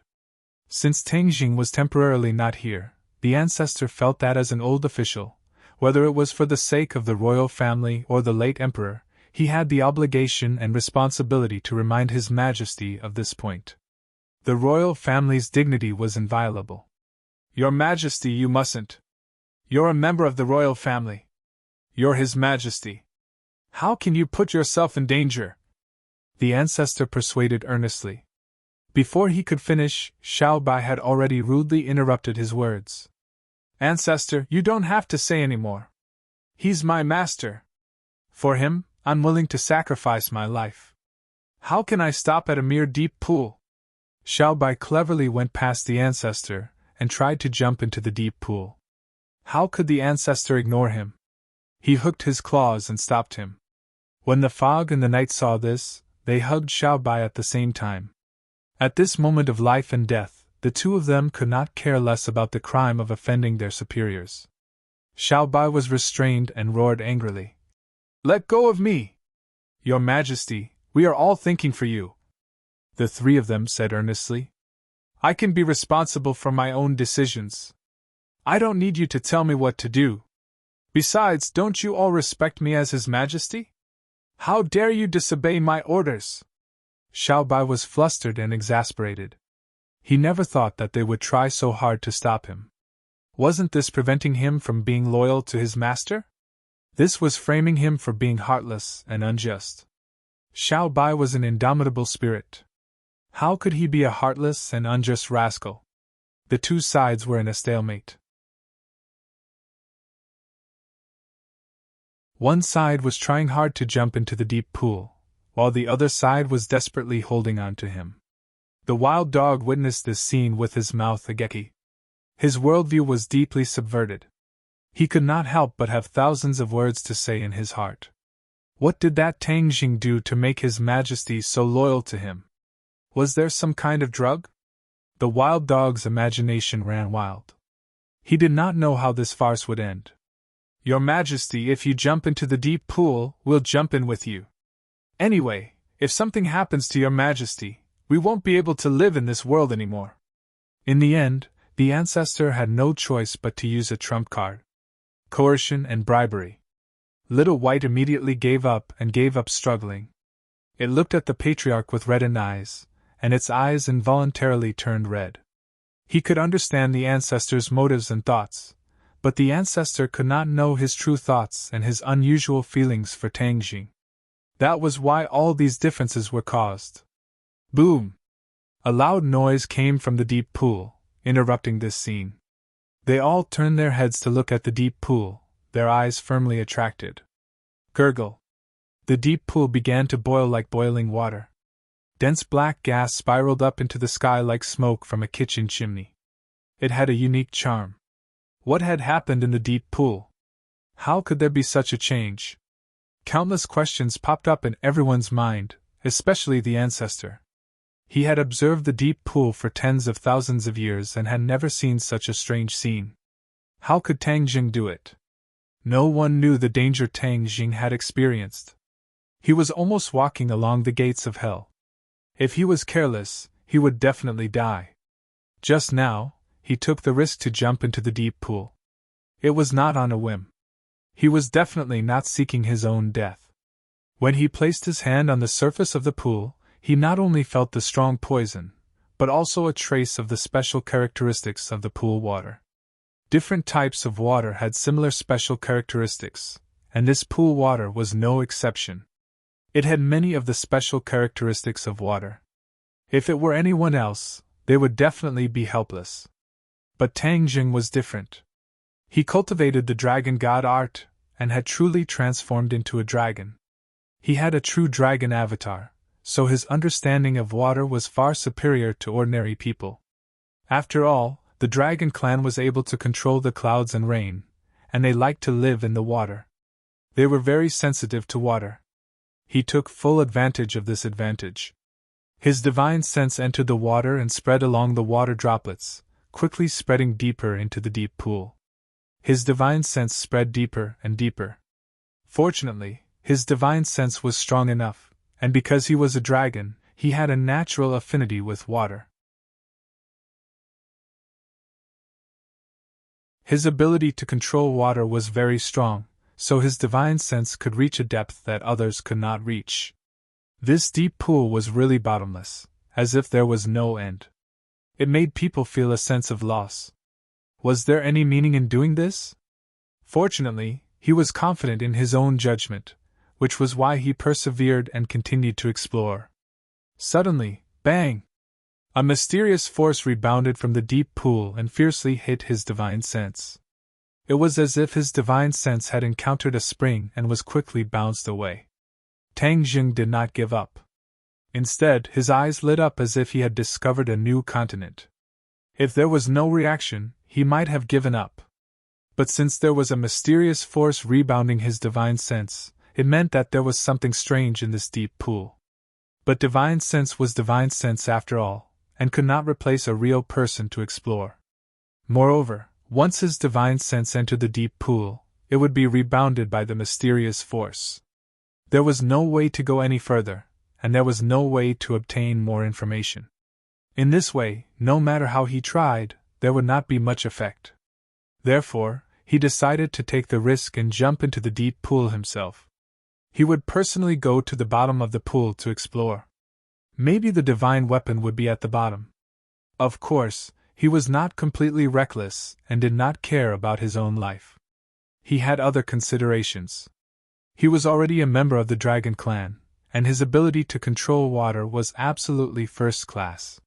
Since Tangjing was temporarily not here, the ancestor felt that as an old official, whether it was for the sake of the royal family or the late emperor, he had the obligation and responsibility to remind His Majesty of this point. The royal family's dignity was inviolable. Your Majesty, you mustn't. You're a member of the royal family. You're His Majesty. How can you put yourself in danger? The ancestor persuaded earnestly. Before he could finish, Xiao Bai had already rudely interrupted his words. Ancestor, you don't have to say any more. He's my master. For him, I'm willing to sacrifice my life. How can I stop at a mere deep pool? Xiao Bai cleverly went past the ancestor and tried to jump into the deep pool. How could the ancestor ignore him? He hooked his claws and stopped him. When the fog and the night saw this, they hugged Xiao Bai at the same time. At this moment of life and death, the two of them could not care less about the crime of offending their superiors. Xiao Bai was restrained and roared angrily. Let go of me! Your Majesty, we are all thinking for you. The three of them said earnestly. I can be responsible for my own decisions. I don't need you to tell me what to do. Besides, don't you all respect me as His Majesty? How dare you disobey my orders? Xiao Bai was flustered and exasperated. He never thought that they would try so hard to stop him. Wasn't this preventing him from being loyal to his master? This was framing him for being heartless and unjust. Xiao Bai was an indomitable spirit. How could he be a heartless and unjust rascal? The two sides were in a stalemate. One side was trying hard to jump into the deep pool, while the other side was desperately holding on to him. The wild dog witnessed this scene with his mouth agape. His worldview was deeply subverted. He could not help but have thousands of words to say in his heart. What did that Tang Jing do to make His Majesty so loyal to him? Was there some kind of drug? The wild dog's imagination ran wild. He did not know how this farce would end. Your Majesty, if you jump into the deep pool, we'll jump in with you. Anyway, if something happens to your Majesty, we won't be able to live in this world anymore. In the end, the ancestor had no choice but to use a trump card. Coercion and bribery. Little White immediately gave up struggling. It looked at the patriarch with reddened eyes, and its eyes involuntarily turned red. He could understand the ancestor's motives and thoughts, but the ancestor could not know his true thoughts and his unusual feelings for Tang Jing. That was why all these differences were caused. Boom! A loud noise came from the deep pool, interrupting this scene. They all turned their heads to look at the deep pool, their eyes firmly attracted. Gurgle! The deep pool began to boil like boiling water. Dense black gas spiraled up into the sky like smoke from a kitchen chimney. It had a unique charm. What had happened in the deep pool? How could there be such a change? Countless questions popped up in everyone's mind, especially the ancestor. He had observed the deep pool for tens of thousands of years and had never seen such a strange scene. How could Tang Jing do it? No one knew the danger Tang Jing had experienced. He was almost walking along the gates of hell. If he was careless, he would definitely die. Just now, he took the risk to jump into the deep pool. It was not on a whim. He was definitely not seeking his own death. When he placed his hand on the surface of the pool, he not only felt the strong poison, but also a trace of the special characteristics of the pool water. Different types of water had similar special characteristics, and this pool water was no exception. It had many of the special characteristics of water. If it were anyone else, they would definitely be helpless. But Tang Jing was different. He cultivated the dragon god art, and had truly transformed into a dragon. He had a true dragon avatar, so his understanding of water was far superior to ordinary people. After all, the dragon clan was able to control the clouds and rain, and they liked to live in the water. They were very sensitive to water. He took full advantage of this advantage. His divine sense entered the water and spread along the water droplets, quickly spreading deeper into the deep pool. His divine sense spread deeper and deeper. Fortunately, his divine sense was strong enough, and because he was a dragon, he had a natural affinity with water. His ability to control water was very strong, so his divine sense could reach a depth that others could not reach. This deep pool was really bottomless, as if there was no end. It made people feel a sense of loss. Was there any meaning in doing this? Fortunately, he was confident in his own judgment, which was why he persevered and continued to explore. Suddenly, bang! A mysterious force rebounded from the deep pool and fiercely hit his divine sense. It was as if his divine sense had encountered a spring and was quickly bounced away. Tang Jing did not give up. Instead, his eyes lit up as if he had discovered a new continent. If there was no reaction, he might have given up. But since there was a mysterious force rebounding his divine sense, it meant that there was something strange in this deep pool. But divine sense was divine sense after all, and could not replace a real person to explore. Moreover, once his divine sense entered the deep pool, it would be rebounded by the mysterious force. There was no way to go any further, and there was no way to obtain more information. In this way, no matter how he tried, there would not be much effect. Therefore, he decided to take the risk and jump into the deep pool himself. He would personally go to the bottom of the pool to explore. Maybe the divine weapon would be at the bottom. Of course, he was not completely reckless and did not care about his own life. He had other considerations. He was already a member of the Dragon Clan, and his ability to control water was absolutely first class.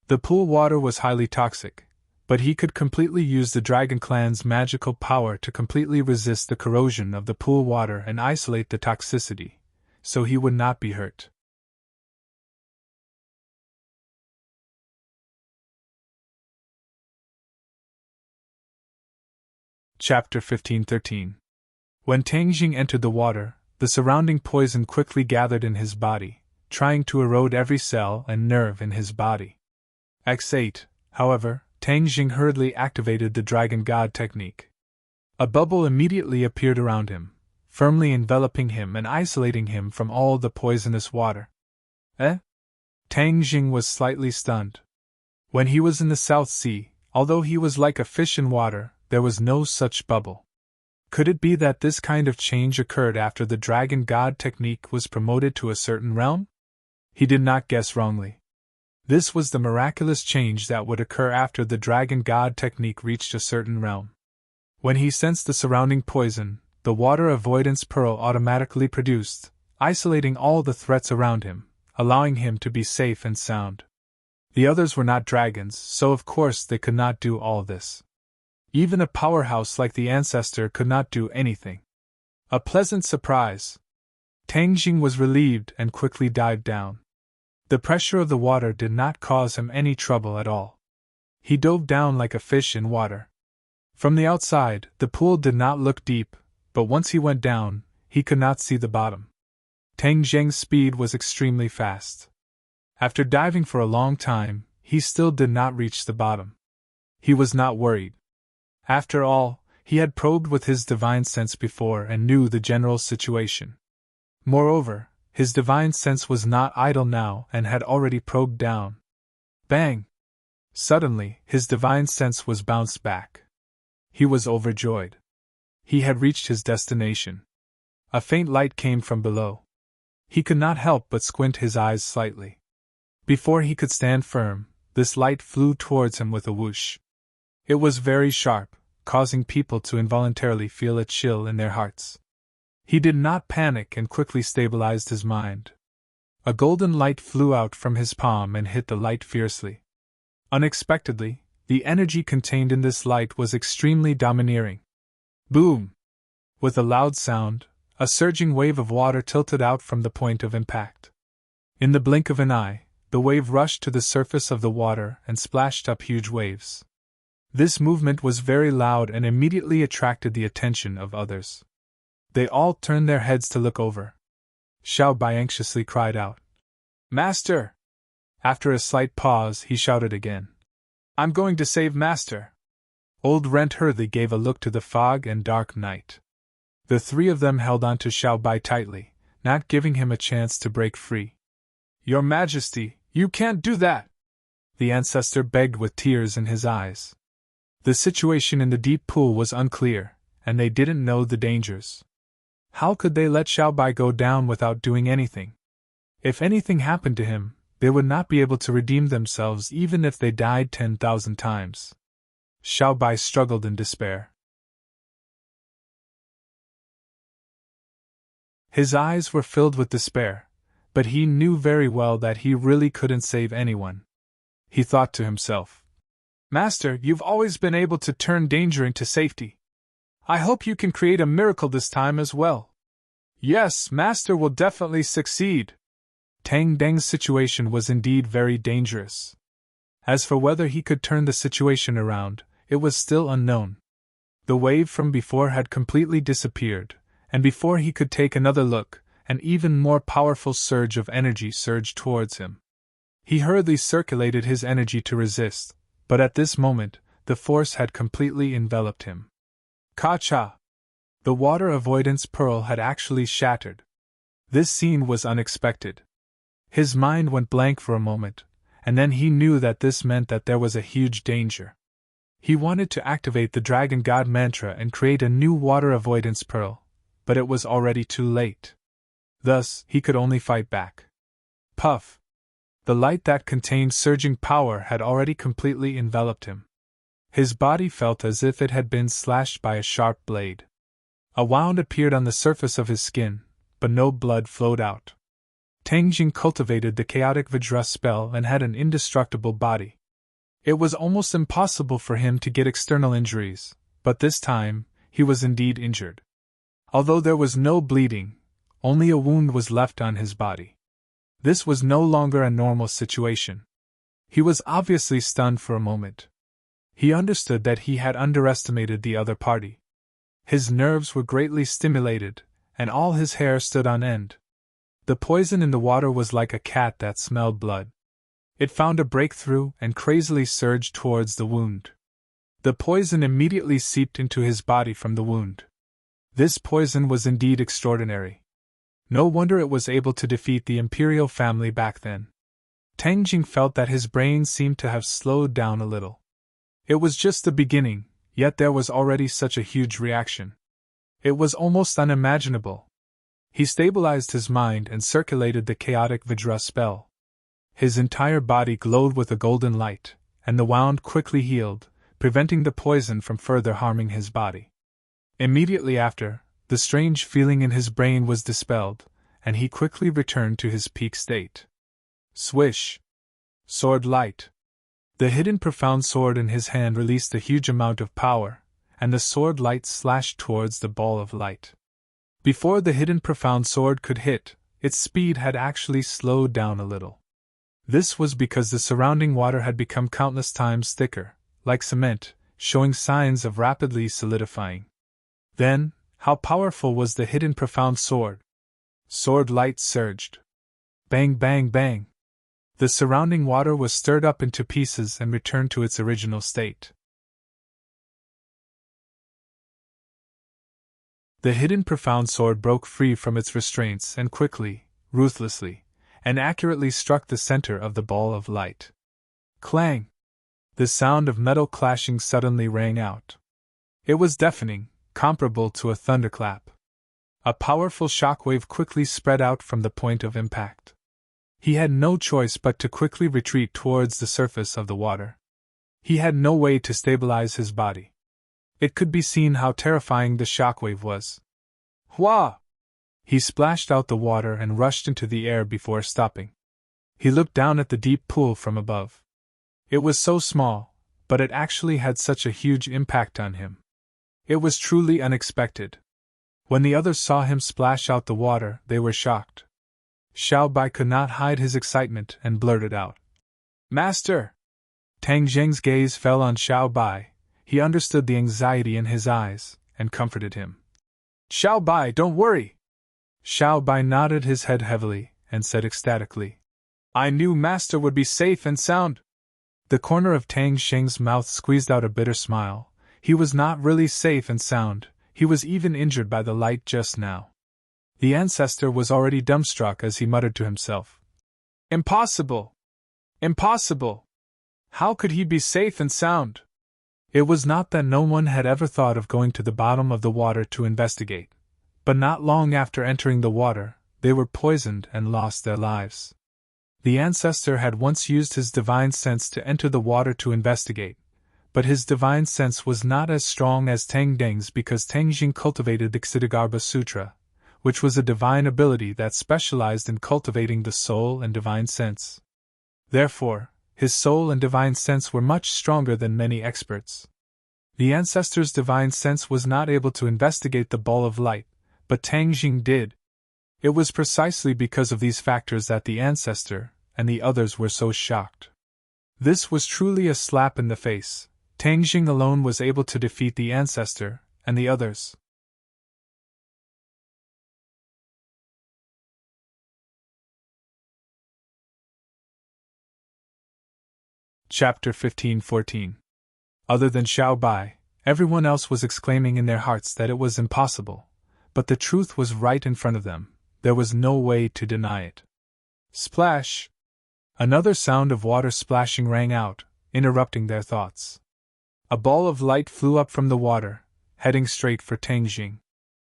The pool water was highly toxic, but he could completely use the Dragon Clan's magical power to completely resist the corrosion of the pool water and isolate the toxicity, so he would not be hurt. Chapter 1513. When Tang Jing entered the water, the surrounding poison quickly gathered in his body, trying to erode every cell and nerve in his body. X8, however, Tang Jing hurriedly activated the Dragon God technique. A bubble immediately appeared around him, firmly enveloping him and isolating him from all the poisonous water. Eh? Tang Jing was slightly stunned. When he was in the South Sea, although he was like a fish in water, there was no such bubble. Could it be that this kind of change occurred after the Dragon God technique was promoted to a certain realm? He did not guess wrongly. This was the miraculous change that would occur after the Dragon God technique reached a certain realm. When he sensed the surrounding poison, the water avoidance pearl automatically produced, isolating all the threats around him, allowing him to be safe and sound. The others were not dragons, so of course they could not do all this. Even a powerhouse like the ancestor could not do anything. A pleasant surprise. Tang Jing was relieved and quickly dived down. The pressure of the water did not cause him any trouble at all. He dove down like a fish in water. From the outside, the pool did not look deep, but once he went down, he could not see the bottom. Tang Jing's speed was extremely fast. After diving for a long time, he still did not reach the bottom. He was not worried. After all, he had probed with his divine sense before and knew the general situation. Moreover, his divine sense was not idle now and had already probed down. Bang! Suddenly, his divine sense was bounced back. He was overjoyed. He had reached his destination. A faint light came from below. He could not help but squint his eyes slightly. Before he could stand firm, this light flew towards him with a whoosh. It was very sharp, causing people to involuntarily feel a chill in their hearts. He did not panic and quickly stabilized his mind. A golden light flew out from his palm and hit the light fiercely. Unexpectedly, the energy contained in this light was extremely domineering. Boom! With a loud sound, a surging wave of water tilted out from the point of impact. In the blink of an eye, the wave rushed to the surface of the water and splashed up huge waves. This movement was very loud and immediately attracted the attention of others. They all turned their heads to look over. Xiao Bai anxiously cried out, "Master!" After a slight pause, he shouted again, "I'm going to save Master!" Old Rent hurriedly gave a look to the fog and dark night. The three of them held on to Xiao Bai tightly, not giving him a chance to break free. "Your Majesty, you can't do that!" the ancestor begged with tears in his eyes. The situation in the deep pool was unclear, and they didn't know the dangers. How could they let Xiao Bai go down without doing anything? If anything happened to him, they would not be able to redeem themselves even if they died 10,000 times. Xiao Bai struggled in despair. His eyes were filled with despair, but he knew very well that he really couldn't save anyone. He thought to himself, "Master, you've always been able to turn danger into safety. I hope you can create a miracle this time as well." "Yes, Master will definitely succeed." Tang Deng's situation was indeed very dangerous. As for whether he could turn the situation around, it was still unknown. The wave from before had completely disappeared, and before he could take another look, an even more powerful surge of energy surged towards him. He hurriedly circulated his energy to resist, but at this moment, the force had completely enveloped him. Ka-cha! The water avoidance pearl had actually shattered. This scene was unexpected. His mind went blank for a moment, and then he knew that this meant that there was a huge danger. He wanted to activate the Dragon God mantra and create a new water avoidance pearl, but it was already too late. Thus, he could only fight back. Puff! The light that contained surging power had already completely enveloped him. His body felt as if it had been slashed by a sharp blade. A wound appeared on the surface of his skin, but no blood flowed out. Tang Jing cultivated the chaotic Vajra spell and had an indestructible body. It was almost impossible for him to get external injuries, but this time, he was indeed injured. Although there was no bleeding, only a wound was left on his body. This was no longer a normal situation. He was obviously stunned for a moment. He understood that he had underestimated the other party. His nerves were greatly stimulated, and all his hair stood on end. The poison in the water was like a cat that smelled blood. It found a breakthrough and crazily surged towards the wound. The poison immediately seeped into his body from the wound. This poison was indeed extraordinary. No wonder it was able to defeat the imperial family back then. Tang Jing felt that his brain seemed to have slowed down a little. It was just the beginning, yet there was already such a huge reaction. It was almost unimaginable. He stabilized his mind and circulated the chaotic Vajra spell. His entire body glowed with a golden light, and the wound quickly healed, preventing the poison from further harming his body. Immediately after, the strange feeling in his brain was dispelled, and he quickly returned to his peak state. Swish! Sword light! The hidden profound sword in his hand released a huge amount of power, and the sword light slashed towards the ball of light. Before the hidden profound sword could hit, its speed had actually slowed down a little. This was because the surrounding water had become countless times thicker, like cement, showing signs of rapidly solidifying. Then, how powerful was the hidden profound sword? Sword light surged. Bang, bang, bang. The surrounding water was stirred up into pieces and returned to its original state. The hidden profound sword broke free from its restraints and quickly, ruthlessly, and accurately struck the center of the ball of light. Clang! The sound of metal clashing suddenly rang out. It was deafening, comparable to a thunderclap. A powerful shockwave quickly spread out from the point of impact. He had no choice but to quickly retreat towards the surface of the water. He had no way to stabilize his body. It could be seen how terrifying the shockwave was. Hua! He splashed out the water and rushed into the air before stopping. He looked down at the deep pool from above. It was so small, but it actually had such a huge impact on him. It was truly unexpected. When the others saw him splash out the water, they were shocked. Xiao Bai could not hide his excitement and blurted out, "Master!" Tang Jing's gaze fell on Xiao Bai. He understood the anxiety in his eyes, and comforted him. "Xiao Bai, don't worry!" Xiao Bai nodded his head heavily, and said ecstatically, "I knew Master would be safe and sound." The corner of Tang Jing's mouth squeezed out a bitter smile. He was not really safe and sound, he was even injured by the light just now. The ancestor was already dumbstruck as he muttered to himself, "Impossible! Impossible! How could he be safe and sound?" It was not that no one had ever thought of going to the bottom of the water to investigate, but not long after entering the water, they were poisoned and lost their lives. The ancestor had once used his divine sense to enter the water to investigate, but his divine sense was not as strong as Tang Deng's because Tang Jing cultivated the Ksiddhagarbha Sutra, which was a divine ability that specialized in cultivating the soul and divine sense. Therefore, his soul and divine sense were much stronger than many experts. The ancestor's divine sense was not able to investigate the ball of light, but Tang Jing did. It was precisely because of these factors that the ancestor and the others were so shocked. This was truly a slap in the face. Tang Jing alone was able to defeat the ancestor and the others. Chapter 15-14. Other than Xiao Bai, everyone else was exclaiming in their hearts that it was impossible, but the truth was right in front of them. There was no way to deny it. Splash! Another sound of water splashing rang out, interrupting their thoughts. A ball of light flew up from the water, heading straight for Tang Jing.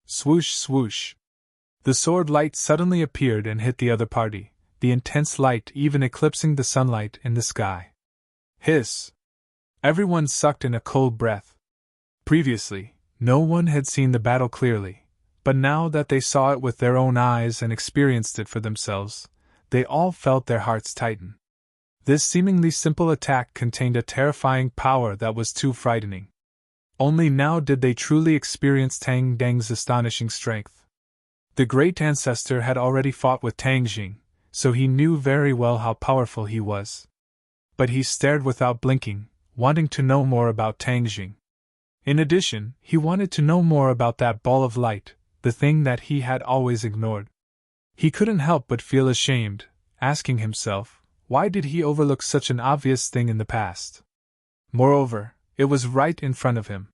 Swoosh, swoosh! The sword light suddenly appeared and hit the other party, the intense light even eclipsing the sunlight in the sky. Hiss! Everyone sucked in a cold breath. Previously, no one had seen the battle clearly, but now that they saw it with their own eyes and experienced it for themselves, they all felt their hearts tighten. This seemingly simple attack contained a terrifying power that was too frightening. Only now did they truly experience Tang Deng's astonishing strength. The great ancestor had already fought with Tang Jing, so he knew very well how powerful he was. But he stared without blinking, wanting to know more about Tang Jing. In addition, he wanted to know more about that ball of light, the the thing that he had always ignored. He couldn't help but feel ashamed, asking himself, why did he overlook such an obvious thing in the past? Moreover, it was right in front of him.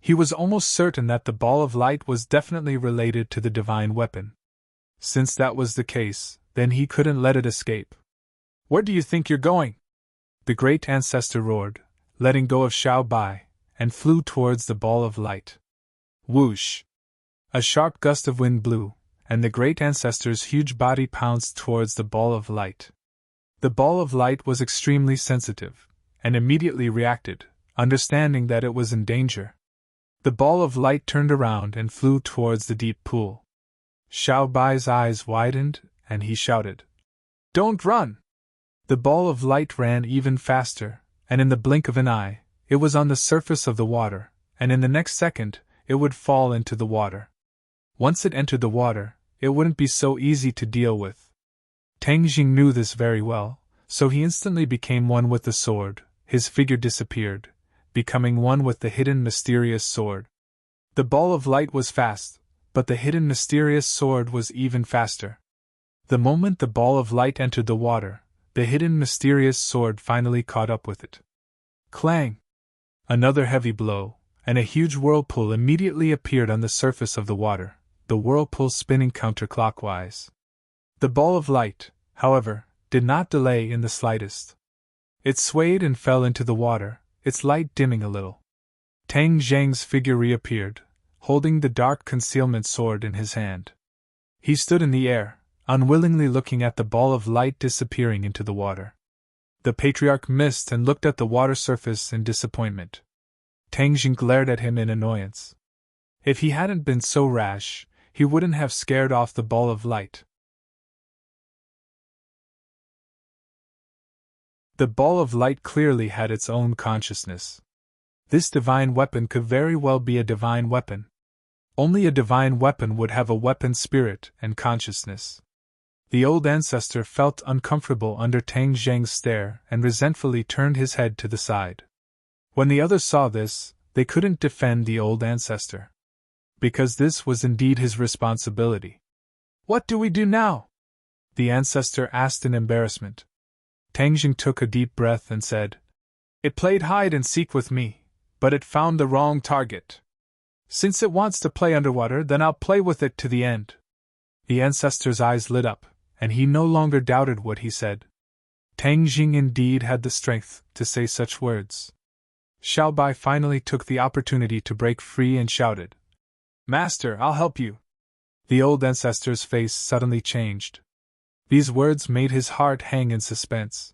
He was almost certain that the ball of light was definitely related to the divine weapon. Since that was the case, then he couldn't let it escape. Where do you think you're going? The great ancestor roared, letting go of Xiao Bai, and flew towards the ball of light. Whoosh! A sharp gust of wind blew, and the great ancestor's huge body pounced towards the ball of light. The ball of light was extremely sensitive, and immediately reacted, understanding that it was in danger. The ball of light turned around and flew towards the deep pool. Xiao Bai's eyes widened, and he shouted, "Don't run!" The ball of light ran even faster, and in the blink of an eye, it was on the surface of the water, and in the next second, it would fall into the water. Once it entered the water, it wouldn't be so easy to deal with. Tang Jing knew this very well, so he instantly became one with the sword. His figure disappeared, becoming one with the hidden mysterious sword. The ball of light was fast, but the hidden mysterious sword was even faster. The moment the ball of light entered the water, the hidden mysterious sword finally caught up with it. Clang! Another heavy blow, and a huge whirlpool immediately appeared on the surface of the water, the whirlpool spinning counterclockwise. The ball of light, however, did not delay in the slightest. It swayed and fell into the water, its light dimming a little. Tang Zhang's figure reappeared, holding the dark concealment sword in his hand. He stood in the air, unwillingly looking at the ball of light disappearing into the water. The patriarch missed and looked at the water surface in disappointment. Tang Jing glared at him in annoyance. If he hadn't been so rash, he wouldn't have scared off the ball of light. The ball of light clearly had its own consciousness. This divine weapon could very well be a divine weapon. Only a divine weapon would have a weapon spirit and consciousness. The old ancestor felt uncomfortable under Tang Zhang's stare and resentfully turned his head to the side. When the others saw this, they couldn't defend the old ancestor. Because this was indeed his responsibility. What do we do now? The ancestor asked in embarrassment. Tang Jing took a deep breath and said, "It played hide and seek with me, but it found the wrong target. Since it wants to play underwater, then I'll play with it to the end." The ancestor's eyes lit up, and he no longer doubted what he said. Tang Jing indeed had the strength to say such words. Xiao Bai finally took the opportunity to break free and shouted, "Master, I'll help you." The old ancestor's face suddenly changed. These words made his heart hang in suspense.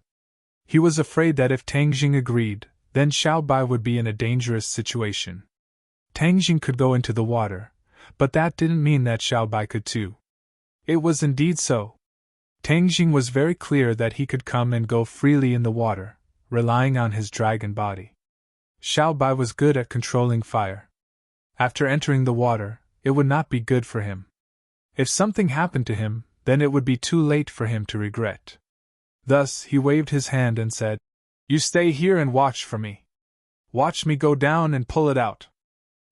He was afraid that if Tang Jing agreed, then Xiao Bai would be in a dangerous situation. Tang Jing could go into the water, but that didn't mean that Xiao Bai could too. It was indeed so. Tang Jing was very clear that he could come and go freely in the water, relying on his dragon body. Xiao Bai was good at controlling fire. After entering the water, it would not be good for him. If something happened to him, then it would be too late for him to regret. Thus, he waved his hand and said, "You stay here and watch for me. Watch me go down and pull it out."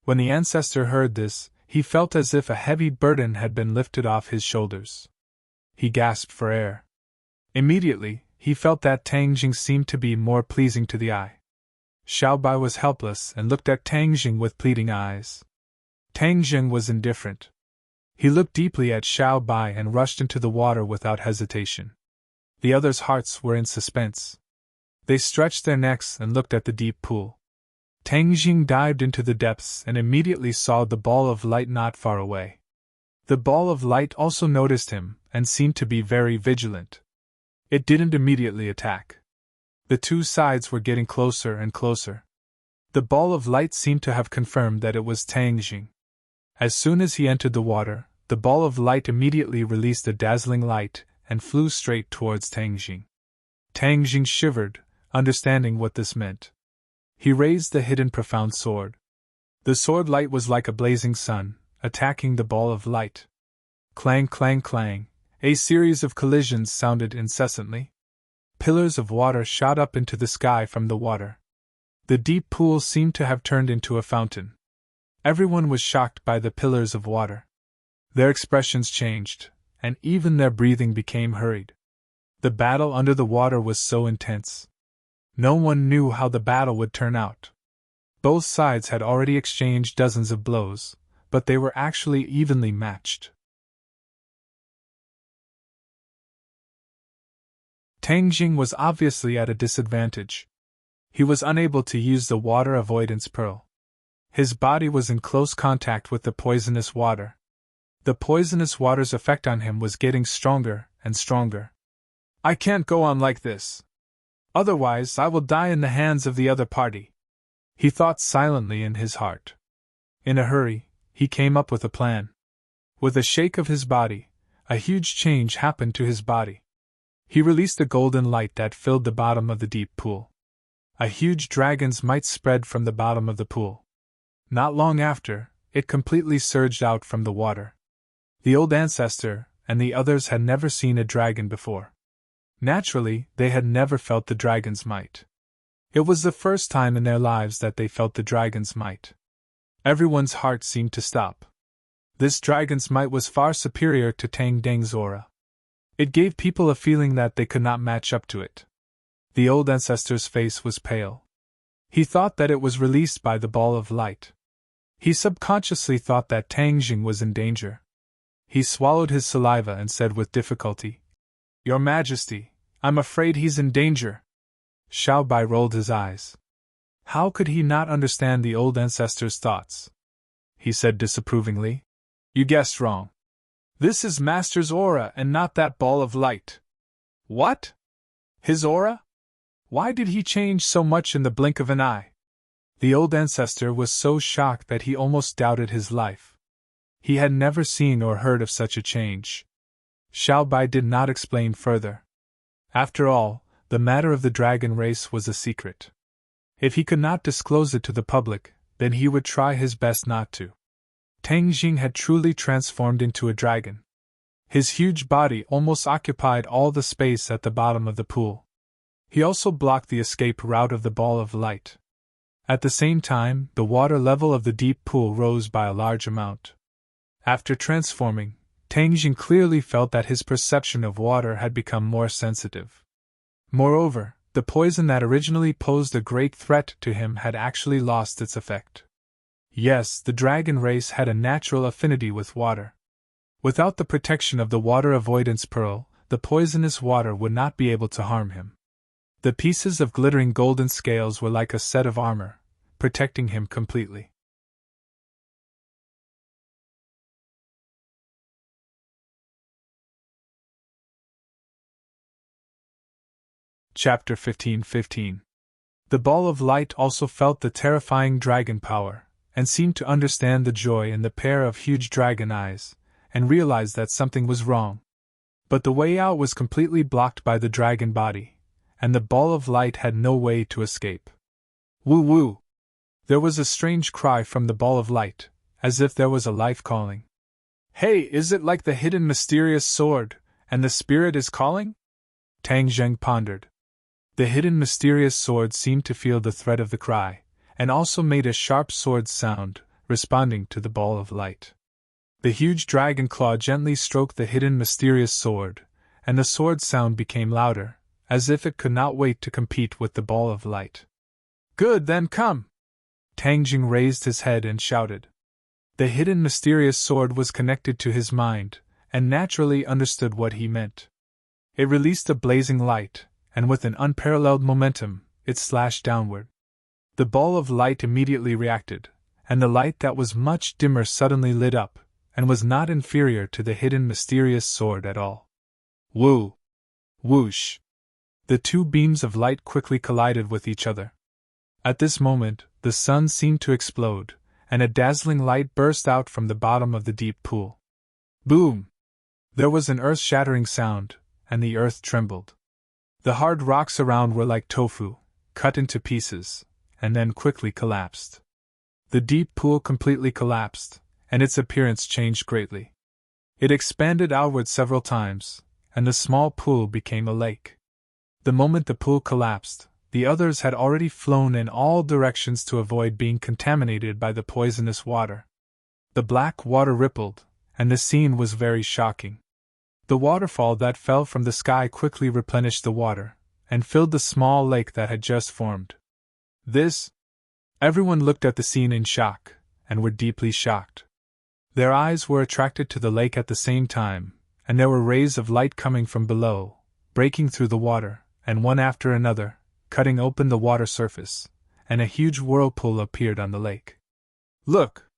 When the ancestor heard this, he felt as if a heavy burden had been lifted off his shoulders. He gasped for air. Immediately, he felt that Tang Jing seemed to be more pleasing to the eye. Xiao Bai was helpless and looked at Tang Jing with pleading eyes. Tang Jing was indifferent. He looked deeply at Xiao Bai and rushed into the water without hesitation. The others' hearts were in suspense. They stretched their necks and looked at the deep pool. Tang Jing dived into the depths and immediately saw the ball of light not far away. The ball of light also noticed him and seemed to be very vigilant. It didn't immediately attack. The two sides were getting closer and closer. The ball of light seemed to have confirmed that it was Tang Jing. As soon as he entered the water, the ball of light immediately released a dazzling light and flew straight towards Tang Jing. Tang Jing shivered, understanding what this meant. He raised the hidden profound sword. The sword light was like a blazing sun, attacking the ball of light. Clang, clang, clang, a series of collisions sounded incessantly. Pillars of water shot up into the sky from the water. The deep pool seemed to have turned into a fountain. Everyone was shocked by the pillars of water. Their expressions changed, and even their breathing became hurried. The battle under the water was so intense. No one knew how the battle would turn out. Both sides had already exchanged dozens of blows, but they were actually evenly matched. Tang Jing was obviously at a disadvantage. He was unable to use the water avoidance pearl. His body was in close contact with the poisonous water. The poisonous water's effect on him was getting stronger and stronger. I can't go on like this. Otherwise, I will die in the hands of the other party, he thought silently in his heart. In a hurry, he came up with a plan. With a shake of his body, a huge change happened to his body. He released the golden light that filled the bottom of the deep pool. A huge dragon's might spread from the bottom of the pool. Not long after, it completely surged out from the water. The old ancestor and the others had never seen a dragon before. Naturally, they had never felt the dragon's might. It was the first time in their lives that they felt the dragon's might. Everyone's heart seemed to stop. This dragon's might was far superior to Tang Deng's aura. It gave people a feeling that they could not match up to it. The old ancestor's face was pale. He thought that it was released by the ball of light. He subconsciously thought that Tang Jing was in danger. He swallowed his saliva and said with difficulty, Your Majesty, I'm afraid he's in danger. Xiao Bai rolled his eyes. How could he not understand the old ancestor's thoughts? He said disapprovingly, You guessed wrong. This is Master's aura and not that ball of light. What? His aura? Why did he change so much in the blink of an eye? The old ancestor was so shocked that he almost doubted his life. He had never seen or heard of such a change. Xiao Bai did not explain further. After all, the matter of the dragon race was a secret. If he could not disclose it to the public, then he would try his best not to. Tang Jing had truly transformed into a dragon. His huge body almost occupied all the space at the bottom of the pool. He also blocked the escape route of the ball of light. At the same time, the water level of the deep pool rose by a large amount. After transforming, Tang Jing clearly felt that his perception of water had become more sensitive. Moreover, the poison that originally posed a great threat to him had actually lost its effect. Yes, the dragon race had a natural affinity with water. Without the protection of the water avoidance pearl, the poisonous water would not be able to harm him. The pieces of glittering golden scales were like a set of armor, protecting him completely. Chapter 15:15. The ball of light also felt the terrifying dragon power, and seemed to understand the joy in the pair of huge dragon eyes, and realized that something was wrong. But the way out was completely blocked by the dragon body, and the ball of light had no way to escape. Woo woo! There was a strange cry from the ball of light, as if there was a life calling. Hey, is it like the hidden mysterious sword, and the spirit is calling? Tang Zheng pondered. The hidden mysterious sword seemed to feel the threat of the cry, and also made a sharp sword sound, responding to the ball of light. The huge dragon claw gently stroked the hidden mysterious sword, and the sword sound became louder, as if it could not wait to compete with the ball of light. Good, then come! Tang Jing raised his head and shouted. The hidden mysterious sword was connected to his mind, and naturally understood what he meant. It released a blazing light, and with an unparalleled momentum, it slashed downward. The ball of light immediately reacted, and the light that was much dimmer suddenly lit up, and was not inferior to the hidden mysterious sword at all. Woo! Whoosh! The two beams of light quickly collided with each other. At this moment, the sun seemed to explode, and a dazzling light burst out from the bottom of the deep pool. Boom! There was an earth-shattering sound, and the earth trembled. The hard rocks around were like tofu, cut into pieces, and then quickly collapsed. The deep pool completely collapsed, and its appearance changed greatly. It expanded outward several times, and the small pool became a lake. The moment the pool collapsed, the others had already flown in all directions to avoid being contaminated by the poisonous water. The black water rippled, and the scene was very shocking. The waterfall that fell from the sky quickly replenished the water, and filled the small lake that had just formed. This? Everyone looked at the scene in shock, and were deeply shocked. Their eyes were attracted to the lake at the same time, and there were rays of light coming from below, breaking through the water, and one after another, cutting open the water surface, and a huge whirlpool appeared on the lake. Look!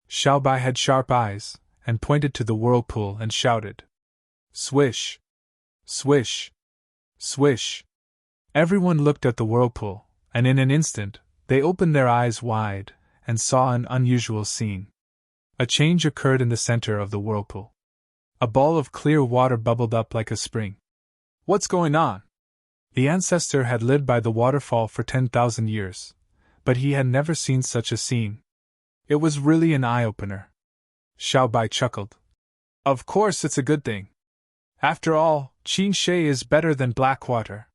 Xiaobai had sharp eyes, and pointed to the whirlpool and shouted. Swish! Swish! Swish! Everyone looked at the whirlpool, and in an instant, they opened their eyes wide, and saw an unusual scene. A change occurred in the center of the whirlpool. A ball of clear water bubbled up like a spring. What's going on? The ancestor had lived by the waterfall for 10,000 years, but he had never seen such a scene. It was really an eye-opener. Xiaobai chuckled. Of course it's a good thing. After all, Qin Shui is better than black water.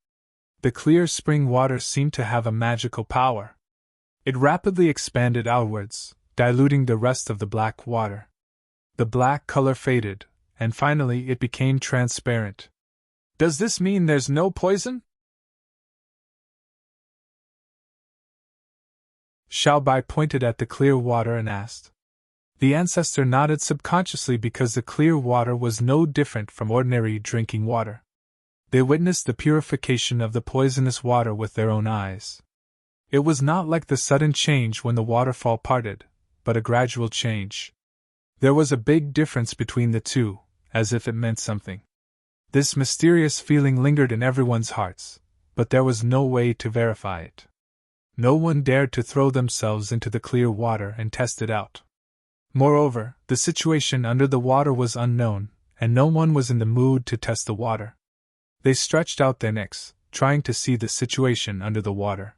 The clear spring water seemed to have a magical power. It rapidly expanded outwards, diluting the rest of the black water. The black color faded, and finally it became transparent. Does this mean there's no poison? Xiaobai pointed at the clear water and asked. The ancestor nodded subconsciously because the clear water was no different from ordinary drinking water. They witnessed the purification of the poisonous water with their own eyes. It was not like the sudden change when the waterfall parted, but a gradual change. There was a big difference between the two, as if it meant something. This mysterious feeling lingered in everyone's hearts, but there was no way to verify it. No one dared to throw themselves into the clear water and test it out. Moreover, the situation under the water was unknown, and no one was in the mood to test the water. They stretched out their necks, trying to see the situation under the water.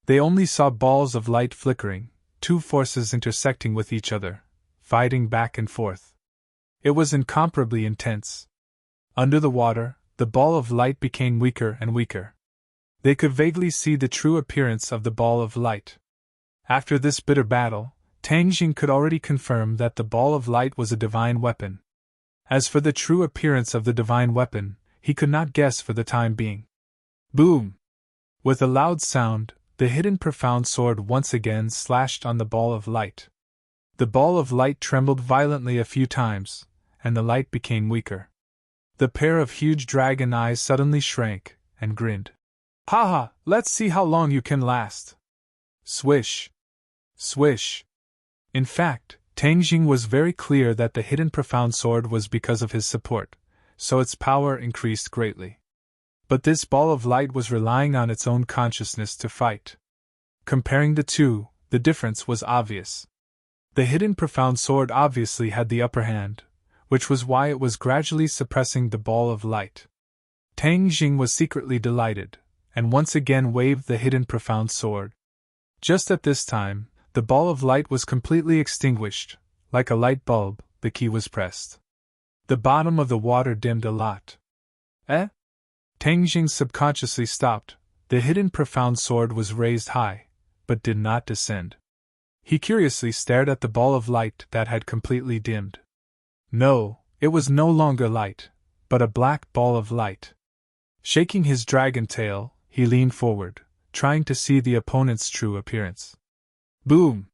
They only saw balls of light flickering, two forces intersecting with each other, fighting back and forth. It was incomparably intense. Under the water, the ball of light became weaker and weaker. They could vaguely see the true appearance of the ball of light. After this bitter battle, Tang Jing could already confirm that the ball of light was a divine weapon. As for the true appearance of the divine weapon, he could not guess for the time being. Boom! With a loud sound, the hidden profound sword once again slashed on the ball of light. The ball of light trembled violently a few times, and the light became weaker. The pair of huge dragon eyes suddenly shrank, and grinned. Haha, let's see how long you can last. Swish! Swish! In fact, Tang Jing was very clear that the hidden profound sword was because of his support, so its power increased greatly. But this ball of light was relying on its own consciousness to fight. Comparing the two, the difference was obvious. The hidden profound sword obviously had the upper hand, which was why it was gradually suppressing the ball of light. Tang Jing was secretly delighted, and once again waved the hidden profound sword. Just at this time, the ball of light was completely extinguished. Like a light bulb, the key was pressed. The bottom of the water dimmed a lot. Tang Jing subconsciously stopped. The hidden profound sword was raised high, but did not descend. He curiously stared at the ball of light that had completely dimmed. No, it was no longer light, but a black ball of light. Shaking his dragon tail, he leaned forward, trying to see the opponent's true appearance. Boom!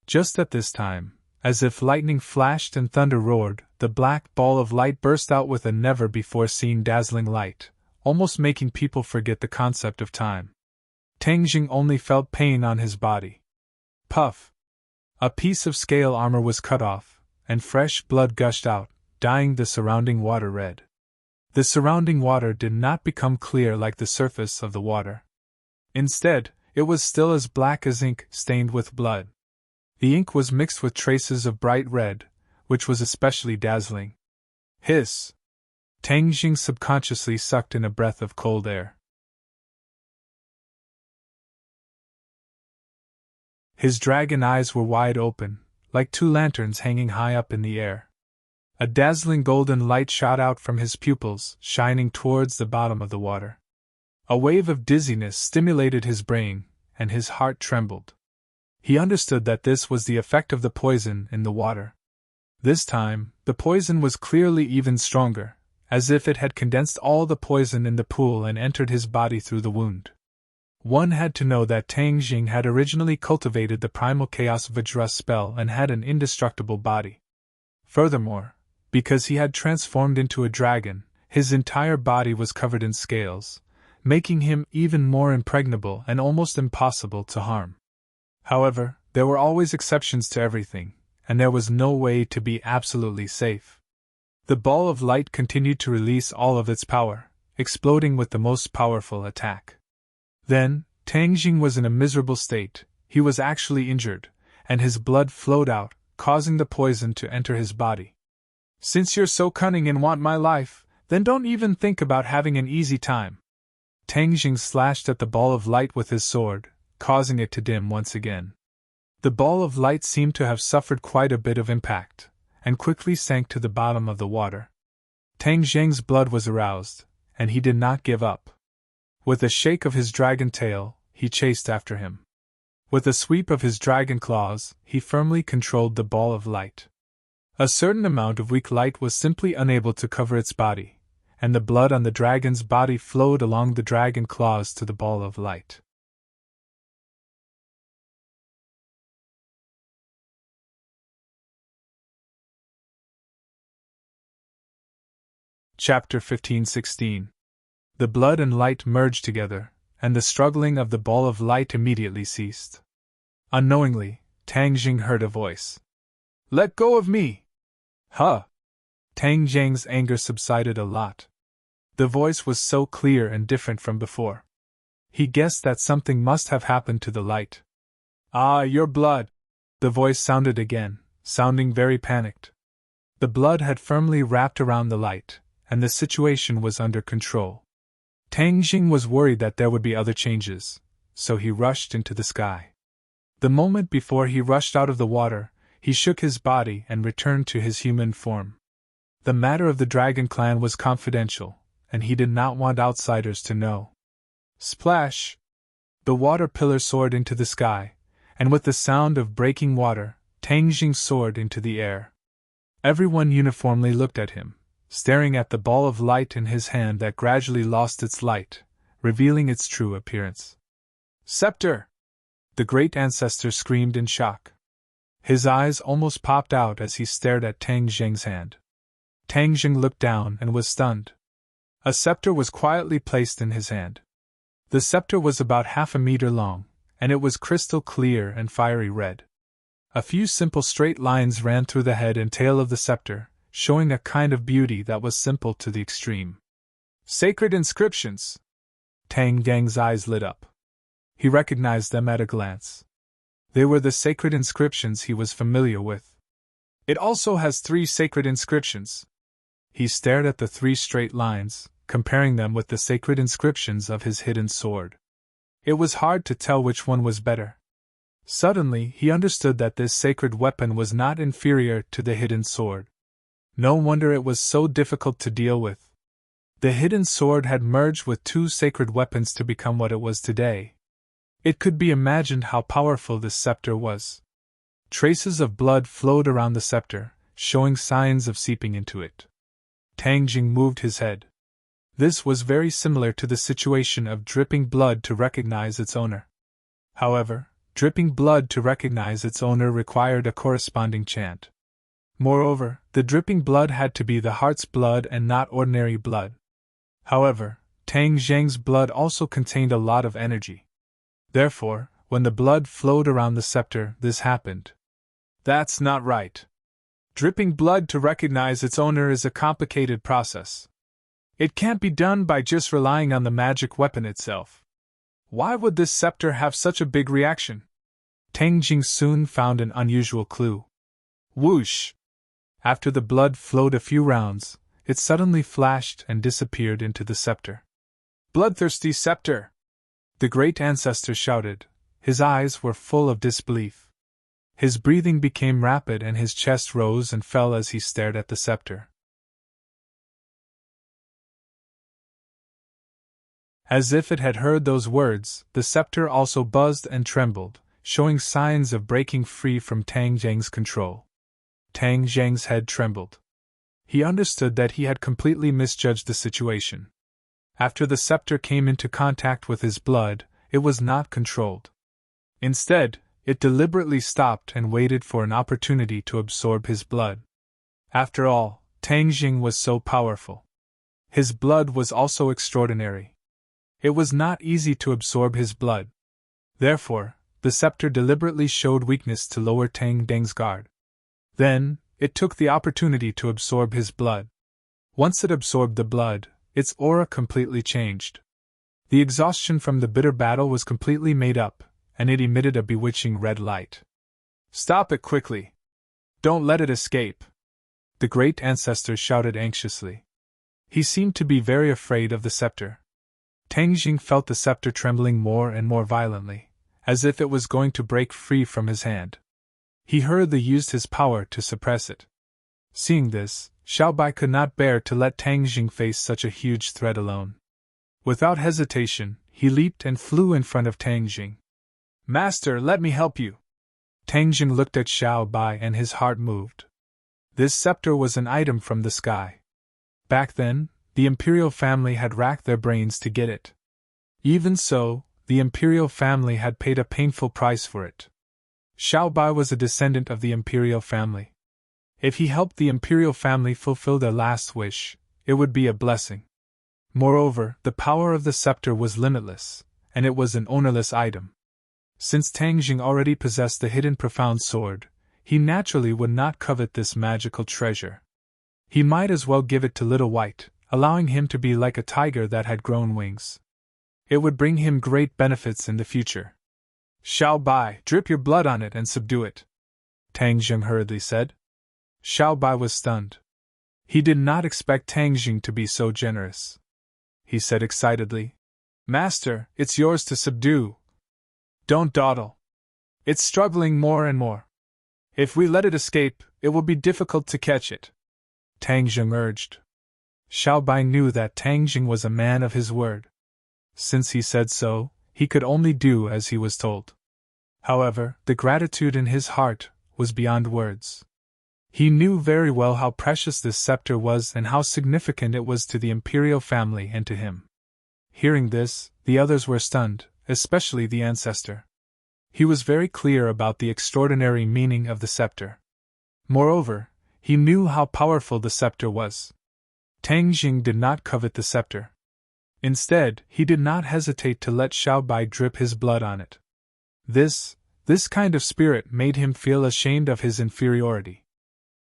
Just at this time, as if lightning flashed and thunder roared, the black ball of light burst out with a never-before-seen dazzling light, almost making people forget the concept of time. Tang Jing only felt pain on his body. Puff! A piece of scale armor was cut off, and fresh blood gushed out, dyeing the surrounding water red. The surrounding water did not become clear like the surface of the water. Instead, it was still as black as ink stained with blood. The ink was mixed with traces of bright red, which was especially dazzling. Hiss! Tang Jing subconsciously sucked in a breath of cold air. His dragon eyes were wide open, like two lanterns hanging high up in the air. A dazzling golden light shot out from his pupils, shining towards the bottom of the water. A wave of dizziness stimulated his brain, and his heart trembled. He understood that this was the effect of the poison in the water. This time, the poison was clearly even stronger, as if it had condensed all the poison in the pool and entered his body through the wound. One had to know that Tang Jing had originally cultivated the primal chaos Vajra spell and had an indestructible body. Furthermore, because he had transformed into a dragon, his entire body was covered in scales, making him even more impregnable and almost impossible to harm. However, there were always exceptions to everything, and there was no way to be absolutely safe. The ball of light continued to release all of its power, exploding with the most powerful attack. Then, Tang Jing was in a miserable state. He was actually injured, and his blood flowed out, causing the poison to enter his body. "Since you're so cunning and want my life, then don't even think about having an easy time." Tang Jing slashed at the ball of light with his sword, causing it to dim once again. The ball of light seemed to have suffered quite a bit of impact, and quickly sank to the bottom of the water. Tang Jing's blood was aroused, and he did not give up. With a shake of his dragon tail, he chased after him. With a sweep of his dragon claws, he firmly controlled the ball of light. A certain amount of weak light was simply unable to cover its body, and the blood on the dragon's body flowed along the dragon claws to the ball of light. Chapter 15-16. The blood and light merged together, and the struggling of the ball of light immediately ceased. Unknowingly, Tang Jing heard a voice. "Let go of me!" "Huh!" Tang Jing's anger subsided a lot. The voice was so clear and different from before. He guessed that something must have happened to the light. "Ah, your blood!" The voice sounded again, sounding very panicked. The blood had firmly wrapped around the light, and the situation was under control. Tang Jing was worried that there would be other changes, so he rushed into the sky. The moment before he rushed out of the water, he shook his body and returned to his human form. The matter of the Dragon Clan was confidential, and he did not want outsiders to know. Splash! The water pillar soared into the sky, and with the sound of breaking water, Tang Jing soared into the air. Everyone uniformly looked at him, staring at the ball of light in his hand that gradually lost its light, revealing its true appearance. "Scepter!" The great ancestor screamed in shock. His eyes almost popped out as he stared at Tang Jing's hand. Tang Jing looked down and was stunned. A scepter was quietly placed in his hand. The scepter was about 1/2 meter long, and it was crystal clear and fiery red. A few simple straight lines ran through the head and tail of the scepter, showing a kind of beauty that was simple to the extreme. "Sacred inscriptions!" Tang Jing's eyes lit up. He recognized them at a glance. They were the sacred inscriptions he was familiar with. "It also has 3 sacred inscriptions." He stared at the 3 straight lines, comparing them with the sacred inscriptions of his hidden sword. It was hard to tell which one was better. Suddenly, he understood that this sacred weapon was not inferior to the hidden sword. No wonder it was so difficult to deal with. The hidden sword had merged with 2 sacred weapons to become what it was today. It could be imagined how powerful this scepter was. Traces of blood flowed around the scepter, showing signs of seeping into it. Tang Jing moved his head. This was very similar to the situation of dripping blood to recognize its owner. However, dripping blood to recognize its owner required a corresponding chant. Moreover, the dripping blood had to be the heart's blood and not ordinary blood. However, Tang Jing's blood also contained a lot of energy. Therefore, when the blood flowed around the scepter, this happened. "That's not right. Dripping blood to recognize its owner is a complicated process. It can't be done by just relying on the magic weapon itself. Why would this scepter have such a big reaction?" Tang Jing soon found an unusual clue. Whoosh! After the blood flowed a few rounds, it suddenly flashed and disappeared into the scepter. "Bloodthirsty scepter!" the great ancestor shouted. His eyes were full of disbelief. His breathing became rapid and his chest rose and fell as he stared at the scepter. As if it had heard those words, the scepter also buzzed and trembled, showing signs of breaking free from Tang Jing's control. Tang Zheng's head trembled. He understood that he had completely misjudged the situation. After the scepter came into contact with his blood, it was not controlled. Instead, it deliberately stopped and waited for an opportunity to absorb his blood. After all, Tang Jing was so powerful. His blood was also extraordinary. It was not easy to absorb his blood. Therefore, the scepter deliberately showed weakness to lower Tang Deng's guard. Then, it took the opportunity to absorb his blood. Once it absorbed the blood, its aura completely changed. The exhaustion from the bitter battle was completely made up, and it emitted a bewitching red light. "Stop it quickly! Don't let it escape!" the great ancestor shouted anxiously. He seemed to be very afraid of the scepter. Tang Jing felt the scepter trembling more and more violently, as if it was going to break free from his hand. He hurriedly used his power to suppress it. Seeing this, Xiao Bai could not bear to let Tang Jing face such a huge threat alone. Without hesitation, he leaped and flew in front of Tang Jing. "Master, let me help you!" Tang Jing looked at Xiao Bai and his heart moved. This scepter was an item from the sky. Back then, the imperial family had racked their brains to get it. Even so, the imperial family had paid a painful price for it. Xiao Bai was a descendant of the imperial family. If he helped the imperial family fulfill their last wish, it would be a blessing. Moreover, the power of the scepter was limitless, and it was an ownerless item. Since Tang Jing already possessed the hidden profound sword, he naturally would not covet this magical treasure. He might as well give it to Little White, allowing him to be like a tiger that had grown wings. It would bring him great benefits in the future. "Xiao Bai, drip your blood on it and subdue it," Tang Jing hurriedly said. Xiao Bai was stunned. He did not expect Tang Jing to be so generous. He said excitedly, "Master, it's yours to subdue. Don't dawdle. It's struggling more and more. If we let it escape, it will be difficult to catch it," Tang Jing urged. Xiao Bai knew that Tang Jing was a man of his word. Since he said so, he could only do as he was told. However, the gratitude in his heart was beyond words. He knew very well how precious this scepter was and how significant it was to the imperial family and to him. Hearing this, the others were stunned, especially the ancestor. He was very clear about the extraordinary meaning of the scepter. Moreover, he knew how powerful the scepter was. Tang Jing did not covet the scepter. Instead, he did not hesitate to let Xiao Bai drip his blood on it. This kind of spirit made him feel ashamed of his inferiority.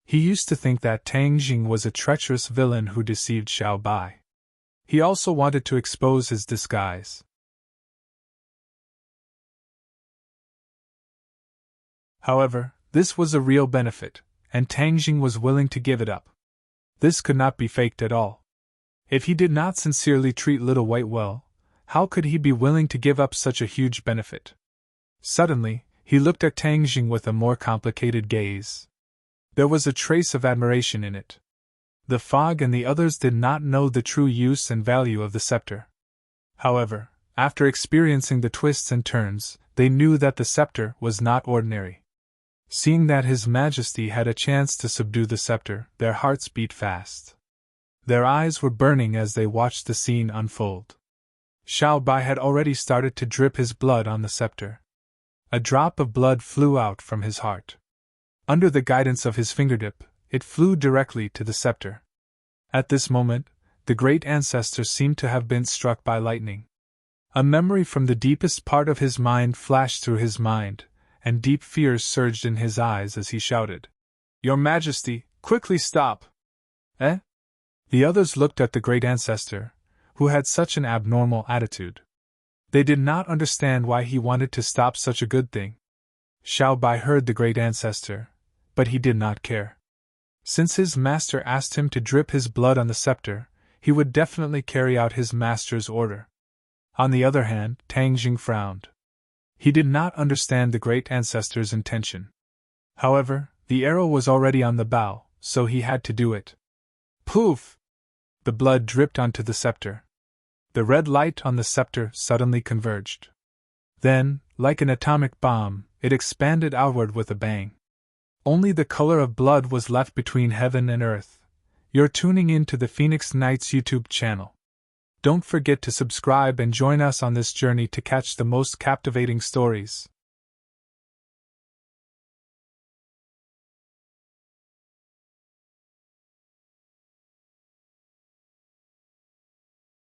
He used to think that Tang Jing was a treacherous villain who deceived Xiao Bai. He also wanted to expose his disguise. However, this was a real benefit, and Tang Jing was willing to give it up. This could not be faked at all. If he did not sincerely treat Little White well, how could he be willing to give up such a huge benefit? Suddenly, he looked at Tang Jing with a more complicated gaze. There was a trace of admiration in it. The fog and the others did not know the true use and value of the scepter. However, after experiencing the twists and turns, they knew that the scepter was not ordinary. Seeing that His Majesty had a chance to subdue the scepter, their hearts beat fast. Their eyes were burning as they watched the scene unfold. Xiao Bai had already started to drip his blood on the scepter. A drop of blood flew out from his heart. Under the guidance of his fingertip, it flew directly to the scepter. At this moment, the great ancestor seemed to have been struck by lightning. A memory from the deepest part of his mind flashed through his mind, and deep fears surged in his eyes as he shouted, "Your Majesty, quickly stop!" "Eh?" The others looked at the great ancestor, who had such an abnormal attitude. They did not understand why he wanted to stop such a good thing. Xiao Bai heard the great ancestor, but he did not care. Since his master asked him to drip his blood on the scepter, he would definitely carry out his master's order. On the other hand, Tang Jing frowned. He did not understand the great ancestor's intention. However, the arrow was already on the bow, so he had to do it. Poof! The blood dripped onto the scepter. The red light on the scepter suddenly converged. Then, like an atomic bomb, it expanded outward with a bang. Only the color of blood was left between heaven and earth. You're tuning in to the Phoenix Nights YouTube channel. Don't forget to subscribe and join us on this journey to catch the most captivating stories.